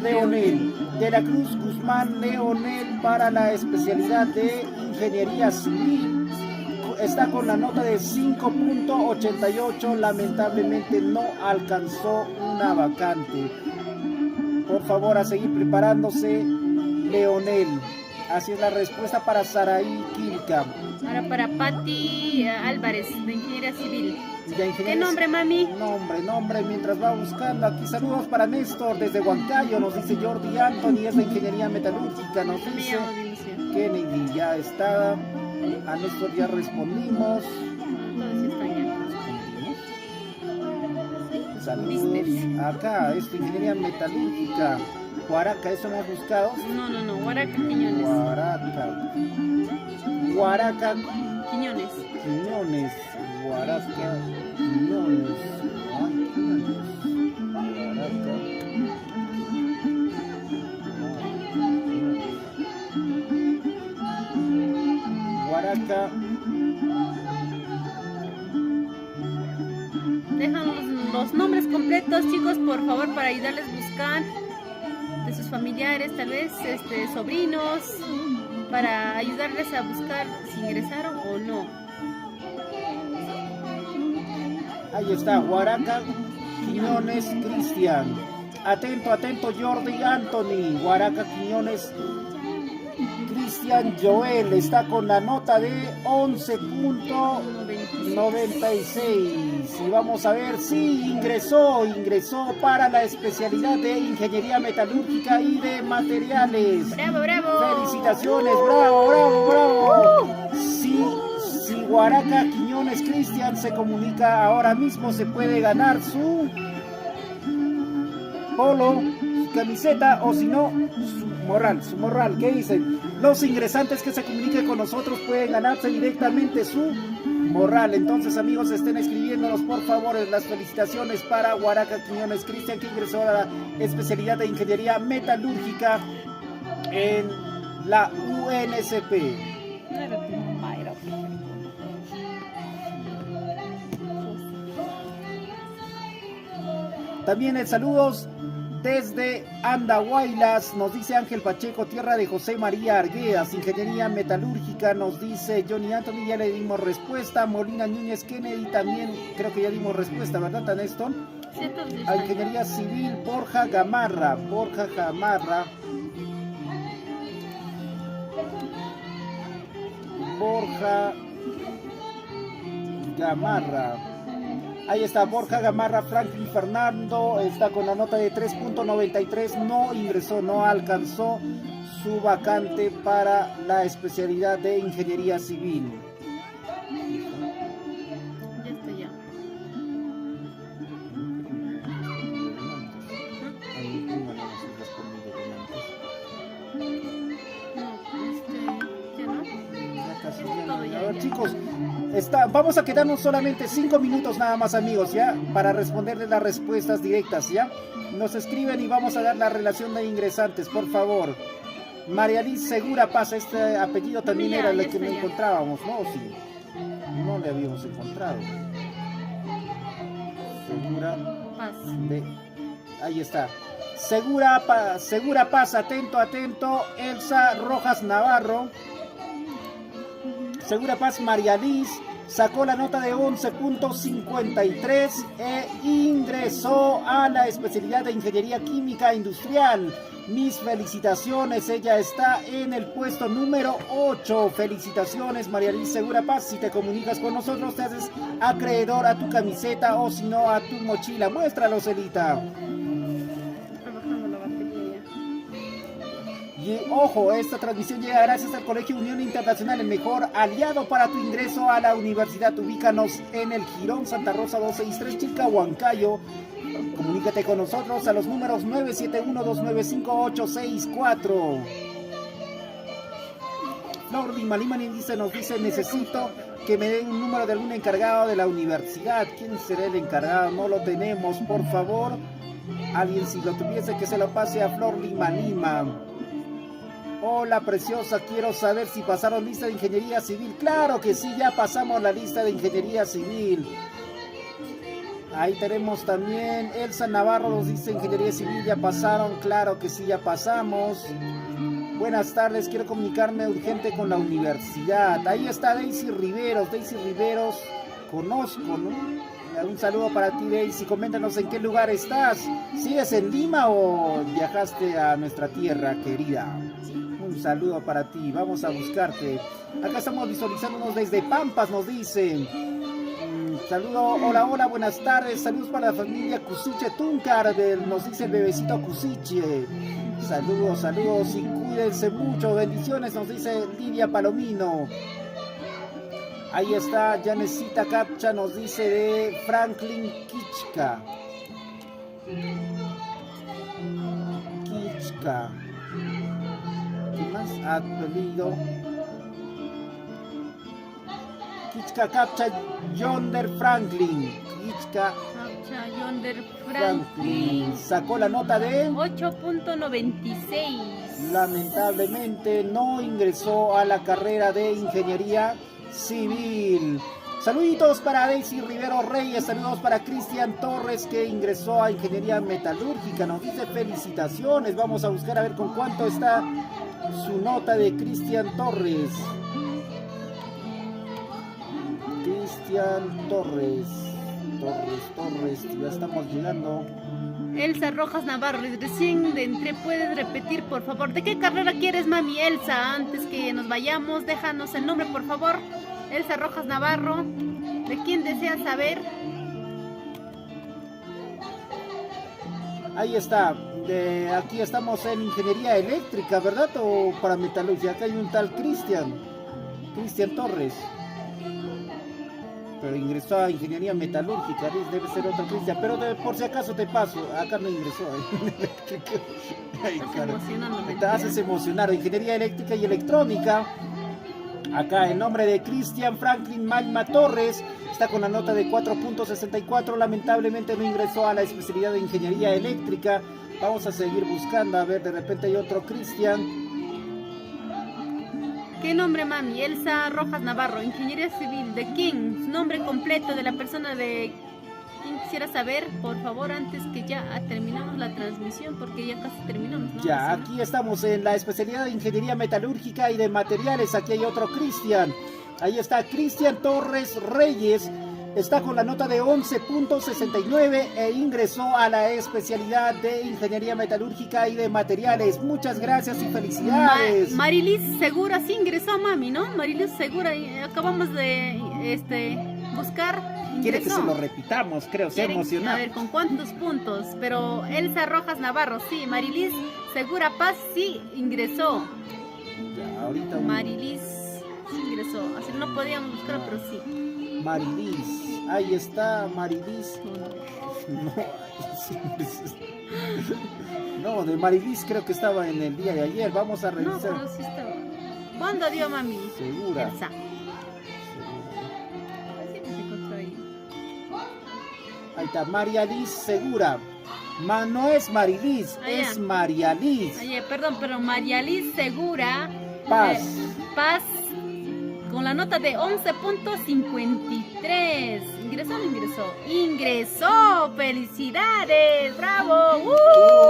Leonel, de la Cruz Guzmán Leonel para la especialidad de Ingeniería Civil. Está con la nota de 5.88, lamentablemente no alcanzó una vacante. Por favor, a seguir preparándose, Leonel. Así es la respuesta para Saraí Quilca. Ahora para Patti Álvarez, de Ingeniería Civil. ¿Qué ¿Qué nombre, mami? Nombre, mientras va buscando aquí. Saludos para Néstor desde Huancayo, nos dice Jordi Anthony, es de Ingeniería Metalúrgica, nos dice Kennedy, ya está. A Néstor ya respondimos. Saludos. Acá, esto, Ingeniería Metalúrgica. Huaraca, ¿eso hemos buscado? No, Huaraca Quiñones. Huaraca Quiñones. Huaraca Quiñones. Huaraca. Dejan los nombres completos, chicos, por favor, para ayudarles a buscar de sus familiares, tal vez sobrinos, para ayudarles a buscar si ingresaron o no. Ahí está, Huaraca Quiñones Cristian. Atento, Jordi Anthony. Huaraca Quiñones Cristian Joel está con la nota de 11.96. Y vamos a ver si ingresó para la especialidad de Ingeniería Metalúrgica y de Materiales. ¡Bravo! Felicitaciones, bravo. Si Huaraca Quiñones Cristian se comunica ahora mismo, se puede ganar su polo, su camiseta, o si no, su morral. ¿Qué dicen? Los ingresantes que se comuniquen con nosotros pueden ganarse directamente su morral. Entonces, amigos, estén escribiéndonos, por favor, las felicitaciones para Huaraca Quiñones Cristian, que ingresó a la especialidad de Ingeniería Metalúrgica en la UNSP. También el saludos desde Andahuaylas, nos dice Ángel Pacheco, tierra de José María Arguedas. Ingeniería Metalúrgica, nos dice Johnny Anthony, ya le dimos respuesta. Molina Núñez Kennedy, también creo que ya dimos respuesta, ¿verdad, Taneston? Sí, a Ingeniería Civil, Borja Gamarra. Ahí está, Borja Gamarra. Franklin Fernando está con la nota de 3.93, no ingresó, no alcanzó su vacante para la especialidad de Ingeniería Civil. Ya está, ya. A ver, chicos, vamos a quedarnos solamente 5 minutos nada más, amigos, ya, para responderles las respuestas directas, ya. Nos escriben y vamos a dar la relación de ingresantes, por favor. María Liz Segura Paz, este apellido también era el que no encontrábamos, ¿no? Sí, no le habíamos encontrado. Segura Paz. Ahí está. Segura Paz, atento. Elsa Rojas Navarro. Segura Paz María Liz sacó la nota de 11.53 e ingresó a la especialidad de Ingeniería Química Industrial. Mis felicitaciones, ella está en el puesto número 8. Felicitaciones, María Liz Segura Paz. Si te comunicas con nosotros, te haces acreedor a tu camiseta o si no a tu mochila. Muéstralo, Celita. Y ojo, esta transmisión llega gracias al Colegio Unión Internacional, el mejor aliado para tu ingreso a la universidad. Ubícanos en el Jirón Santa Rosa 263, Chilcahuancayo. Comunícate con nosotros a los números 971-295864. Flor Lima nos dice, necesito que me den un número de algún encargado de la universidad. ¿Quién será el encargado? No lo tenemos, por favor. Alguien, si lo tuviese, que se lo pase a Flor Lima. Hola preciosa, quiero saber si pasaron lista de ingeniería civil. Claro que sí, ya pasamos la lista de ingeniería civil. Ahí tenemos también Elsa Navarro, nos dice ingeniería civil, ya pasaron. Claro que sí, ya pasamos. Buenas tardes, quiero comunicarme urgente con la universidad. Ahí está Daisy Riveros, conozco, ¿no? Un saludo para ti, Daisy. Coméntanos en qué lugar estás. ¿Sigues en Lima o viajaste a nuestra tierra querida? Un saludo para ti, vamos a buscarte. Acá estamos visualizándonos desde Pampas, nos dicen. Saludo, hola, buenas tardes. Saludos para la familia Cusiche Tuncar, nos dice el bebecito Cusiche. Saludos y cuídense mucho. Bendiciones, nos dice Lidia Palomino. Ahí está, Janesita Capcha nos dice de Franklin Kichka. ¿Qué más ha pedido? Kichka Capcha Yonder Franklin. Sacó la nota de 8.96. Lamentablemente no ingresó a la carrera de ingeniería civil. Saluditos para Daisy Rivero Reyes, saludos para Cristian Torres, que ingresó a ingeniería metalúrgica. Nos dice felicitaciones. Vamos a buscar a ver con cuánto está su nota de Cristian Torres. Torres, ya estamos llegando. Elsa Rojas Navarro, recién entré, ¿puedes repetir por favor? ¿De qué carrera quieres, mami? Elsa, antes que nos vayamos, déjanos el nombre por favor. Elsa Rojas Navarro, ¿de quién deseas saber? Ahí está, aquí estamos en ingeniería eléctrica, ¿verdad? O para metalurgia. Acá hay un tal Cristian Torres, pero ingresó a ingeniería metalúrgica. Debe ser otro Cristian, pero por si acaso te paso, acá no ingresó. Te haces emocionar. Ingeniería eléctrica y electrónica. Acá el nombre de Cristian Franklin Malma Torres está con la nota de 4.64. Lamentablemente no ingresó a la especialidad de ingeniería eléctrica. Vamos a seguir buscando, a ver, de repente hay otro Cristian. ¿Qué nombre, mami? Elsa Rojas Navarro, ingeniería civil. ¿De quién? Su nombre completo de la persona de quien quisiera saber, por favor, antes que ya terminamos la transmisión, porque ya casi terminamos, ¿no? Ya, aquí estamos en la especialidad de ingeniería metalúrgica y de materiales. Aquí hay otro Cristian. Ahí está Cristian Torres Reyes. Está con la nota de 11.69 e ingresó a la especialidad de ingeniería metalúrgica y de materiales. Muchas gracias y felicidades. Marilis Segura sí ingresó, mami, ¿no? Marilis Segura, acabamos de buscar. Ingresó. Quiere que se lo repitamos, creo, se emociona. A ver, ¿con cuántos puntos? Pero Elsa Rojas Navarro, sí. Marilis Segura Paz sí ingresó. Ya, ahorita Marilis sí ingresó. Así no podíamos buscar, pero sí. Marilis, ahí está Marilis. No, de Marilis creo que estaba en el día de ayer. Vamos a revisar. No, pero sí estaba. ¿Cuándo dio, mami? Segura. Elsa. Sí, me encontró ahí. Ahí está, María Liz Segura. No es Marilis, es María Liz. Oye, perdón, pero María Liz Segura Paz. Paz, con la nota de 11.53. ¿Ingresó o no ingresó? ¡Ingresó! ¡Felicidades! ¡Bravo!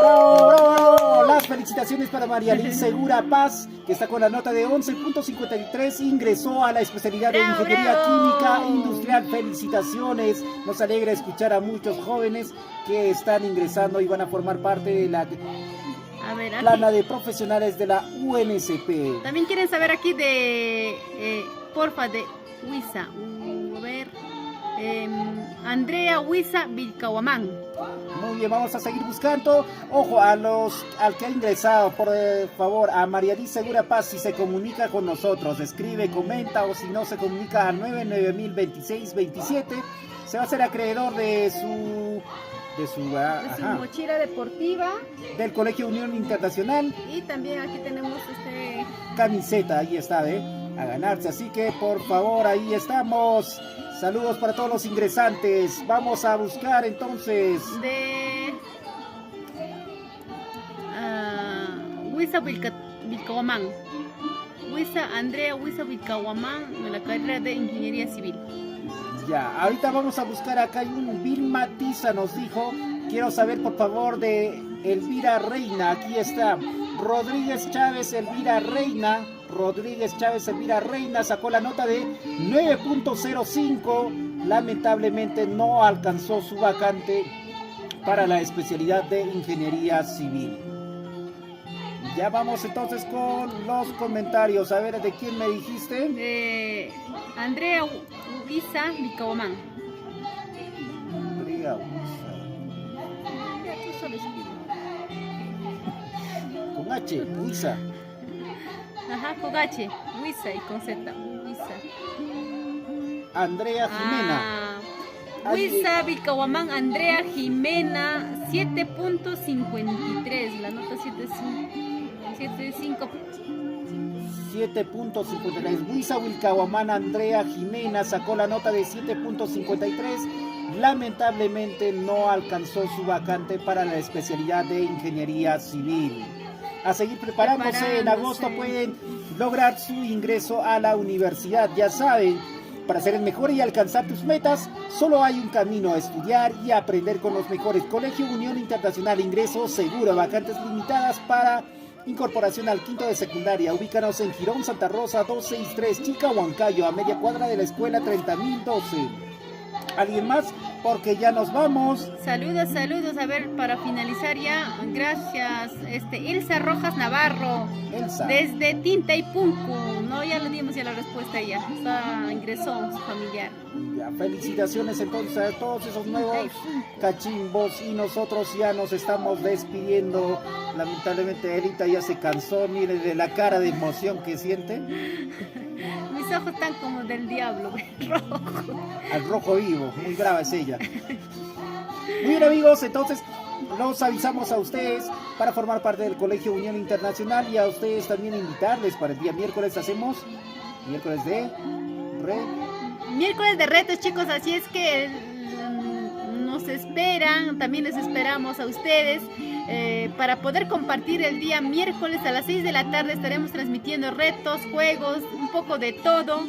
¡Bravo, bravo! Las felicitaciones para María Liz Segura Paz, que está con la nota de 11.53. Ingresó a la especialidad de ingeniería química industrial. Felicitaciones. Nos alegra escuchar a muchos jóvenes que están ingresando y van a formar parte de la plana de profesionales de la UNSP. También quieren saber aquí de, porfa, de Huiza. A ver, Andrea Huiza Vilcahuamán. Muy bien, vamos a seguir buscando. Ojo, al que ha ingresado, por favor, a Marianí Segura Paz, si se comunica con nosotros, escribe, comenta, o si no se comunica al 9902627, se va a hacer acreedor de su mochila deportiva. Del Colegio Unión Internacional. Y también aquí tenemos camiseta, ahí está, a ganarse. Así que por favor, ahí estamos. Saludos para todos los ingresantes. Vamos a buscar entonces de Huiza Vilcahuamán. Andrea Huiza Vilcahuamán, de la carrera de Ingeniería Civil. Ya, ahorita vamos a buscar acá. Hay un Vilma Tiza nos dijo. Quiero saber por favor de Elvira Reina. Aquí está Rodríguez Chávez Elvira Reina sacó la nota de 9.05. Lamentablemente no alcanzó su vacante para la especialidad de Ingeniería Civil. Ya vamos entonces con los comentarios. A ver, ¿de quién me dijiste? Andrea Huiza Vilcahuamán. Andrea Huiza. Con H, Huiza. Ajá, con H, Huiza y con Z, Huiza. Andrea Jimena. Huiza Vilcahuamán, Andrea Jimena, 7.53, la nota 7.5. 7.53. Huiza Vilcahuamán, Andrea Jimena sacó la nota de 7.53. Lamentablemente no alcanzó su vacante para la especialidad de Ingeniería Civil. A seguir preparándose. En agosto pueden lograr su ingreso a la universidad. Ya saben, para ser el mejor y alcanzar tus metas, solo hay un camino: a estudiar y aprender con los mejores. Colegio Unión Internacional, ingreso seguro, vacantes limitadas para incorporación al quinto de secundaria. Ubícanos en Girón Santa Rosa 263, Chica Huancayo, a media cuadra de la escuela 30.012. ¿Alguien más? Porque ya nos vamos. Saludos. A ver, para finalizar ya, gracias, Elsa Rojas Navarro. Elsa. Desde Tinta y Punku. No, ya le dimos ya la respuesta ella. Ingresó su familiar. Ya, felicitaciones entonces a todos esos nuevos cachimbos. Y nosotros ya nos estamos despidiendo. Lamentablemente Elita ya se cansó. Mire de la cara de emoción que siente. Mis ojos están como del diablo, rojo. Al rojo vivo, muy brava es ella. Muy bien amigos, entonces los avisamos a ustedes para formar parte del Colegio Unión Internacional, y a ustedes también invitarles para el día miércoles. Hacemos miércoles de retos, chicos, así es que nos esperan, también les esperamos a ustedes. Para poder compartir el día miércoles a las 6 de la tarde estaremos transmitiendo retos, juegos, un poco de todo,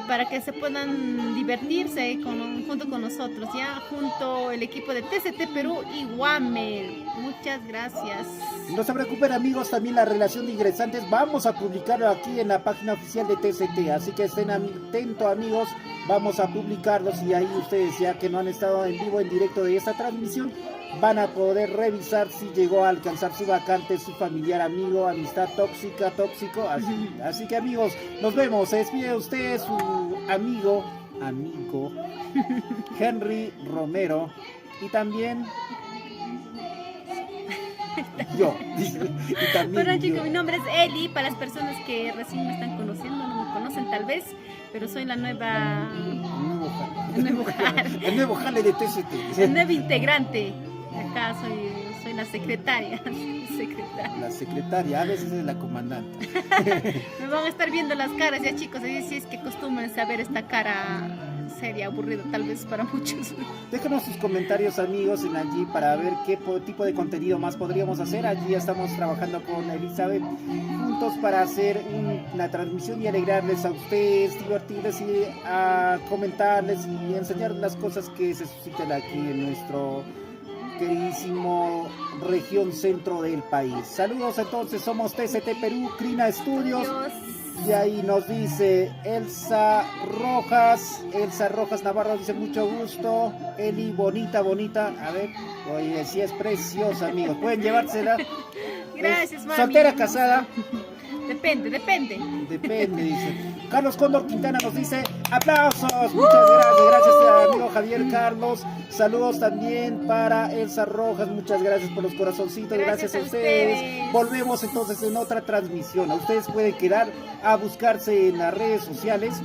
para que se puedan divertirse junto con nosotros, ya junto el equipo de TCT Perú y Guamel. Muchas gracias. No se preocupen amigos, también la relación de ingresantes vamos a publicarlo aquí en la página oficial de TCT, así que estén atentos amigos, vamos a publicarlos, y ahí ustedes, ya que no han estado en vivo, en directo de esta transmisión, van a poder revisar si llegó a alcanzar su vacante, su familiar, amigo, amistad tóxico. Así que amigos, nos vemos. Se despide de ustedes su amigo Henry Romero, y también yo. Y también bueno chicos, yo. mi nombre es Eli, para las personas que recién me están conociendo, no me conocen tal vez, pero soy la nueva... El nuevo jale de TCT. El nuevo integrante. Acá soy la secretaria. La secretaria, a veces es la comandante. Me van a estar viendo las caras ya chicos, así si es que acostúmbrense a ver esta cara seria, aburrida tal vez para muchos. Déjanos sus comentarios amigos en allí para ver qué tipo de contenido más podríamos hacer. Allí estamos trabajando con Elizabeth juntos para hacer una transmisión y alegrarles a ustedes, divertirles y a comentarles y enseñar las cosas que se suscitan aquí en nuestro queridísimo región centro del país. Saludos entonces, somos TCT Perú, Crina Studios. Adiós. Y ahí nos dice Elsa Rojas Navarro, dice mucho gusto. Eli, bonita. A ver, oye, sí es preciosa, amigos. Pueden llevársela. Gracias, mami. ¿Soltera, casada? Depende. Depende, dice. Carlos Cóndor Quintana nos dice aplausos. Muchas gracias amigo Javier Carlos. Saludos también para Elsa Rojas. Muchas gracias por los corazoncitos. Gracias a ustedes. Volvemos entonces en otra transmisión. Ustedes pueden quedar a buscarse en las redes sociales.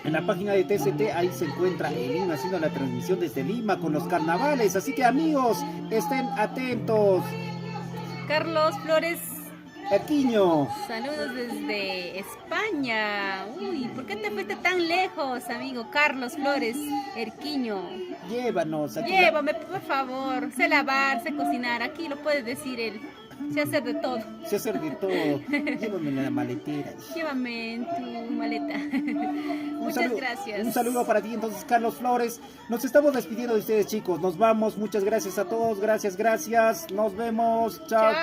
En la página de TCT, ahí se encuentra el link haciendo la transmisión desde Lima con los carnavales. Así que amigos, estén atentos. Carlos Flores Erquiño. Saludos desde España. Uy, ¿por qué te fuiste tan lejos, amigo Carlos Flores Erquiño? Llévanos. Aquí Llévame, por favor. Sé lavar, sé cocinar. Aquí lo puede decir él. Sé hacer de todo. Sé hacer de todo. Llévame en la maletera. Llévame en tu maleta. Muchas gracias. Un saludo para ti entonces, Carlos Flores. Nos estamos despidiendo de ustedes, chicos. Nos vamos. Muchas gracias a todos. Gracias. Nos vemos. Chao.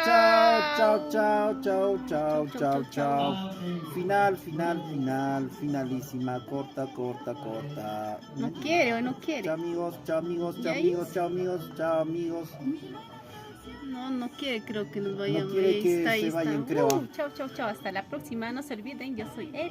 Finalísima. Corta. No quiere. Chao amigos. No quiere, creo que nos vayamos. No quiere que se vayan, creo. Chao. Hasta la próxima. No se olviden, yo soy él.